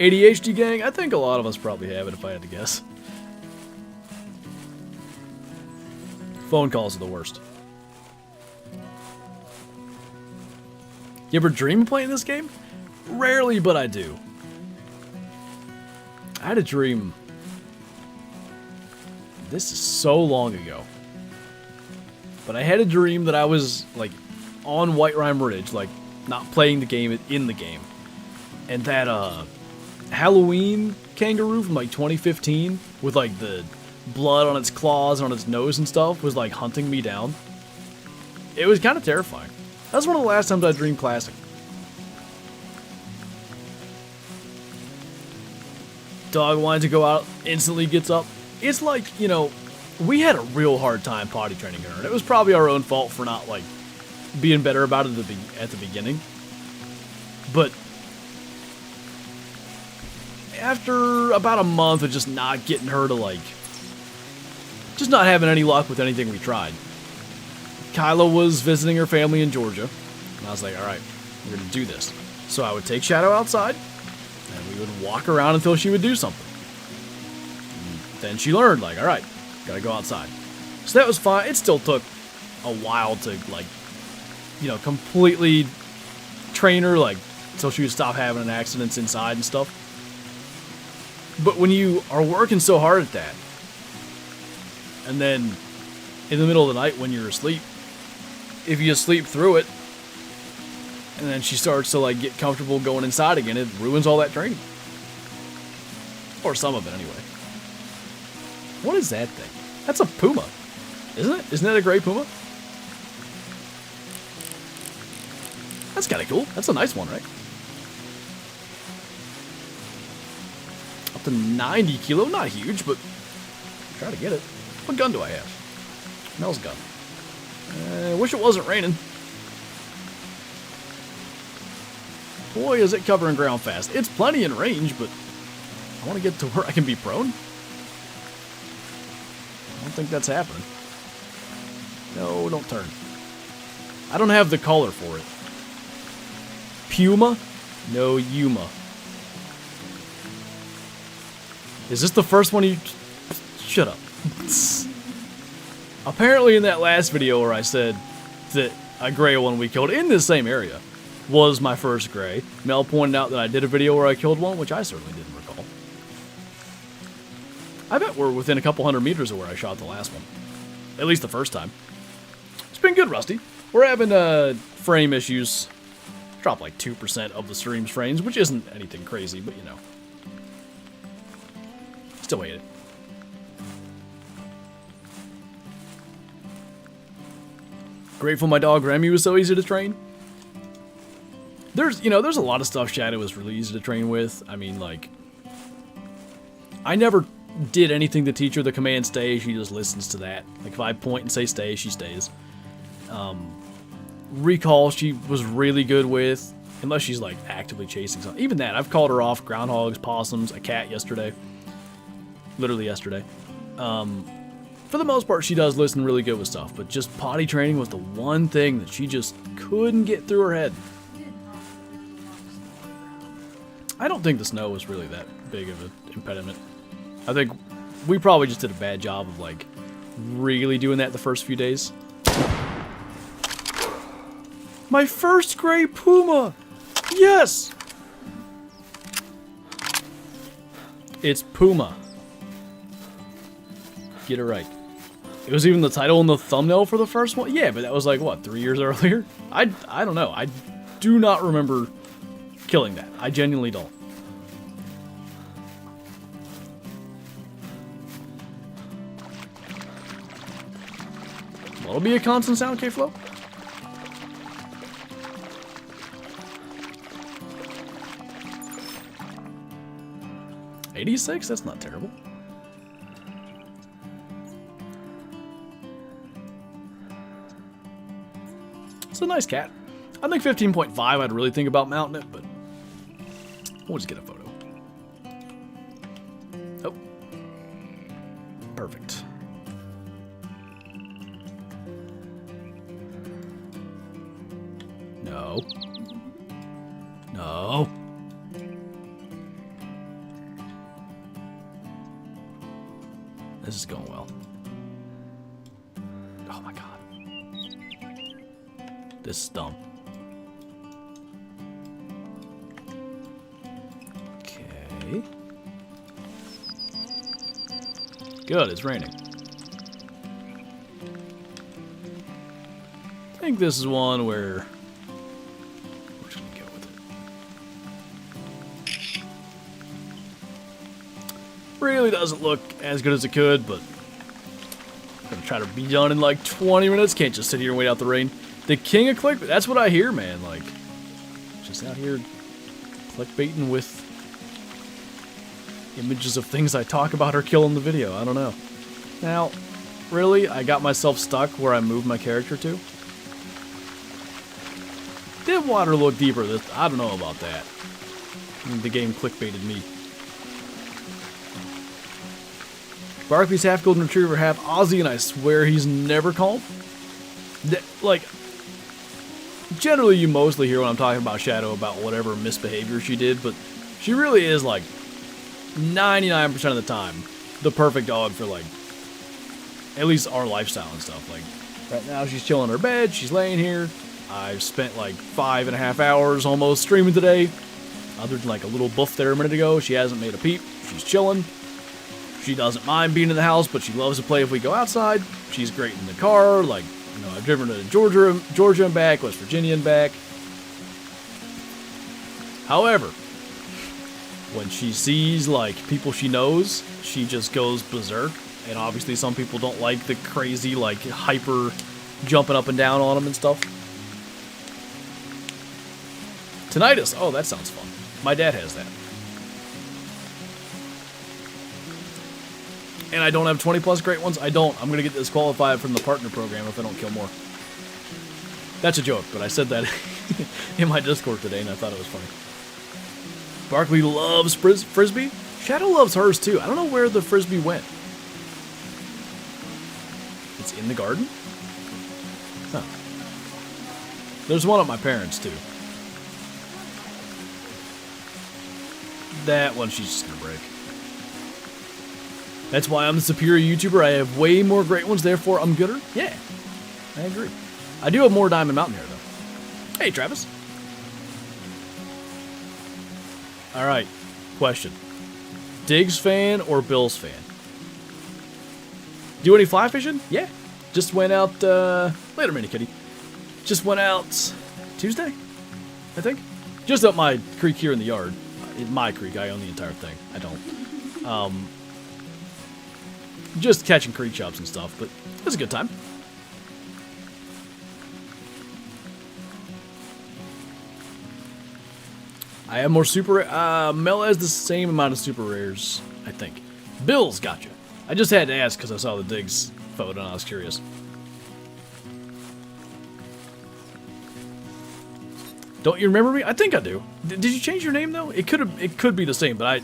ADHD gang? I think a lot of us probably have it if I had to guess. Phone calls are the worst. You ever dream of playing this game? Rarely, but I do. I had a dream. This is so long ago. But I had a dream that I was, like, on White Rime Ridge, like, not playing the game, in the game. And that, Halloween kangaroo from, like, 2015, with, like, the blood on its claws and on its nose and stuff, was, like, hunting me down. It was kind of terrifying. That's one of the last times I dreamed classic. Dog wanted to go out, instantly gets up. It's like, you know, we had a real hard time potty training her, and it was probably our own fault for not, like, being better about it at the beginning. But after about a month of just not getting her to, like, just not having any luck with anything we tried, Kyla was visiting her family in Georgia, and I was like, alright, we're gonna do this. So I would take Shadow outside, and we would walk around until she would do something. And then she learned, like, alright, gotta go outside. So that was fine. It still took a while to, like, you know, completely train her, like, until she would stop having accidents inside and stuff. But when you are working so hard at that, and then in the middle of the night when you're asleep, if you sleep through it, and then she starts to, like, get comfortable going inside again, it ruins all that training. Or some of it, anyway. What is that thing? That's a puma, isn't it? Isn't that a gray puma? That's kind of cool. That's a nice one, right? Up to 90 kilo. Not huge, but try to get it. What gun do I have? Mel's gun. I wish it wasn't raining. Boy, is it covering ground fast. It's plenty in range, but I want to get to where I can be prone. I don't think that's happening. No, don't turn. I don't have the color for it. Puma? No, Yuma. Is this the first one you... Shut up. Apparently in that last video where I said that a gray one we killed in this same area was my first gray, Mel pointed out that I did a video where I killed one, which I certainly didn't recall. I bet we're within a couple hundred meters of where I shot the last one. At least the first time. It's been good, Rusty. We're having frame issues. Dropped like 2% of the stream's frames, which isn't anything crazy, but you know. Still hate it. Grateful my dog Remy was so easy to train. There's a lot of stuff Shadow was really easy to train with. I mean, like, I never did anything to teach her the command stay. She just listens to that. Like, if I point and say stay, she stays. Recall, she was really good with, unless she's, like, actively chasing something. Even that, I've called her off groundhogs, possums, a cat yesterday. Literally yesterday. For the most part, she does listen really good with stuff, but just potty training was the one thing that she just couldn't get through her head. I don't think the snow was really that big of an impediment. I think we probably just did a bad job of, like, really doing that the first few days. My first gray puma! Yes! It's Puma. Get it right. It was even the title and the thumbnail for the first one? Yeah, but that was like, what, 3 years earlier? I don't know. I do not remember killing that. I genuinely don't. Will it be a constant sound, K-Flow? $86? That's not terrible. It's a nice cat. I think 15.5 I'd really think about mounting it, but we'll just get a photo. Oh. Perfect. No. No. This is going well. Oh my god. This is dumb. Okay. Good, it's raining. I think this is one where we're just gonna go with it. Really doesn't look as good as it could, but I'm gonna try to be done in like 20 minutes. Can't just sit here and wait out the rain. The king of clickbait. That's what I hear, man. Like, just out here clickbaiting with images of things I talk about or kill in the video. I don't know. Now, really, I got myself stuck where I moved my character to. Did water look deeper? I don't know about that. The game clickbaited me. Barkley's half golden retriever, half Aussie, and I swear he's never calm. Like, generally you mostly hear when I'm talking about Shadow about whatever misbehavior she did, but she really is, like, 99% of the time the perfect dog for, like, at least our lifestyle and stuff. Like, right now she's chilling in her bed, she's laying here. I've spent like 5.5 hours almost streaming today. Other than like a little buff there a minute ago, she hasn't made a peep. She's chilling. She doesn't mind being in the house, but she loves to play if we go outside. She's great in the car. Like, you know, I've driven her to Georgia and back, West Virginia and back. However, when she sees like people she knows, she just goes berserk. And obviously some people don't like the crazy, like, hyper jumping up and down on them and stuff. Tinnitus. Oh, that sounds fun. My dad has that. And I don't have 20 plus great ones. I don't. I'm going to get disqualified from the partner program if I don't kill more. That's a joke, but I said that in my Discord today and I thought it was funny. Barkley loves Frisbee. Shadow loves hers too. I don't know where the Frisbee went. It's in the garden? Huh. There's one at my parents' too. That one she's just gonna break. That's why I'm the superior YouTuber. I have way more great ones, therefore I'm gooder. Yeah, I agree. I do have more Diamond Mountain here, though. Hey, Travis. Alright, question. Diggs fan or Bills fan? Do any fly fishing? Yeah. Just went out, later, Mini Kitty. Just went out Tuesday, I think. Just up my creek here in the yard. My creek, I own the entire thing. I don't. Just catching creek chops and stuff, but it was a good time. I have more super, Mel has the same amount of super rares, I think. Bill's gotcha. I just had to ask because I saw the Diggs photo and I was curious. Don't you remember me? I think I do. Did you change your name though? It could be the same, but I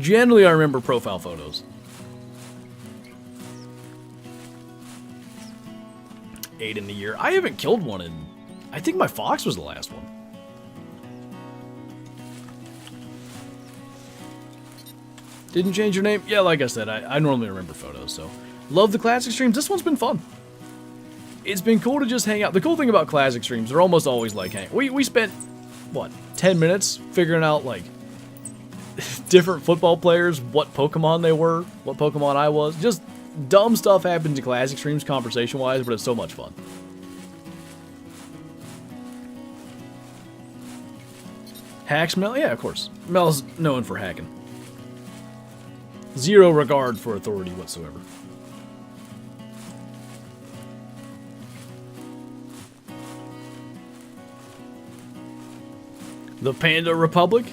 remember profile photos. 8 in the year. I haven't killed one in, I think my fox was the last one. Didn't change your name? Yeah, like I said, I normally remember photos, so. Love the classic streams. This one's been fun. It's been cool to just hang out. The cool thing about classic streams, they're almost always like hang. We spent, what, 10 minutes figuring out, like, different football players, what Pokemon they were, what Pokemon I was. Just dumb stuff happens in classic streams conversation-wise, but it's so much fun. Hacks Mel? Yeah, of course. Mel's known for hacking. Zero regard for authority whatsoever. The Panda Republic?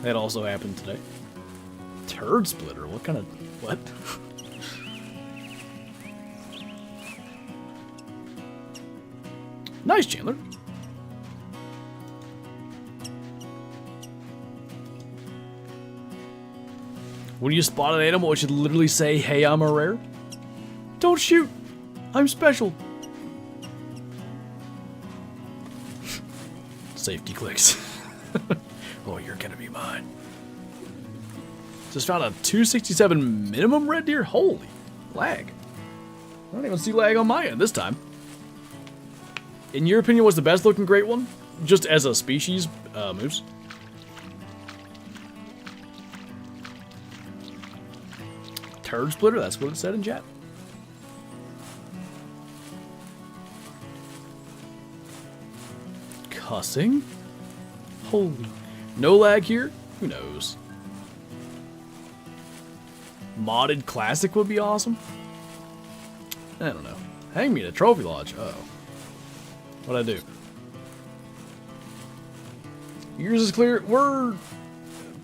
That also happened today. Turd Splitter? What kind of... what? Nice, Chandler. When you spot an animal, it should literally say, "Hey, I'm a rare." Don't shoot. I'm special. Safety clicks. Oh, you're gonna be mine. Just found a 267 minimum red deer. Holy lag. I don't even see lag on my end this time. In your opinion, what's the best looking great one? Just as a species, moose. Turd Splitter, that's what it said in chat. Cussing? Holy. No lag here? Who knows? Modded classic would be awesome. I don't know. Hang me at a trophy lodge. Uh-oh. What'd I do? Yours is clear. We're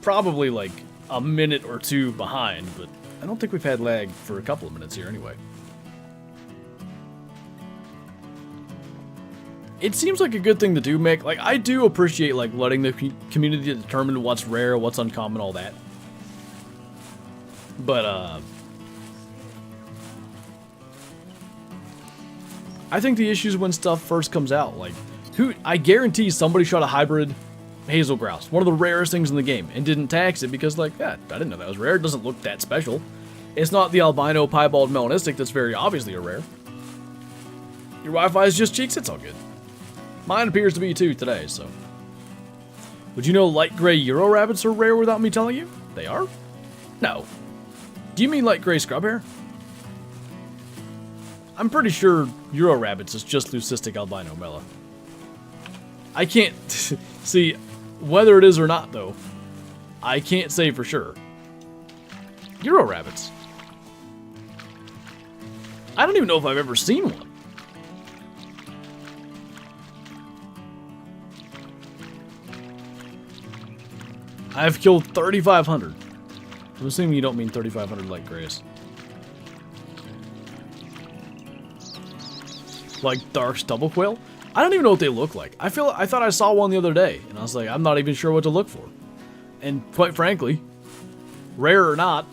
probably like a minute or two behind, but I don't think we've had lag for a couple of minutes here anyway. It seems like a good thing to do, Mick. Like, I do appreciate, like, letting the community determine what's rare, what's uncommon, all that. But, I think the issue is when stuff first comes out. Like, I guarantee somebody shot a hybrid hazel grouse, one of the rarest things in the game, and didn't tax it because, like, I didn't know that was rare. It doesn't look that special. It's not the albino piebald melanistic that's very obviously a rare. Your Wi-Fi is just cheeks, it's all good. Mine appears to be too today, so. Would you know light gray Euro rabbits are rare without me telling you? They are? No. Do you mean light gray scrub hair? I'm pretty sure Euro rabbits is just leucistic albino mela. I can't see whether it is or not though. I can't say for sure. Euro rabbits. I don't even know if I've ever seen one. I've killed 3,500. I'm assuming you don't mean 3,500 light grays. Like dark stubble quail? I don't even know what they look like. I thought I saw one the other day, and I was like, I'm not even sure what to look for. And quite frankly, rare or not,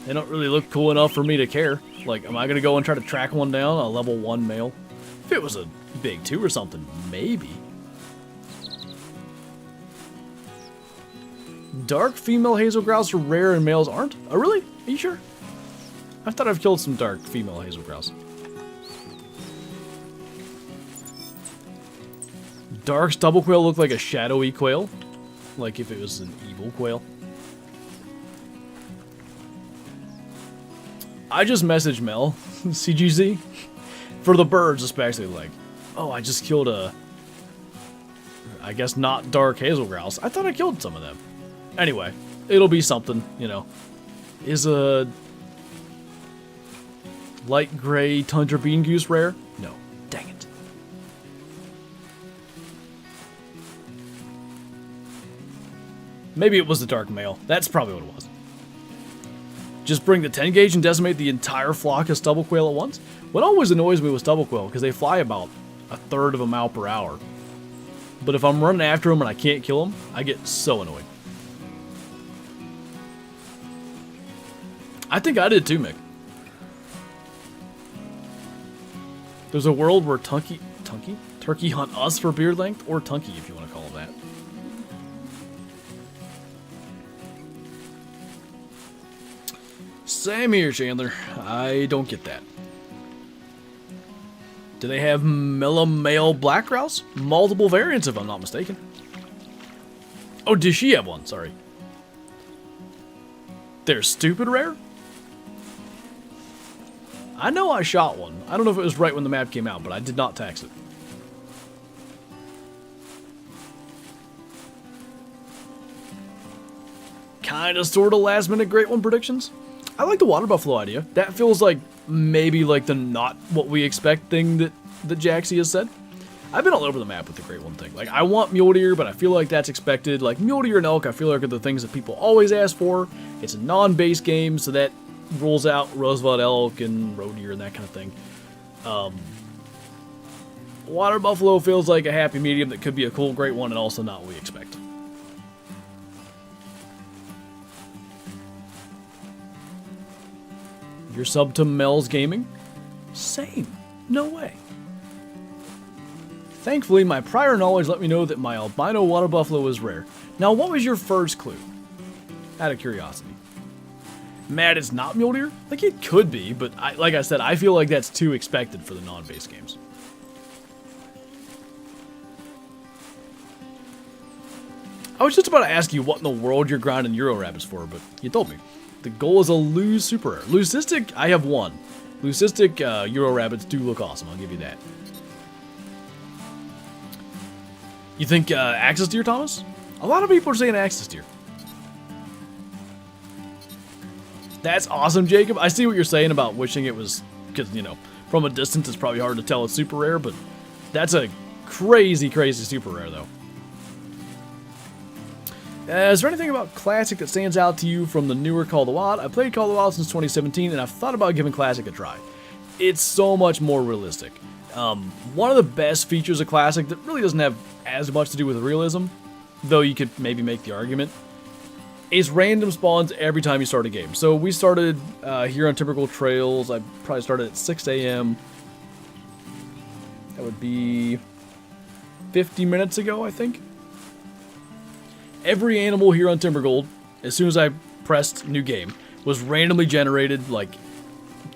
they don't really look cool enough for me to care. Like, am I gonna go and try to track one down, a level 1 male? If it was a big 2 or something, maybe. Dark female hazel grouse are rare and males aren't? Oh, really? Are you sure? I thought I've killed some dark female hazel grouse. Dark stubble quail look like a shadowy quail. Like if it was an evil quail. I just messaged Mel, CGZ, for the birds especially, like, oh, I just killed a, I guess not dark hazel grouse. I thought I killed some of them. Anyway, it'll be something, you know. Is a light gray tundra bean goose rare? No. Dang it. Maybe it was the dark male. That's probably what it was. Just bring the 10 gauge and decimate the entire flock of stubble quail at once? What always annoys me with stubble quail, because they fly about 1/3 of a mile per hour. But if I'm running after them and I can't kill them, I get so annoyed. I think I did too, Mick. There's a world where turkey hunt us for beard length, or Tunky if you want to call it that. Same here, Chandler. I don't get that. Do they have mellow male black grouse? Multiple variants, if I'm not mistaken. Oh, does she have one? Sorry. They're stupid rare? I know I shot one. I don't know if it was right when the map came out, but I did not tax it. Kinda sorta last minute great one predictions. I like the water buffalo idea. That feels like maybe like the not what we expect thing that Jaxy has said. I've been all over the map with the great one thing. Like, I want mule deer, but I feel like that's expected. Like, mule deer and elk, I feel like are the things that people always ask for. It's a non-base game, so that rules out Roosevelt elk and roe deer and that kind of thing. Water buffalo feels like a happy medium that could be a cool great one and also not what we expect. You're sub to Mel's Gaming? Same. No way. Thankfully, my prior knowledge let me know that my albino water buffalo is rare. Now, what was your first clue? Out of curiosity. Matt, it's not mule deer? Like, it could be, but like I said, I feel like that's too expected for the non-base games. I was just about to ask you what in the world you're grinding Euro rabbits for, but you told me. The goal is a lose super rare. Leucistic, I have one. Leucistic Euro rabbits do look awesome, I'll give you that. You think Axis deer, Thomas? A lot of people are saying Axis deer. That's awesome, Jacob. I see what you're saying about wishing it was, because, you know, from a distance it's probably hard to tell it's super rare, but that's a crazy, crazy super rare, though. Is there anything about Classic that stands out to you from the newer Call of the Wild? I played Call of the Wild since 2017, and I've thought about giving Classic a try. It's so much more realistic. One of the best features of Classic that really doesn't have as much to do with realism, though you could maybe make the argument, is random spawns every time you start a game. So we started here on Typical Trails. I probably started at 6 a.m. That would be 50 minutes ago, I think. Every animal here on Timbergold, as soon as I pressed new game, was randomly generated, like,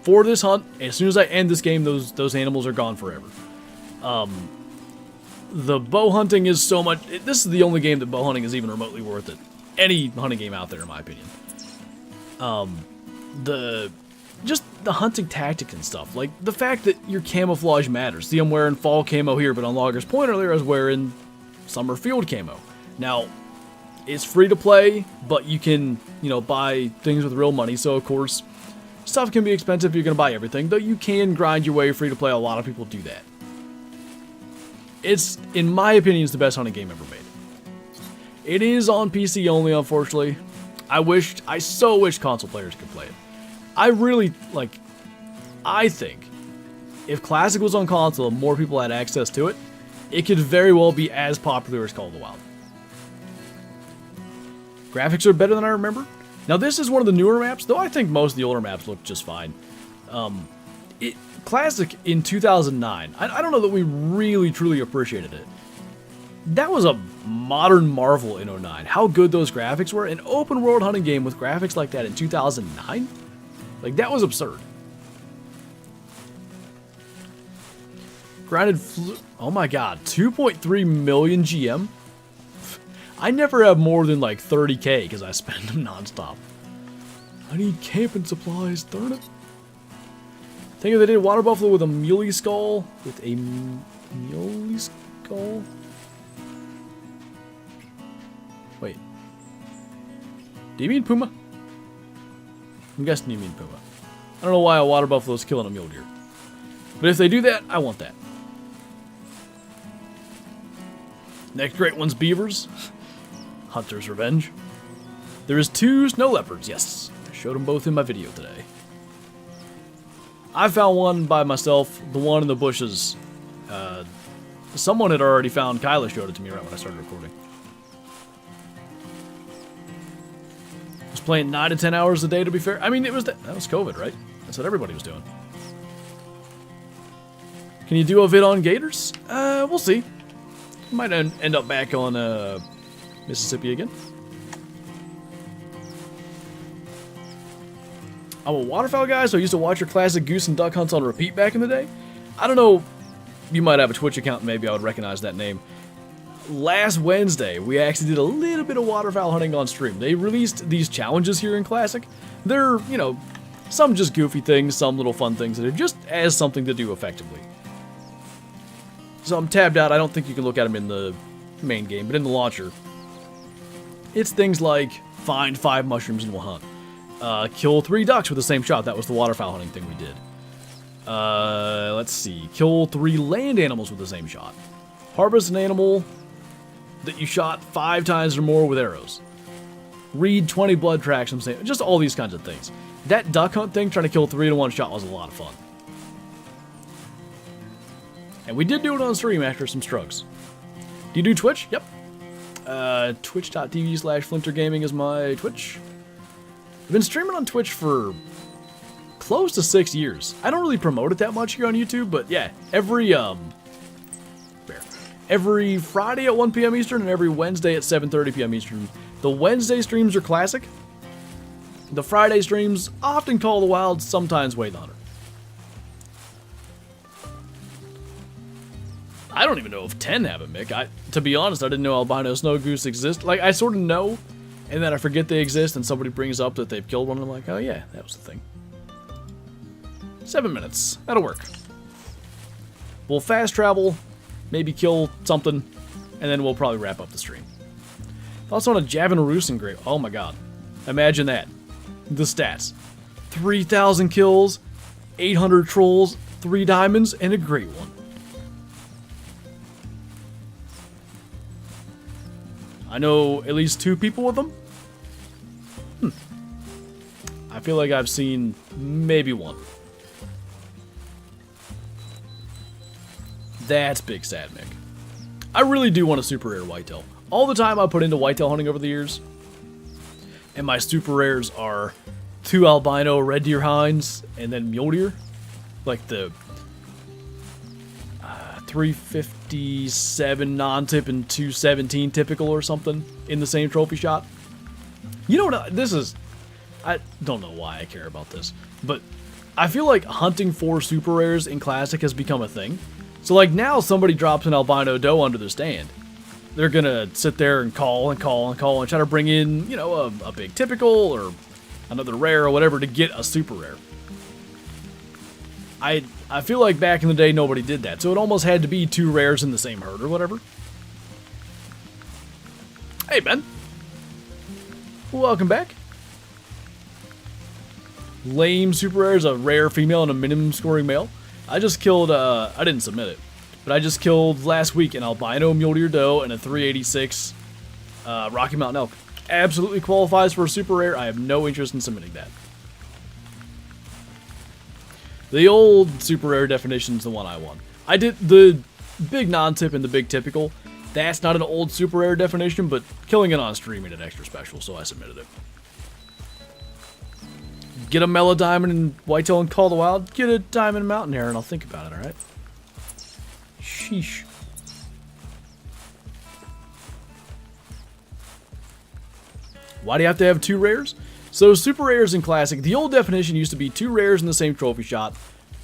for this hunt. As soon as I end this game, those animals are gone forever. The bow hunting is so much... This is the only game that bow hunting is even remotely worth it. Any hunting game out there, in my opinion. Just the hunting tactic and stuff. Like, the fact that your camouflage matters. See, I'm wearing fall camo here, but on Logger's Point earlier, I was wearing summer field camo. Now, it's free to play, but you can, you know, buy things with real money. So, of course, stuff can be expensive if you're going to buy everything. Though you can grind your way free to play. A lot of people do that. It's, in my opinion, it's the best hunting game ever made. It is on PC only, unfortunately. I so wish console players could play it. I think if Classic was on console and more people had access to it, it could very well be as popular as Call of the Wild. Graphics are better than I remember. Now, this is one of the newer maps, though I think most of the older maps look just fine. Classic in 2009, I don't know that we really, truly appreciated it. That was a modern marvel in 09. How good those graphics were. An open world hunting game with graphics like that in 2009? Like, that was absurd. Oh my god, 2.3 million GM? I never have more than like 30k because I spend them nonstop. I need camping supplies, darn it. Think if they did water buffalo with a muley skull. With a muley skull? Wait. Do you mean puma? I'm guessing you mean puma. I don't know why a water buffalo is killing a mule deer. But if they do that, I want that. Next great one's beavers. Hunter's Revenge. There is 2 snow leopards, yes. I showed them both in my video today. I found one by myself, the one in the bushes. Someone had already found. Kyla showed it to me right when I started recording. I was playing 9 to 10 hours a day, to be fair. I mean, that was COVID, right? That's what everybody was doing. Can you do a vid on gators? We'll see. Might end up back on Mississippi again. I'm a waterfowl guy, so I used to watch your classic goose and duck hunts on repeat back in the day. I don't know, you might have a Twitch account, maybe I would recognize that name. Last Wednesday, we actually did a little bit of waterfowl hunting on stream. They released these challenges here in Classic. They're, you know, some just goofy things, some little fun things that are just as something to do effectively. So I'm tabbed out. I don't think you can look at them in the main game, but in the launcher, it's things like find 5 mushrooms in one hunt. Kill 3 ducks with the same shot. That was the waterfowl hunting thing we did. Let's see. Kill 3 land animals with the same shot. Harvest an animal that you shot 5 times or more with arrows. Read 20 blood tracks from same. Just all these kinds of things. That duck hunt thing, trying to kill 3 in one shot, was a lot of fun. And we did do it on stream after some strokes. Do you do Twitch? Yep. Twitch.tv/Flinter Gaming is my Twitch. I've been streaming on Twitch for close to 6 years. I don't really promote it that much here on YouTube, but yeah, every Friday at 1 p.m. Eastern and every Wednesday at 7:30 p.m. Eastern. The Wednesday streams are classic. The Friday streams often Call of the Wild, sometimes Way the Hunter. I don't even know if 10 have a Mick. To be honest, I didn't know albino snow goose exist. Like, I sort of know, and then I forget they exist, and somebody brings up that they've killed one, and I'm like, oh yeah, that was the thing. 7 minutes. That'll work. We'll fast travel, maybe kill something, and then we'll probably wrap up the stream. Thoughts on a Javin Roosin grave? Oh my god. Imagine that. The stats. 3,000 kills, 800 trolls, 3 diamonds, and a great one. I know at least 2 people with them. I feel like I've seen maybe 1. That's big sad, Mick. I really do want a super rare whitetail. All the time I put into whitetail hunting over the years, and my super rares are 2 albino red deer hinds and then mule deer, like the 357 non-tip and 217 typical or something in the same trophy shot. You know what? This is, I don't know why I care about this, but I feel like hunting for super rares in Classic has become a thing. So like now somebody drops an albino doe under the stand, they're gonna sit there and call and call and call and try to bring in, you know, a big typical or another rare or whatever to get a super rare. I feel like back in the day nobody did that, so it almost had to be 2 rares in the same herd or whatever. Hey Ben, welcome back. Lame super rares, a rare female and a minimum scoring male. I just killed, I didn't submit it, but I just killed last week an albino mule deer doe and a 386 Rocky Mountain elk. Absolutely qualifies for a super rare. I have no interest in submitting that. The old super rare definition is the one I want. I did the big non-tip and the big typical. That's not an old super rare definition, but killing it on stream made it extra special, so I submitted it. Get a mellow diamond and whitetail and Call of the Wild. Get a diamond mountain hare and I'll think about it, alright? Sheesh. Why do you have to have 2 rares? So super rares in Classic, the old definition used to be 2 rares in the same trophy shot,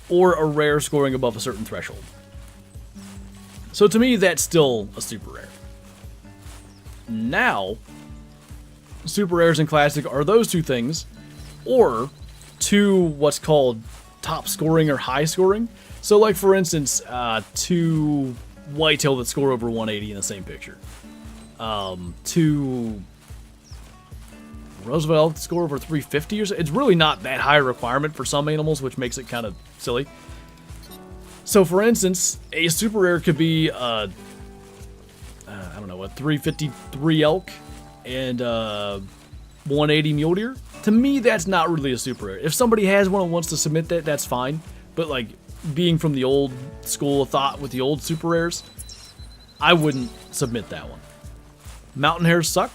or a rare scoring above a certain threshold. So to me, that's still a super rare. Now, super rares in Classic are those 2 things, or 2 what's called top scoring or high scoring. So like for instance, 2 whitetail that score over 180 in the same picture. 2 Roosevelt score over 350 or so. It's really not that high a requirement for some animals, which makes it kind of silly. So for instance, a super rare could be I don't know, a 353 elk and 180 mule deer. To me, that's not really a super rare. If somebody has one and wants to submit that, that's fine. But like being from the old school of thought with the old super rares, I wouldn't submit that one. Mountain hares suck.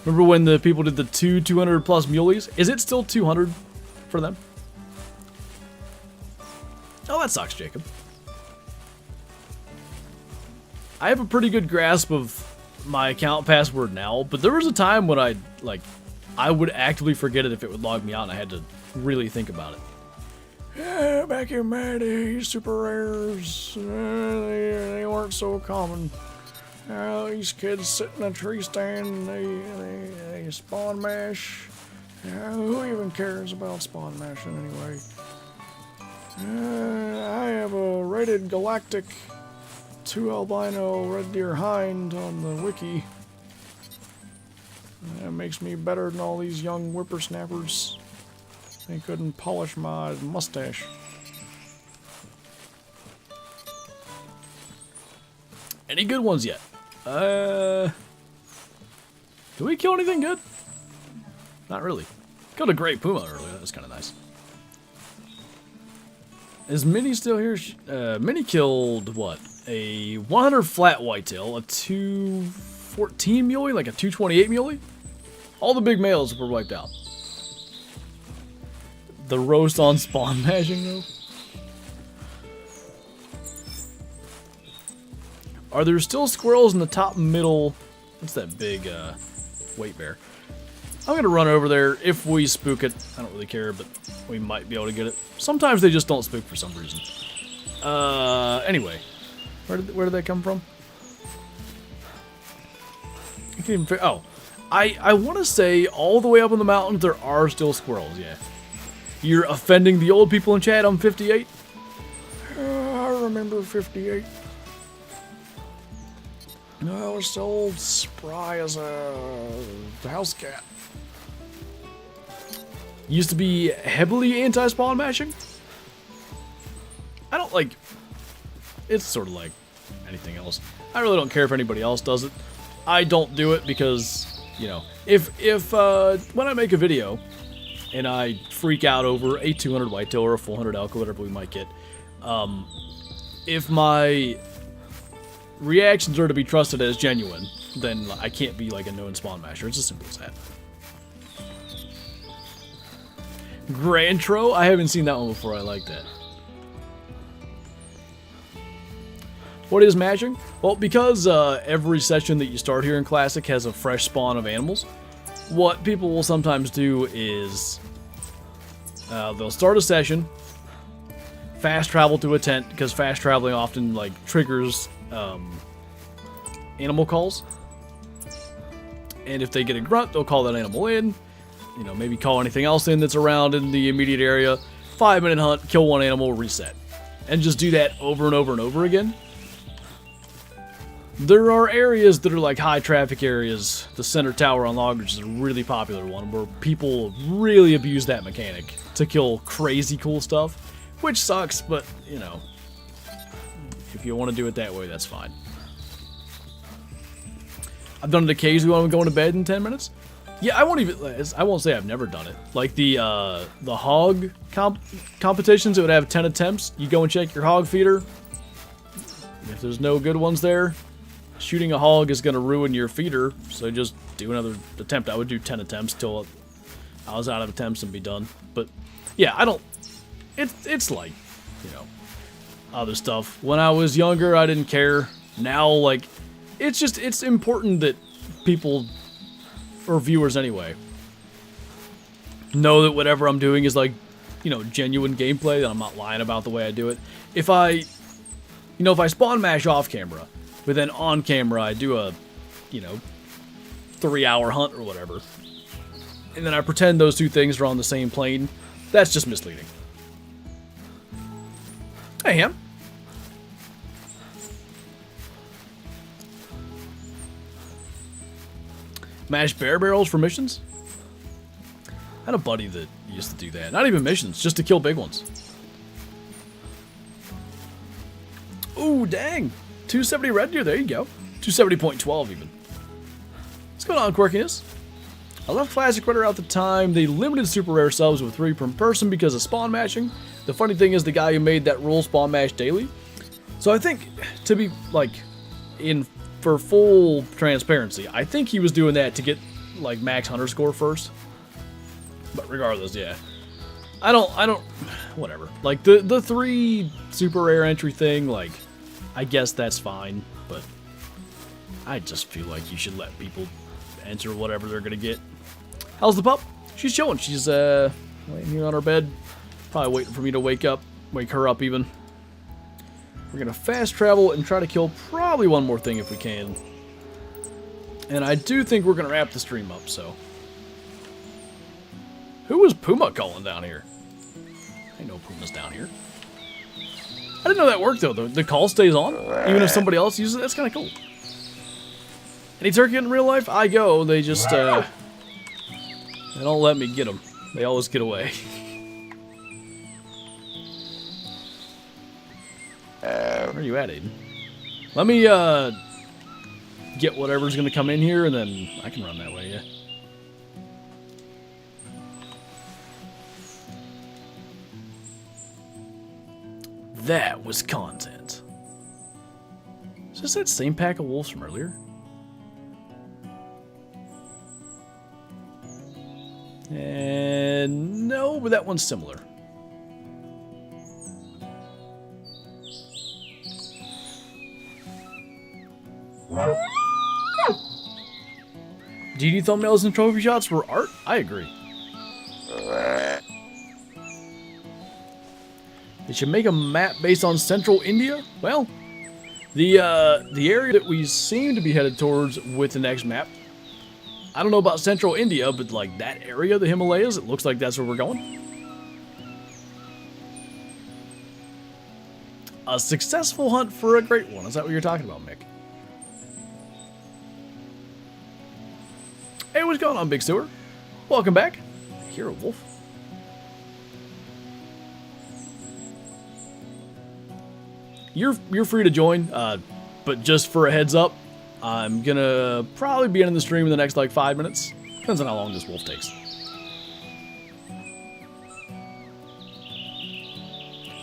Remember when the people did the 200 plus muleys? Is it still 200 for them? Oh, that sucks, Jacob. I have a pretty good grasp of my account password now, but there was a time when I, like, I would actively forget it if it would log me out and I had to really think about it. Yeah, back in my day, super rares, they weren't so common. These kids sit in a tree stand, they spawn mash. Who even cares about spawn mashing anyway? I have a rated galactic 2 albino red deer hind on the wiki. That makes me better than all these young whippersnappers. They couldn't polish my mustache. Any good ones yet? Did we kill anything good? Not really. Killed a great puma earlier. That was kind of nice. Is Minnie still here? Minnie killed what? A 100 flat whitetail, a 214 muley, like a 228 muley. All the big males were wiped out. The roast on spawn mashing though. Are there still squirrels in the top middle? What's that big weight bear? I'm gonna run over there if we spook it. I don't really care, but we might be able to get it. Sometimes they just don't spook for some reason. Anyway, where did that come from? I can't even figure. Oh, I want to say all the way up in the mountains there are still squirrels. Yeah, you're offending the old people in chat. I'm 58. I remember 58. No, I was so spry as a house cat. Used to be heavily anti-spawn mashing. I don't like. It's sort of like anything else. I really don't care if anybody else does it. I don't do it because, you know, if when I make a video and I freak out over a 200 whitetail or a 400 elk or whatever we might get, if my reactions are to be trusted as genuine, then I can't be like a known spawn masher. It's as simple as that. Grantro? I haven't seen that one before. I like that. What is mashing? Well, because every session that you start here in Classic has a fresh spawn of animals, what people will sometimes do is they'll start a session, fast travel to a tent, because fast traveling often like triggers animal calls. And if they get a grunt, they'll call that animal in. You know, maybe call anything else in that's around in the immediate area. 5-minute hunt, kill one animal, reset. And just do that over and over and over again. There are areas that are like high traffic areas. The center tower on Logridge is a really popular one where people really abuse that mechanic to kill crazy cool stuff, which sucks, but you know, if you want to do it that way, that's fine. I've done it occasionally when I'm going to bed in 10 minutes. Yeah, I won't say I've never done it. Like the hog competitions, it would have 10 attempts. You go and check your hog feeder. If there's no good ones there, shooting a hog is going to ruin your feeder, so just do another attempt. I would do 10 attempts till I was out of attempts and be done. But yeah, I don't. It's like, you know, other stuff. When I was younger, I didn't care. Now, like, it's important that people, or viewers anyway, know that whatever I'm doing is like, you know, genuine gameplay, that I'm not lying about the way I do it. If I spawn mash off camera, but then on camera I do a, you know, 3-hour hunt or whatever, and then I pretend those two things are on the same plane, that's just misleading. Hey, Ham. Mash bear barrels for missions? I had a buddy that used to do that. Not even missions, just to kill big ones. Ooh, dang. 270 red deer, there you go. 270.12 even. What's going on, Quirkiness? I left Classic Runner out the time. They limited super rare subs with 3 per person because of spawn mashing. The funny thing is the guy who made that rule spawn mash daily. So I think, to be, like, for full transparency, I think he was doing that to get, like, max hunter score first. But regardless, yeah. I don't, whatever. Like, the 3 super rare entry thing, like, I guess that's fine, but I just feel like you should let people enter whatever they're gonna get. How's the pup? She's chilling. She's laying here on her bed. Probably waiting for me to wake her up even. We're gonna fast travel and try to kill probably one more thing if we can. And I do think we're gonna wrap the stream up, so. Who was Puma calling down here? I know Puma's down here. I didn't know that worked though. The call stays on, even if somebody else uses it. That's kind of cool. Any turkey in real life, I go. They just they don't let me get them. They always get away. Where are you at, Aiden? Let me get whatever's gonna come in here, and then I can run that way. Yeah. That was content. Is this that same pack of wolves from earlier? And no, but that one's similar. Do you need thumbnails and trophy shots for art? I agree. They should make a map based on central India? Well, the area that we seem to be headed towards with the next map, I don't know about central India, but like that area, the Himalayas, it looks like that's where we're going. A successful hunt for a great one. Is that what you're talking about, Mick? Hey, what's going on, Big Sewer? Welcome back. Hear a wolf. You're free to join, but just for a heads up, I'm gonna probably be ending the stream in the next like 5 minutes. Depends on how long this wolf takes.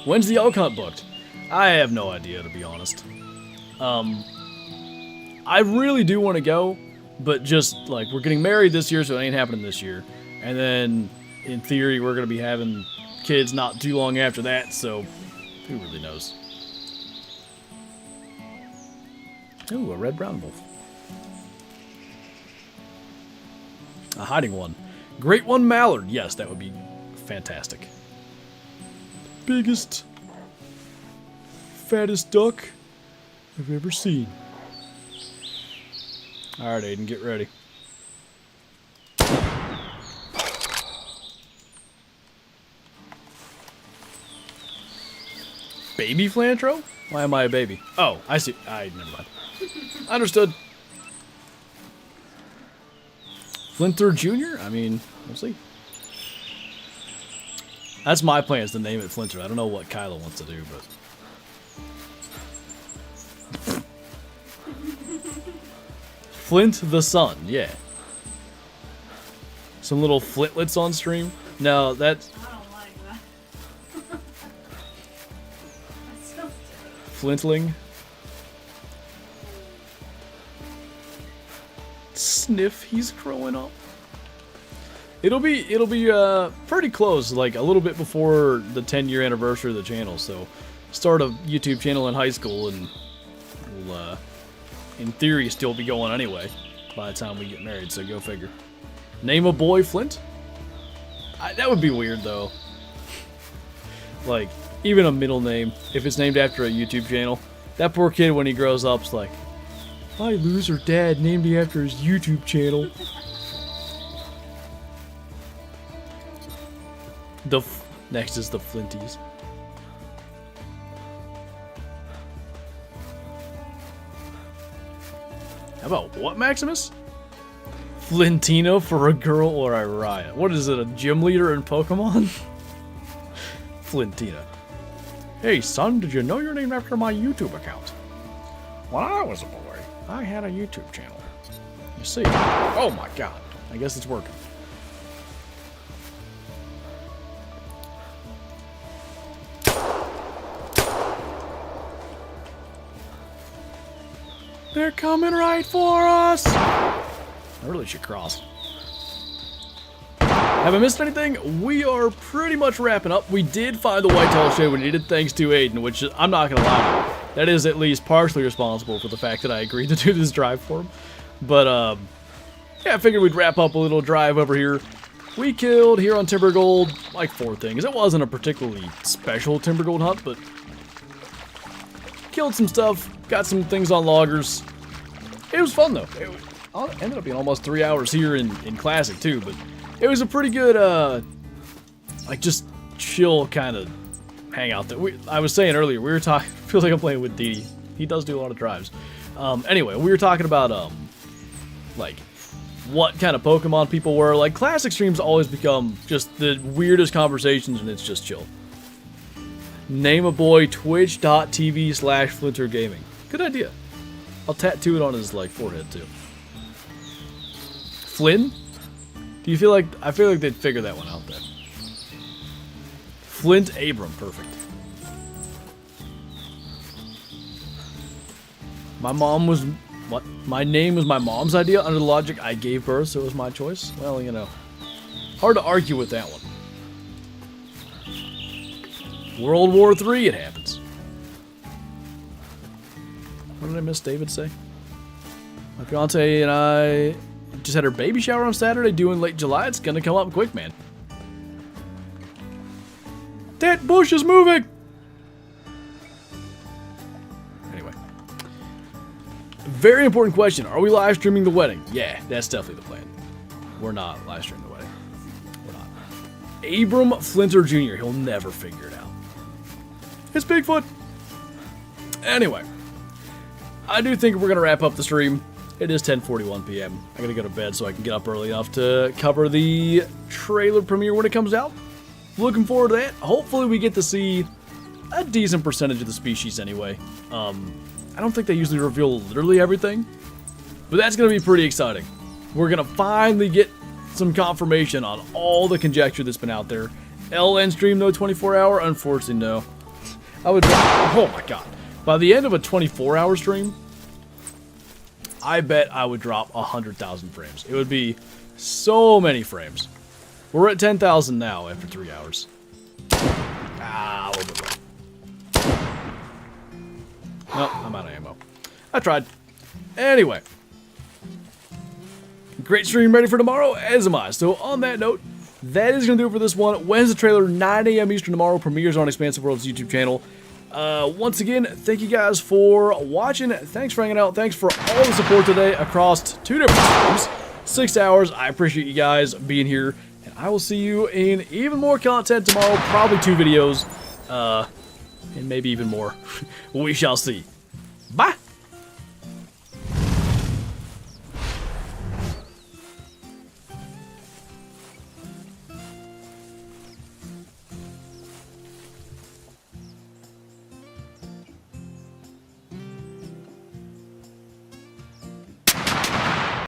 When's the elk hunt booked? I have no idea, to be honest. I really do want to go, but just like we're getting married this year, so it ain't happening this year. And then in theory, we're gonna be having kids not too long after that, so who really knows? Ooh, a red-brown wolf. A hiding one. Great one mallard. Yes, that would be fantastic. Biggest, fattest duck I've ever seen. Alright, Aiden, get ready. Baby Flantro? Why am I a baby? Oh, I see. Never mind. Understood. Flinter Jr.? I mean, we'll see. That's my plan, is to name it Flinter. I don't know what Kyla wants to do, but... Flint the Sun, yeah. Some little flintlets on stream. No, that's... I don't like that. That's so Flintling. Sniff, he's growing up. It'll be pretty close, like a little bit before the 10-year anniversary of the channel. So, start a YouTube channel in high school, and we'll, in theory, still be going anyway by the time we get married. So go figure. Name a boy Flint? That would be weird though. Like even a middle name, if it's named after a YouTube channel, that poor kid when he grows up's like, my loser dad named me after his YouTube channel. Next is the Flinties. How about what, Maximus? Flintino for a girl or a riot? What is it, a gym leader in Pokemon? Flintina. Hey son, did you know you're named after my YouTube account? When I was a boy, I had a YouTube channel. You see? Oh my god. I guess it's working. They're coming right for us! I really should cross. Have I missed anything? We are pretty much wrapping up. We did find the whitetail shade we needed thanks to Aiden, which I'm not gonna lie, that is at least partially responsible for the fact that I agreed to do this drive for him. But yeah, I figured we'd wrap up a little drive over here. We killed here on Timber Gold like 4 things. It wasn't a particularly special Timber Gold hunt, but killed some stuff, got some things on loggers. It was fun though. It ended up being almost 3 hours here in Classic too, but it was a pretty good, like just chill kind of hangout. I was saying earlier, we were talking, feels like I'm playing with Dee. He does do a lot of drives. Anyway, we were talking about, like, what kind of Pokemon people were. Like, Classic streams always become just the weirdest conversations, and it's just chill. Name a boy, twitch.tv/Flinter Gaming. Good idea. I'll tattoo it on his, like, forehead, too. Flynn? Do you feel like... I feel like they'd figure that one out then. Flint Abram, perfect. My mom was... What? My name was my mom's idea. Under the logic, I gave birth, so it was my choice. Well, you know. Hard to argue with that one. World War III, it happens. What did I miss David say? My fiance and I just had her baby shower on Saturday, due in late July. It's gonna come up quick, man. That bush is moving! Anyway. Very important question. Are we live streaming the wedding? Yeah, that's definitely the plan. We're not live streaming the wedding. We're not. Abram Flinter Jr. He'll never figure it out. It's Bigfoot. Anyway. I do think we're going to wrap up the stream. It is 10:41 p.m. I gotta go to bed so I can get up early enough to cover the trailer premiere when it comes out. Looking forward to that. Hopefully we get to see a decent percentage of the species anyway. I don't think they usually reveal literally everything, but that's gonna be pretty exciting. We're gonna finally get some confirmation on all the conjecture that's been out there. LN stream though, 24-hour? Unfortunately, no. I would. Oh my god. By the end of a 24-hour stream, I bet I would drop 100,000 frames. It would be so many frames. We're at 10,000 now after 3 hours. Ah, a little bit low. Nope, I'm out of ammo. I tried. Anyway. Great stream ready for tomorrow, as am I. So on that note, that is going to do it for this one. Wednesday trailer, 9 a.m. Eastern tomorrow, premieres on Expansive World's YouTube channel. Once again, thank you guys for watching. Thanks for hanging out. Thanks for all the support today across 2 different streams. 6 hours. I appreciate you guys being here. And I will see you in even more content tomorrow. Probably 2 videos. And maybe even more. We shall see.